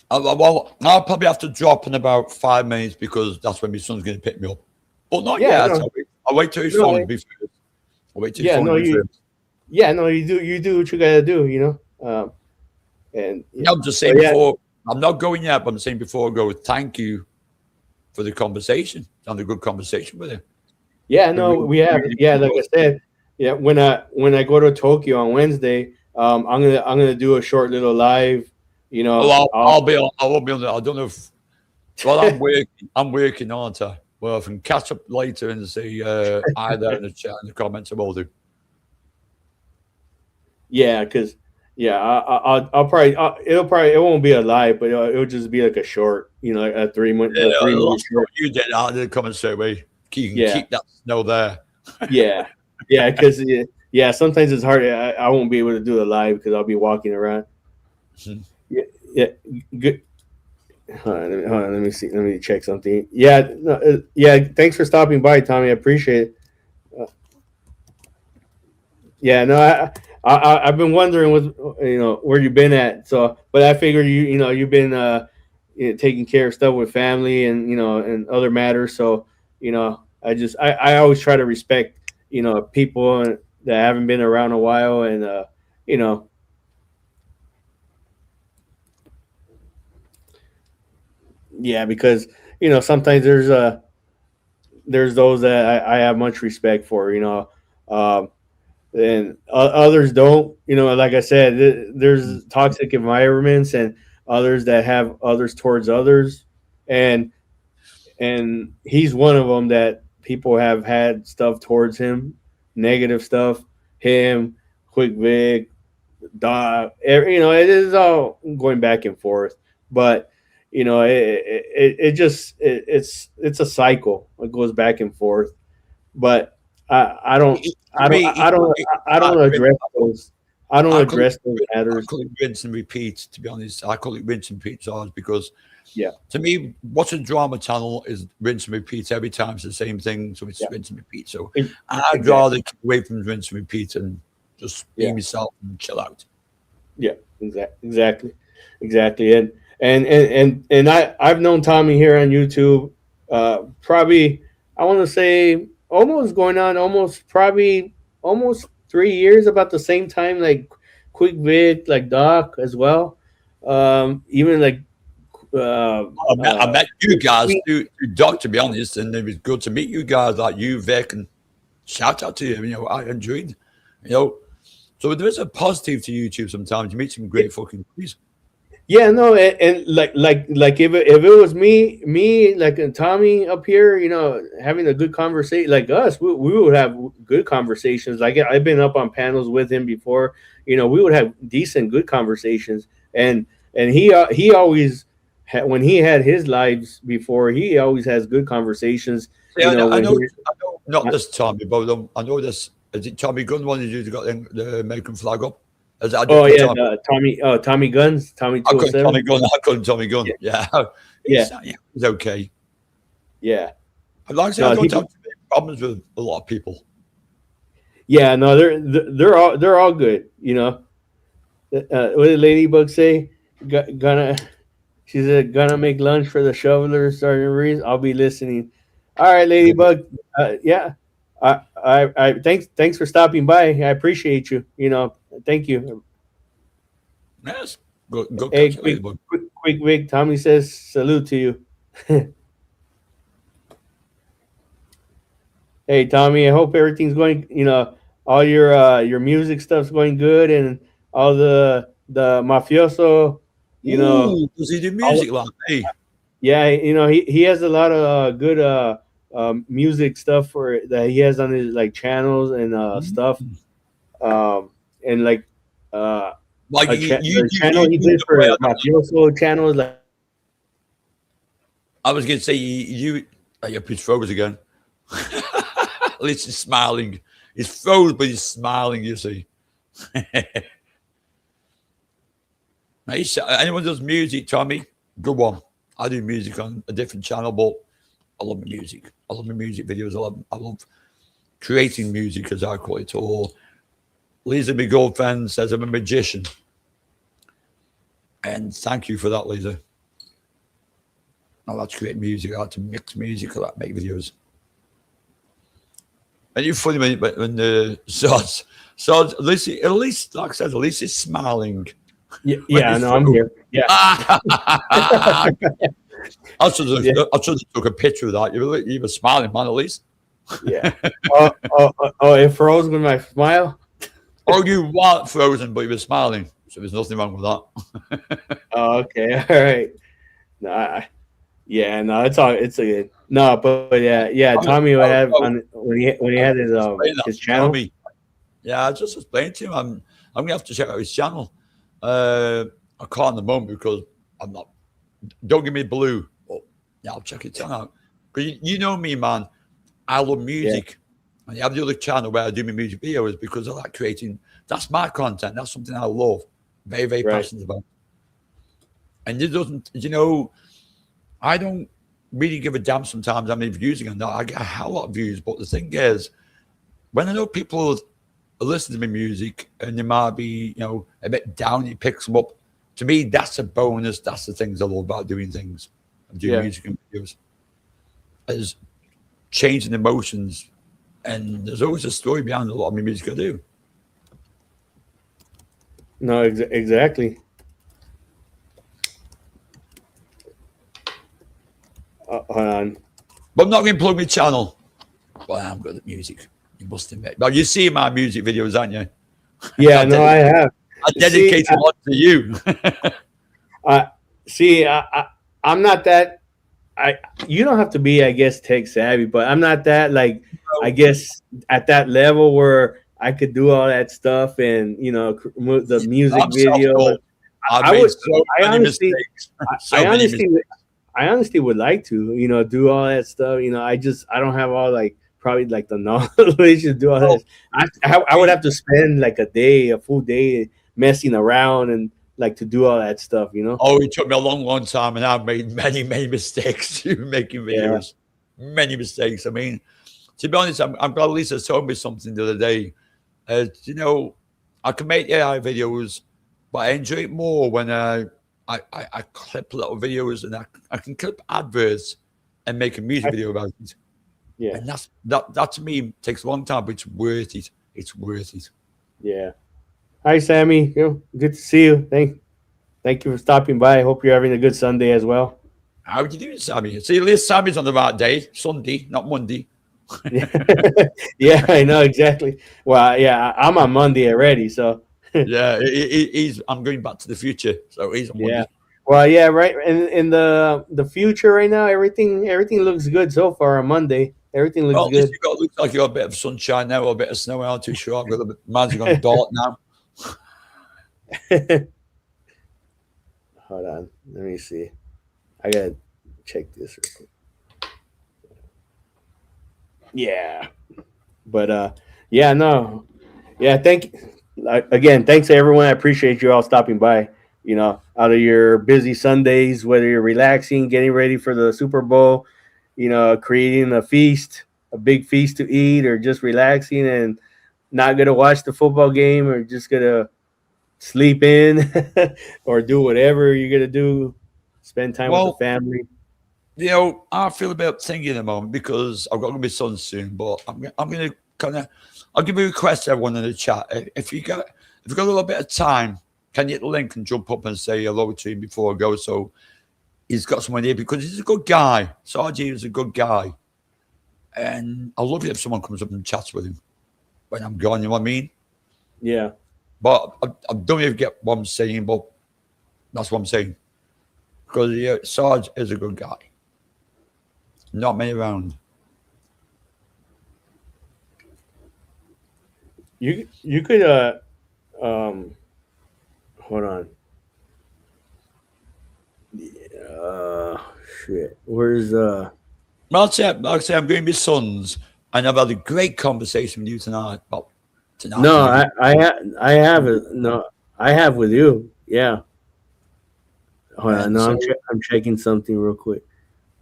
Well, I'll probably have to drop in about 5 minutes because that's when my son's going to pick me up. But not Yeah, yet. no, I'll wait till his no, phone to be first. I'll wait till his yeah, phone no, to be first. you do what you gotta do, and yeah, No, I'm just saying but yeah, before, I'm not going yet, but I'm saying before I go, thank you for the conversation. And a good conversation with him. yeah, We no, really, we have, really yeah, like I close. said, yeah, when I go to Tokyo on Wednesday, I'm gonna do a short little live, Oh, I'll I'll be on. I won't be on. I don't know if Well, I'm working, aren't I? Well, I can catch up later and say hi there in the chat and the comments. I will do. Yeah, because I'll probably it won't be a live, but it'll just be like a short, like a 3 month, Yeah, a 3 minute short. you did out in the comments straight away. You can Yeah, keep that snow there. yeah, yeah. Because sometimes it's hard. I won't be able to do it live because I'll be walking around. Yeah, yeah. Good. Hold on, let me see. Let me check something. Yeah, no, yeah. Thanks for stopping by, Tommy. I appreciate it. Yeah, no, I've been wondering where you've been at. So, but I figure you've been taking care of stuff with family and and other matters. So, I always try to respect people that haven't been around a while, and you know yeah, because sometimes there's those that I have much respect for. Um, and others don't. Like I said, there's toxic environments and others that have others towards others, and he's one of them that people have had stuff towards him, negative stuff. Him, Quick Vic, Doc, it is all going back and forth, but it's a cycle. It goes back and forth, but I don't I don't I don't I don't address those. I don't I call it, address those I matters. call it rinse and repeat. To be honest, I call it rinse and repeat ours because Yeah, to me, watching drama channel is rinse and repeat every time. It's the same thing, so it's yeah, rinse and repeat. So e- I'd exactly. rather keep away from rinse and repeat and just be Yeah, myself and chill out. yeah, exactly. And I've known Tommy here on YouTube. Probably I want to say almost going on almost 3 years, about the same time like Quick Vic, like Doc as well. Even like uh, I uh, met you guys through Doc, to be honest, and it was good to meet you guys like you, Vic, and shout out to you. I enjoyed, you know. So there is a positive to YouTube sometimes. You meet some great fucking guys. Yeah, no, and like if it was me like and Tommy up here, having a good conversation like us, we would have good conversations. Like I've been up on panels with him before. We would have decent, good conversations, and he always when he had his lives before, he always has good conversations. See, When he I know, not this Tommy, but I know this. Is it Tommy Gunn one? Is you got the American flag up? Is that a oh different yeah, Tommy? Tommy Guns, Tommy I two oh call him Tommy seven. Gunn. I call him Tommy Gunn. Yeah, Yeah, yeah, he's okay. yeah. But like I say, I No, don't have too many problems with a lot of people. yeah, no, they're all good. What did Ladybug say? Gonna She said gonna make lunch for the shoveler, Sergeant Reese. I'll be listening. All right, Ladybug. Yeah. Thanks for stopping by. I appreciate you. Thank you. Yes, go Hey, catch you later, bud. quick, Vic. Tommy says salute to you. Hey, Tommy. I hope everything's going. All your music stuff's going good, and all the mafioso. You know, Ooh, does he do all music like me? Yeah, he has a lot of good music stuff for that he has on his like channels and stuff. Mm. And like uh Like the channel he do did the way for I do. mafioso channel is like I was going to say oh, your pitch froze again. At least he's smiling. He's froze, but he's smiling. You see. Anyone does music, Tommy? Good one. I do music on a different channel, but I love my music. I love my music videos. I love creating music, as I call it. Or Lisa, my girlfriend, says I'm a magician. And thank you for that, Lisa. I like to create music. I like to mix music. I like to make videos. And you're funny when the so at least, like I said, at least it's smiling. yeah, no, I'm here. Yeah. I should Yeah. have took a picture of that. You were smiling, man, at least. Yeah. It froze with my smile. Oh, you weren't frozen, but you were smiling. So there's nothing wrong with that. Oh, okay. All right. No, Yeah, no, it's all it's a no, but yeah. Tommy would have on when he I'll had explain that his to channel. Tommy. Yeah, I just explained to him. I'm gonna have to check out his channel. I can't at the moment because I'm not. Don't give me blue. But yeah, I'll check it out. Because you know me, man. I love Yeah, music. And you have the other channel where I do my music videos because I like creating. That's my content. That's something I love. Very, very right. passionate about. And it doesn't, I don't really give a damn sometimes how many views or not. I get a hell lot of views. But the thing is, when I know people listen to my music and they might be, a bit down, it picks them up. To me, that's a bonus. That's the things I love about doing things. I'm doing Yeah, music and videos. Is changing emotions. And there's always a story behind a lot of my music I do. no, exactly. Hold on. But I'm not going to plug my channel. Well, I'm good at music. You must admit. Well, you see my music videos, aren't you? Yeah, no, I have. I See, dedicate a lot to you. I see. I'm not that. I You don't have to be, I guess, tech savvy, but I'm not that like. I guess at that level where I could do all that stuff and the music I'm videos. self-taught. I've I made would. so I many honestly. mistakes. I So many honestly. mistakes. I honestly would like to, do all that stuff. I don't have all like probably like the knowledge to do all Well, this. I would have to spend like a full day messing around and like to do all that stuff. oh, it took me a long, long time, and I've made many, many mistakes making Yeah. videos. Many mistakes. I mean, to be honest, I'm glad Lisa told me something the other day. I can make AI videos, but I enjoy it more when I clip little videos and I can clip adverts and make a music I, video about it. yeah. And that to me takes a long time, but it's worth it. It's worth it. Yeah. Hi, Sammy. Good to see you. Thank you for stopping by. I hope you're having a good Sunday as well. How are you doing, Sammy? See, at least Sammy's on the right day, Sunday, not Monday. Yeah, I know exactly. Well, yeah, I'm on Monday already, so Yeah, he's. I'm going back to the future, so he's on yeah. Monday. Well, yeah, right. In the future right now, everything looks good so far on Monday. Everything looks Well, at least good. looks like you got a bit of sunshine now or a bit of snow. I'm not too sure. I've got a bit, mine's gone dark now. Hold on, let me see. I gotta check this real quick. Yeah, but yeah, no, yeah. Again. Thanks to everyone. I appreciate you all stopping by. Out of your busy Sundays, whether you're relaxing, getting ready for the Super Bowl, creating a feast, a big feast to eat, or just relaxing and not gonna watch the football game, or just gonna sleep in, or do whatever you're gonna do, spend time with the Well, family. I feel a bit thingy at the moment because I've got to be son soon. But I'm going to I'll give you a request to everyone in the chat. If you got a little bit of time, can you hit the link and jump up and say hello to him before I go? So he's got someone here because he's a good guy. Sarji is a good guy, and I love it if someone comes up and chats with him when I'm gone. You know what I mean? Yeah, But I don't even get what I'm saying, but that's what I'm saying. Because Sarge is a good guy. Not many around. you could um hold on. Shit. Where's I'll say I'm going with sons, and I've had a great conversation with you tonight. Well, tonight No, with you. I have it. No, I have with you. Yeah. Hold on. And No, so, I'm checking something real quick.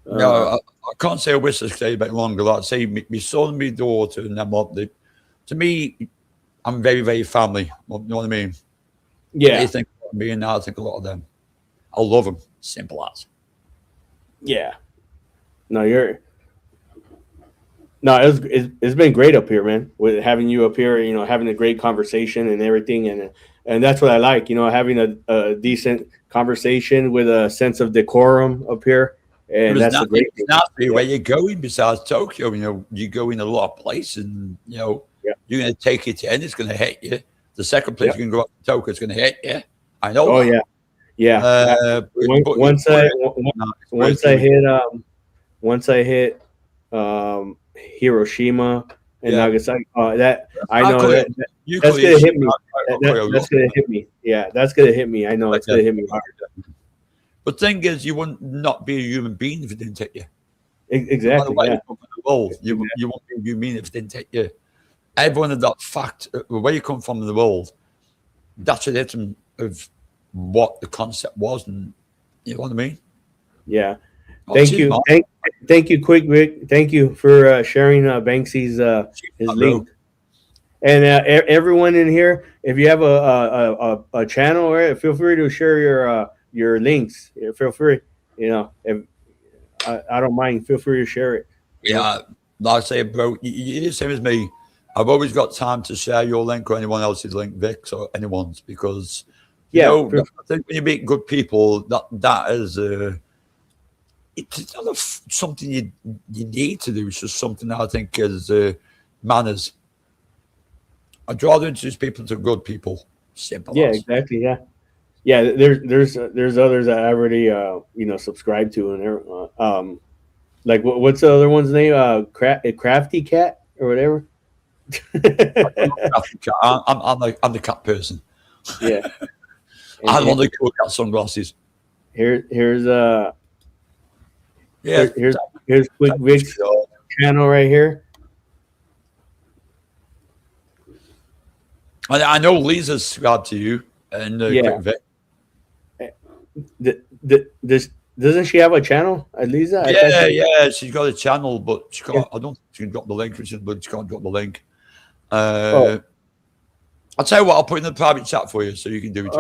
no, Uh, I can't say I wish I stayed a bit longer. Like I say, my son, my daughter, and them up. To me, I'm very, very family. You know what I mean? They yeah, think a lot of me, and I think a lot of them. I love them. Simple as. yeah. No, you're. No, it's been great up here, man. With having you up here, having a great conversation and everything, and that's what I like. Having a decent conversation with a sense of decorum up here, It and was that's the not. It great was thing. not Yeah, where you're going besides Tokyo. You go in a lot of places, and yeah, you're going to take it in. It's going to hit you. The second place yeah. you can go up to Tokyo, it's going to hit you. I know Oh that. yeah, Yeah. Once I hit Hiroshima and Nagasaki, that's gonna hit me. That's gonna hit me. Yeah, that's gonna hit me. I know it's gonna hit me hard. But the thing is, you wouldn't not be a human being if it didn't hit you. Exactly. No you come from the world, you won't be a human being if it didn't hit you. Everyone had that fact, where you come from in the world, that's an item of what the concept was, and you know what I mean? Yeah. Thank you. Thank you, Quick Vic. Thank you for sharing Banksy's his link. And everyone in here, if you have a channel, feel free to share your links. Feel free. You know, if I don't mind, feel free to share it. Yeah, like I say, bro, you're the same as me. I've always got time to share your link or anyone else's link, Vic's or anyone's, because you know, I think when you meet good people, that is it's not something you need to do. It's just something that I think is manners. I'd rather introduce people to good people. Simple. Yeah, exactly. Yeah. There's others that I already subscribe to, and like what's the other one's name? Crafty Cat or whatever. I'm the cat person. Yeah. I want the cool cat sunglasses. Here's Quick Vic's channel right here. I know Lisa's subscribed to you and Quick Vic. Doesn't she have a channel, Lisa? Yeah, she's got a channel, but she can't. I don't think she can drop the link, but she can't drop the link. I'll tell you what, I'll put in the private chat for you so you can do it.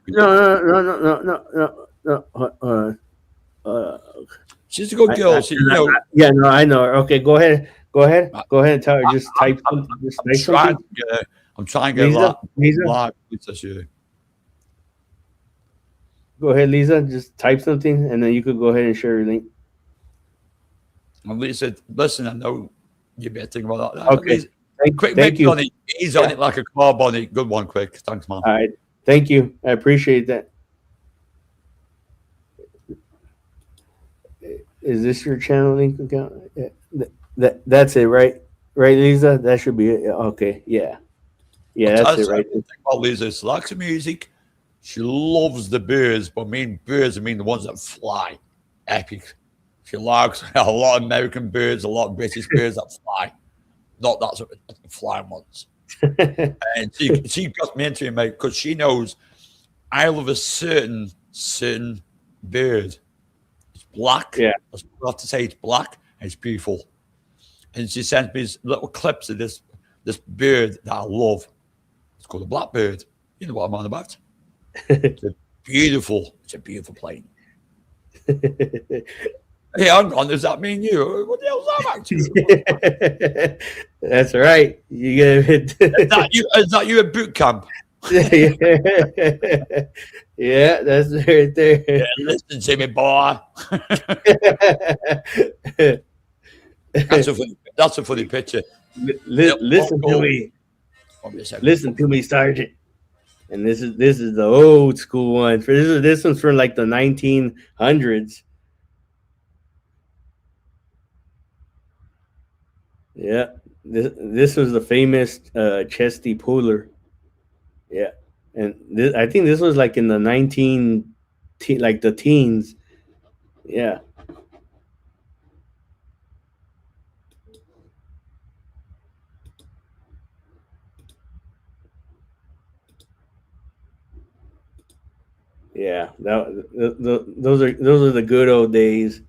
No. She's a good girl. I know her. Okay, go ahead and tell her. Just type something. I'm trying to get live. Go ahead, Lisa. Just type something, and then you could go ahead and share your link. And Lisa, listen, I know you'd be thinking about that. Okay. Thank you. He's on it like a car bonnet. Good one, Quick. Thanks, man. All right. Thank you. I appreciate that. Is this your channel link account? That's it, right? Right, Lisa? That should be it. Okay. Yeah. Yeah, that's it, right? About Lisa, she likes the music. She loves the birds, but birds, the ones that fly. Epic. She likes a lot of American birds, a lot of British birds that fly. Not that sort of flying ones. And she got me into it, mate, because she knows I love a certain bird. It's black. Yeah. I was about to say it's black and it's beautiful. And she sent me little clips of this bird that I love. It's called a blackbird. You know what I'm on about. It's a beautiful plane. Hey, hang on, does that mean you? What the hell's that about? That's right. You get it. Is that you at boot camp? Yeah, that's right there. Yeah, listen to me, boy. That's a funny picture. Listen to me. Listen to me, Sergeant. And this is the old school one. This one's from like the 1900s. Yeah, this was the famous Chesty Puller. Yeah, and I think this was like in the the teens. Yeah. Yeah, those are the good old days.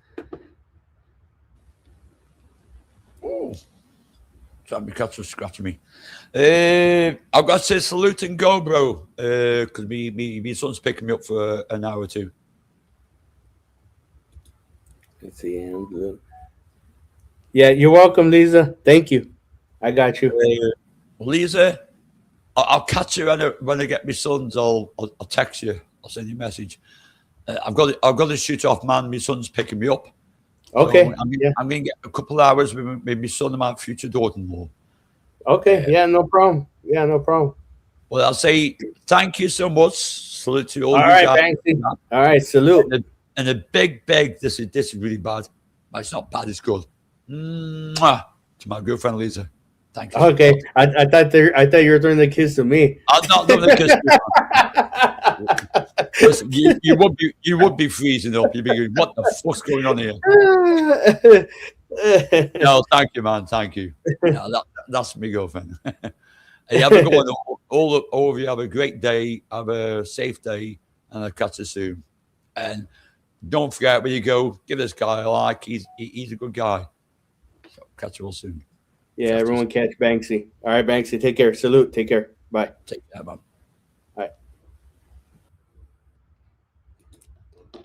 Oh, sorry, my cats are scratching me. I've got to say salute and go, bro, because my son's picking me up for an hour or two. Let's see. Yeah, you're welcome, Lisa. Thank you. I got you. Lisa, I'll catch you when I get my sons. I'll text you. I'll send you a message. I've got to shoot off, man. My son's picking me up. Okay. So I'm going to get a couple of hours with my son and my future daughter-in-law. Okay. Yeah, no problem. Well, I'll say thank you so much. Salute to all All you right, guys. Banksy. All right, salute. And a big, this is really bad, but it's not bad, it's good. Mwah, to my girlfriend Lisa. Thank you. Okay, I thought you were throwing the kiss to me. I'm not doing the kiss. Listen, you would be freezing up. You'd be going, what the fuck's going on here? No, thank you, man. Thank you. Yeah, that's my girlfriend. Hey, have a good one. All of you have a great day. Have a safe day, and I'll catch you soon. And don't forget when you go, give this guy a like. He's a good guy. So catch you all soon. Yeah, everyone catch Banksy. All right, Banksy, take care. Salute. Take care. Bye. Take care, man. All right.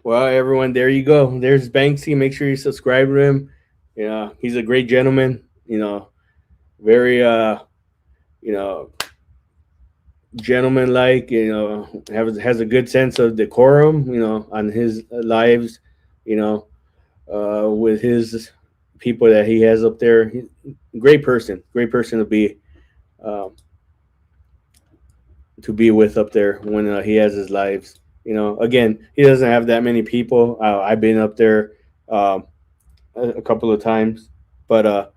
Well, everyone, there you go. There's Banksy. Make sure you subscribe to him. He's a great gentleman. Very gentleman-like. Has a good sense of decorum. On his lives. With his people that he has up there. Great person to be with up there when he has his lives. Again, he doesn't have that many people. I've been up there a couple of times, but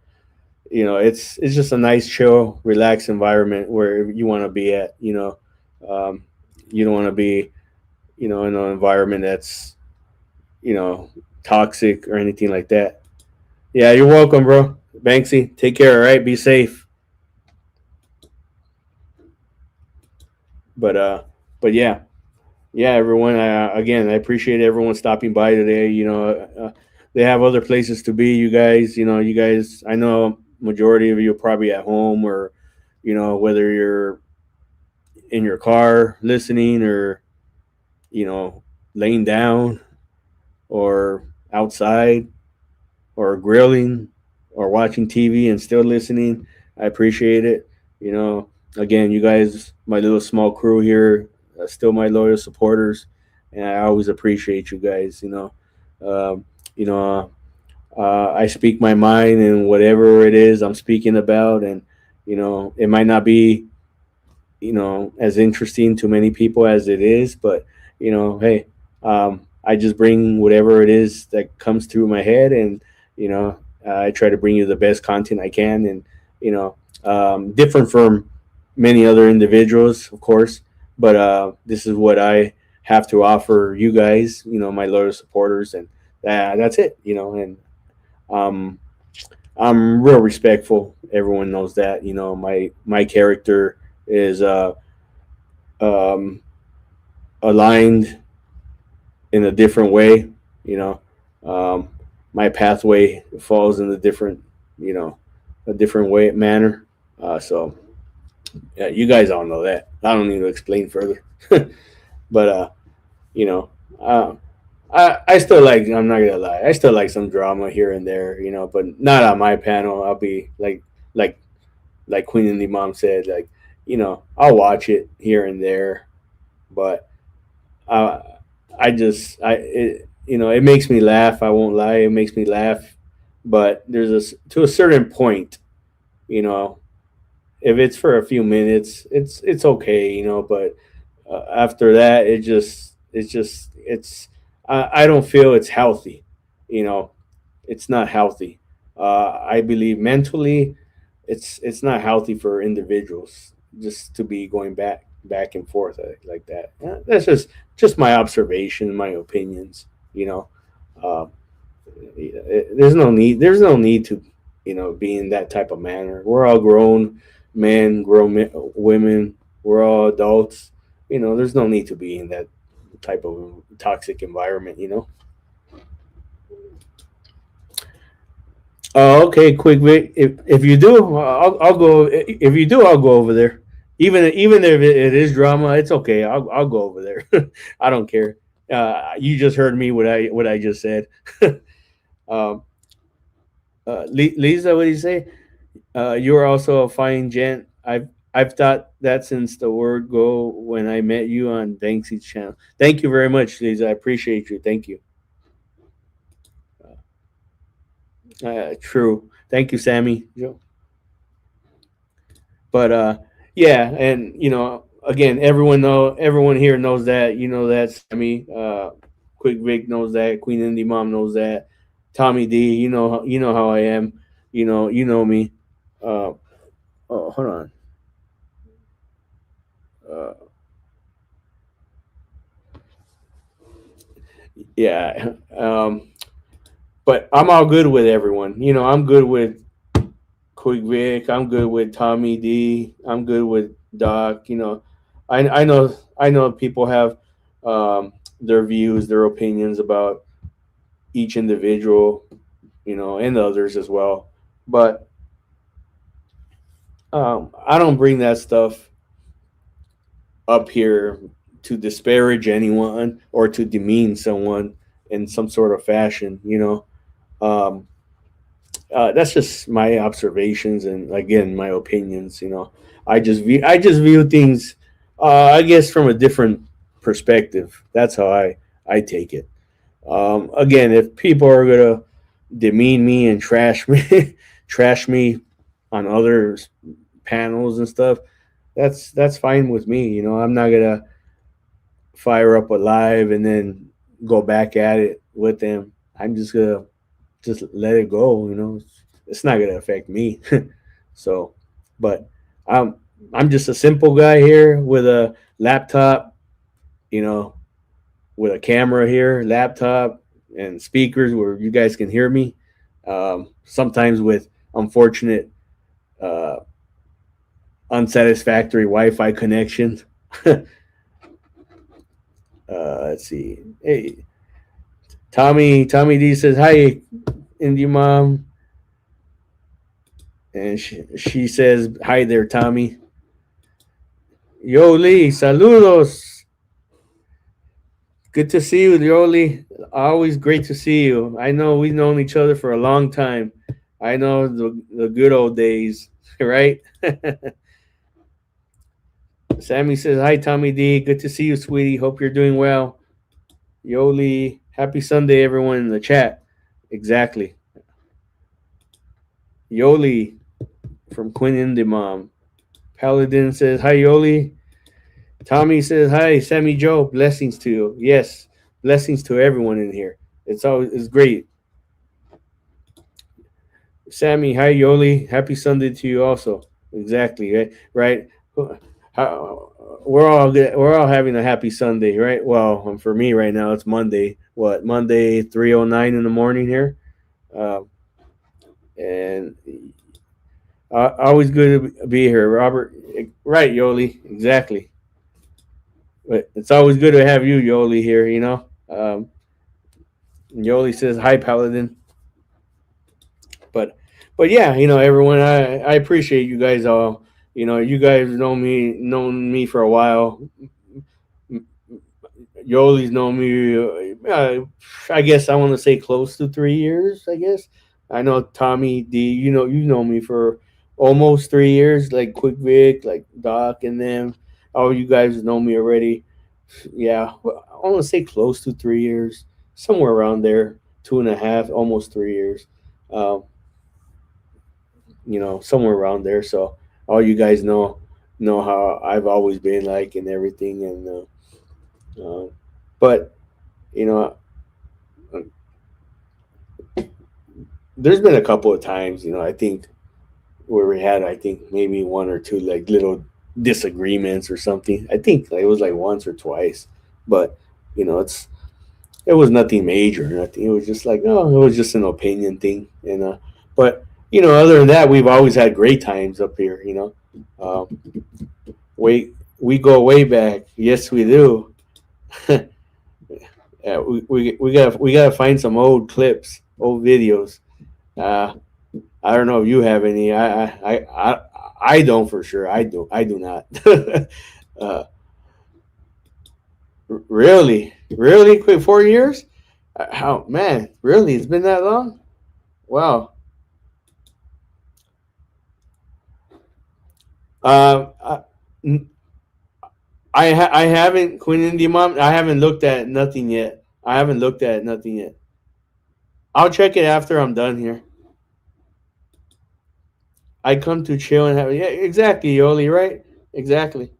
it's just a nice, chill, relaxed environment where you want to be at. You don't want to be, in an environment that's, toxic or anything like that. Yeah, you're welcome, bro. Banksy, take care. All right, be safe. But yeah, everyone. Again, I appreciate everyone stopping by today. They have other places to be. You guys, I know majority of you are probably at home or, whether you're in your car listening or, laying down or outside or grilling or watching TV and still listening. I appreciate it. Again, you guys, my little small crew here, still my loyal supporters, and I always appreciate you guys. I speak my mind and whatever it is I'm speaking about, and it might not be, as interesting to many people as it is, but hey, I just bring whatever it is that comes through my head, and I try to bring you the best content I can, and different from many other individuals, of course, but this is what I have to offer you guys, my loyal supporters, and that's it, and I'm real respectful. Everyone knows that, my character is aligned in a different way, my pathway falls in a different way manner. So yeah, you guys all know that. I don't need to explain further. But I still like. I'm not gonna lie. I still like some drama here and there, but not on my panel. I'll be like Queen and the Mom said, I'll watch it here and there, but it makes me laugh. I won't lie. It makes me laugh, but to a certain point, if it's for a few minutes, it's okay, but after that, I don't feel it's healthy, it's not healthy. I believe mentally, it's not healthy for individuals just to be going back and forth like that. That's just my observation, my opinions. Uh, there's no need to be in that type of manner. We're all grown men, women. We're all adults. There's no need to be in that type of toxic environment. Oh, okay, quick Vic. If you do, I'll go. If you do, I'll go over there. Even if it is drama, it's okay. I'll go over there. I don't care. You just heard me what I just said. um, Lisa, what do you say? You are also a fine gent. I've thought that since the word go when I met you on Banksy's channel. Thank you very much, Lisa. I appreciate you. Thank you. True. Thank you, Sammy. But yeah, and again, everyone here knows that. You know that, Sammy. Quick Vic knows that. Queen Indie Mom knows that. Tommy D, you know how I am. You know me. Uh, oh, hold on. Uh, yeah. But I'm all good with everyone. I'm good with Quick Vic. I'm good with Tommy D. I'm good with Doc. I know people have their views, their opinions about each individual, and others as well. But I don't bring that stuff up here to disparage anyone or to demean someone in some sort of fashion. Um, that's just my observations and again my opinions. I just view things, I guess, from a different perspective. That's how I take it. Again, if people are gonna demean me and trash me, trash me on other panels and stuff, that's fine with me. I'm not gonna fire up a live and then go back at it with them. I'm just gonna just let it go. It's not gonna affect me. So, but I'm I'm just a simple guy here with a laptop. You know, with a camera here, laptop, and speakers where you guys can hear me. Sometimes with unfortunate, uh, unsatisfactory Wi-Fi connections. Let's see. Hey, Tommy D says hi, Indie Mom, and she says hi there, Tommy. Yo Lee, saludos. Good to see you, Yoli. Always great to see you. I know we've known each other for a long time. I know the good old days, right? Sammy says, hi, Tommy D. Good to see you, sweetie. Hope you're doing well. Yoli, happy Sunday, everyone in the chat. Exactly. Yoli from Quinn Indie Mom. Paladin says, hi, Yoli. Tommy says, hi, Sammy Joe. Blessings to you. Yes, blessings to everyone in here. It's great. Sammy, hi, Yoli. Happy Sunday to you also. Exactly, right? Right. We're all having a happy Sunday, right? Well, for me right now, it's Monday. What, Monday, 3:09 in the morning here? Uh, and always good to be here, Robert. Right, Yoli. Exactly. But it's always good to have you, Yoli, here. Yoli says hi, Paladin. But yeah, everyone, I appreciate you guys all. You guys known me for a while. Yoli's known me. I guess I want to say close to 3 years. I guess I know Tommy D. You know me for almost 3 years. Like Quick Vic, like Doc, and them. Oh, you guys know me already. Yeah, well, I want to say close to 3 years, somewhere around there, 2.5, almost 3 years. Um, somewhere around there. So all you guys know how I've always been like and everything, and but you know, there's been a couple of times, I think where we had, I think maybe one or two like little disagreements or something. I think like, it was like once or twice, but it was nothing major, nothing. It was just like, oh, it was just an opinion thing, and but other than that, we've always had great times up here. Um, we go way back. Yes, we do. Yeah, we gotta find some old clips, old videos. Uh, I don't know if you have any. I don't for sure. I do not. uh, really quick. 4 years? How, man? Really? It's been that long? Wow. Uh, I, I haven't, Queen Indie Mom. I haven't looked at nothing yet. I haven't looked at nothing yet. I'll check it after I'm done here. I come to chill and have, yeah, exactly, Yoli, right? Exactly.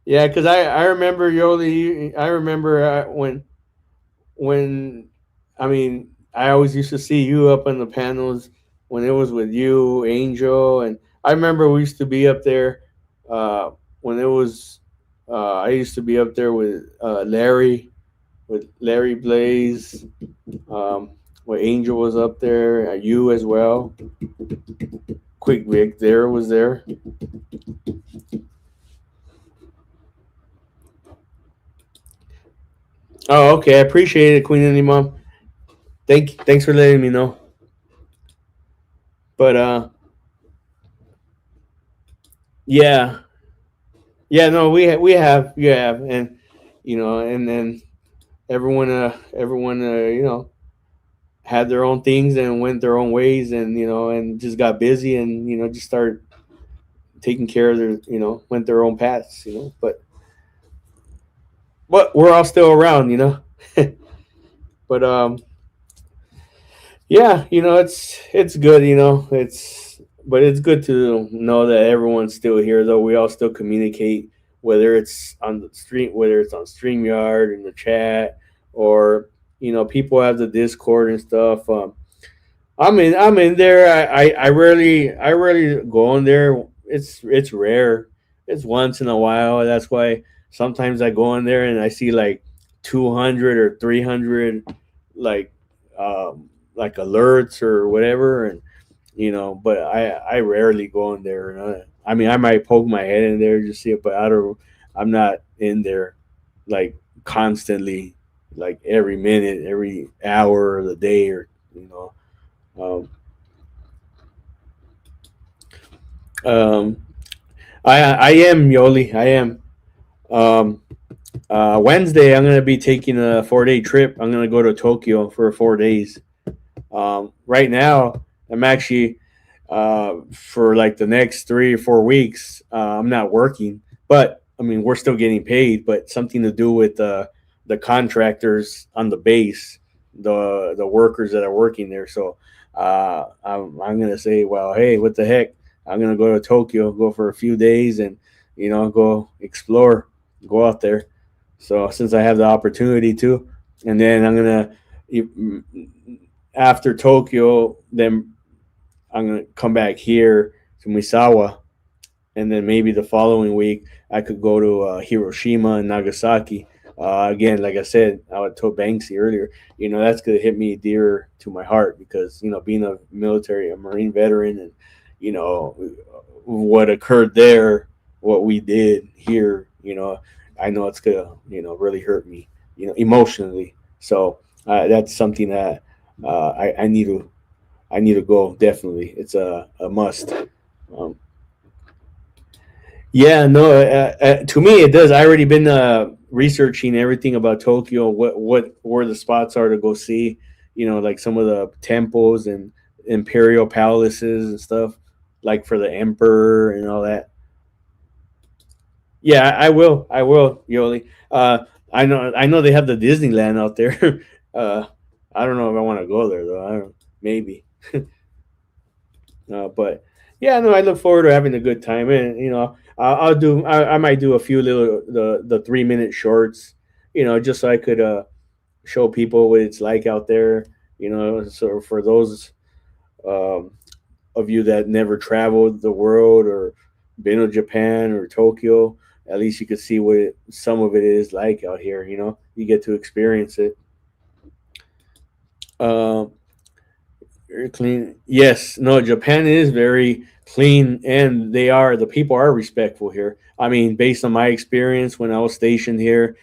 Yeah, because I remember Yoli. I remember when I mean I always used to see you up on the panels when it was with you, Angel, and I remember we used to be up there when it was. I used to be up there with Larry Blaze. Um, when Angel was up there, you as well. Quick Vic there was there. Oh, okay. I appreciate it, Queen Annie Mom. Thanks for letting me know. But yeah, yeah. No, we have, and and then everyone, had their own things and went their own ways, and and just got busy, and just started taking care of their, went their own paths, but we're all still around, but yeah, it's good, but it's good to know that everyone's still here, though. We all still communicate, whether it's on the stream, whether it's on StreamYard in the chat, or people have the Discord and stuff. I'm in there. I rarely go in there. It's rare. It's once in a while. That's why sometimes I go in there and I see like 200 or 300 like like alerts or whatever, and but I rarely go in there. I mean, I might poke my head in there just see it, but I'm not in there like constantly, like every minute, every hour of the day, or you know. Um, um, I am Yoli. I am. Um, Wednesday, I'm gonna be taking a 4 day trip. I'm gonna go to Tokyo for 4 days. Right now, I'm actually for like the next 3 or 4 weeks. I'm not working, but I mean we're still getting paid. But something to do with the contractors on the base, the workers that are working there. So I'm gonna say, well, hey, what the heck? I'm gonna go to Tokyo, go for a few days, and go explore, go out there. So since I have the opportunity to, and then I'm gonna after Tokyo, then I'm gonna come back here to Misawa, and then maybe the following week I could go to Hiroshima and Nagasaki. Again, like I said, I told Banksy earlier, that's gonna hit me dear to my heart because being a military, a Marine veteran, and you know what occurred there, what we did here, I know it's gonna really hurt me, emotionally. So that's something that I need to go, definitely. It's a must. Um, yeah, no. To me, it does. I already been researching everything about Tokyo. What where the spots are to go see. Like some of the temples and imperial palaces and stuff, like for the emperor and all that. Yeah, I will. I will, Yoli. I know they have the Disneyland out there. uh, I don't know if I want to go there though. I don't. Maybe. But yeah, no, I look forward to having a good time, and I'll do. I might do a few little the 3 minute shorts, just so I could show people what it's like out there. So for those um, of you that never traveled the world or been to Japan or Tokyo, at least you could see what some of it is like out here. You get to experience it. Um, Very clean. Yes. No, Japan is very clean, and the people are respectful here. I mean, based on my experience when I was stationed here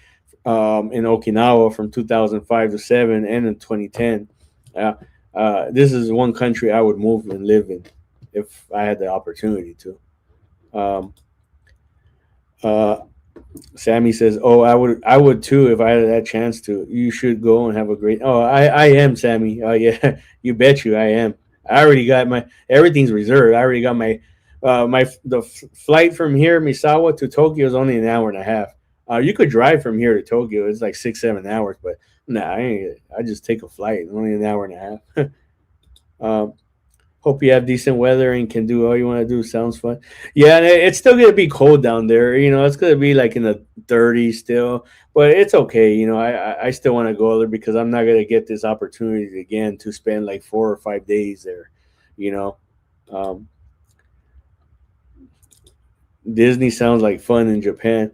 in Okinawa from 2005 to 7 and in 2010, uh, this is one country I would move and live in if I had the opportunity to. Um, uh, Sammy says, "Oh, I would too if I had that chance to. You should go and have a great." Oh, I am Sammy. Oh yeah, you bet you I am. I already got my everything's reserved. I already got my flight from here, Misawa to Tokyo is only an hour and a half. You could drive from here to Tokyo. It's like 6 7 hours, but nah, I just take a flight. Only an hour and a half. um, Hope you have decent weather and can do all you want to do. Sounds fun. Yeah, and it's still gonna be cold down there. It's gonna be like in the 30s still, but it's okay. I still want to go there because I'm not gonna get this opportunity again to spend like 4 or 5 days there. You know, um, Disney sounds like fun in Japan.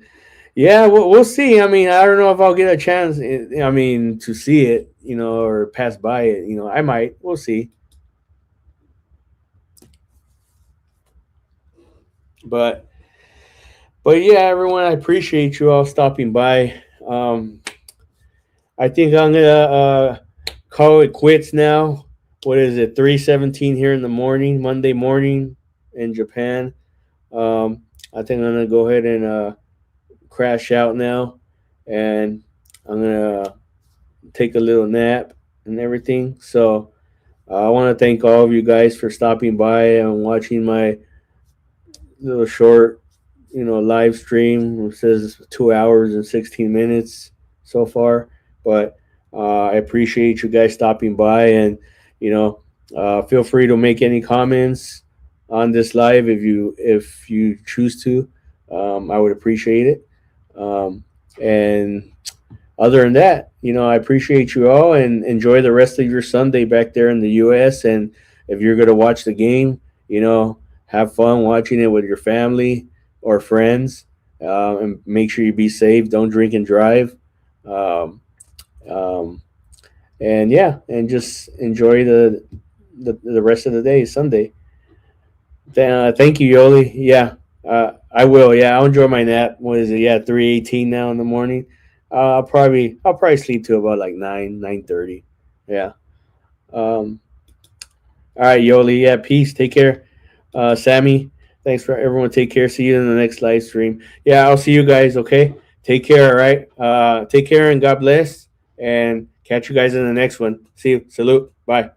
Yeah, we'll see. I mean, I don't know if I'll get a chance. I mean, to see it, or pass by it. I might. We'll see. But yeah, everyone, I appreciate you all stopping by. I think I'm gonna call it quits now. What is it? 3:17 here in the morning, Monday morning in Japan. I think I'm gonna go ahead and crash out now, and I'm gonna take a little nap and everything. So I want to thank all of you guys for stopping by and watching my little short, live stream. It says 2 hours and 16 minutes so far, but I appreciate you guys stopping by, and feel free to make any comments on this live if you choose to. I would appreciate it. And other than that, I appreciate you all and enjoy the rest of your Sunday back there in the U.S. And if you're going to watch the game, have fun watching it with your family or friends, and make sure you be safe. Don't drink and drive. Um, um, and yeah, and just enjoy the rest of the day, Sunday. Thank you, Yoli. Yeah, I will. Yeah, I'll enjoy my nap. What is it? Yeah, 3:18 now in the morning. I'll probably sleep to about like 9:30. Yeah. Um. All right, Yoli. Yeah. Peace. Take care. Sammy. Thanks for everyone. Take care. See you in the next live stream. Yeah, I'll see you guys. Okay. Take care. All right. Take care and God bless. And catch you guys in the next one. See you. Salute. Bye.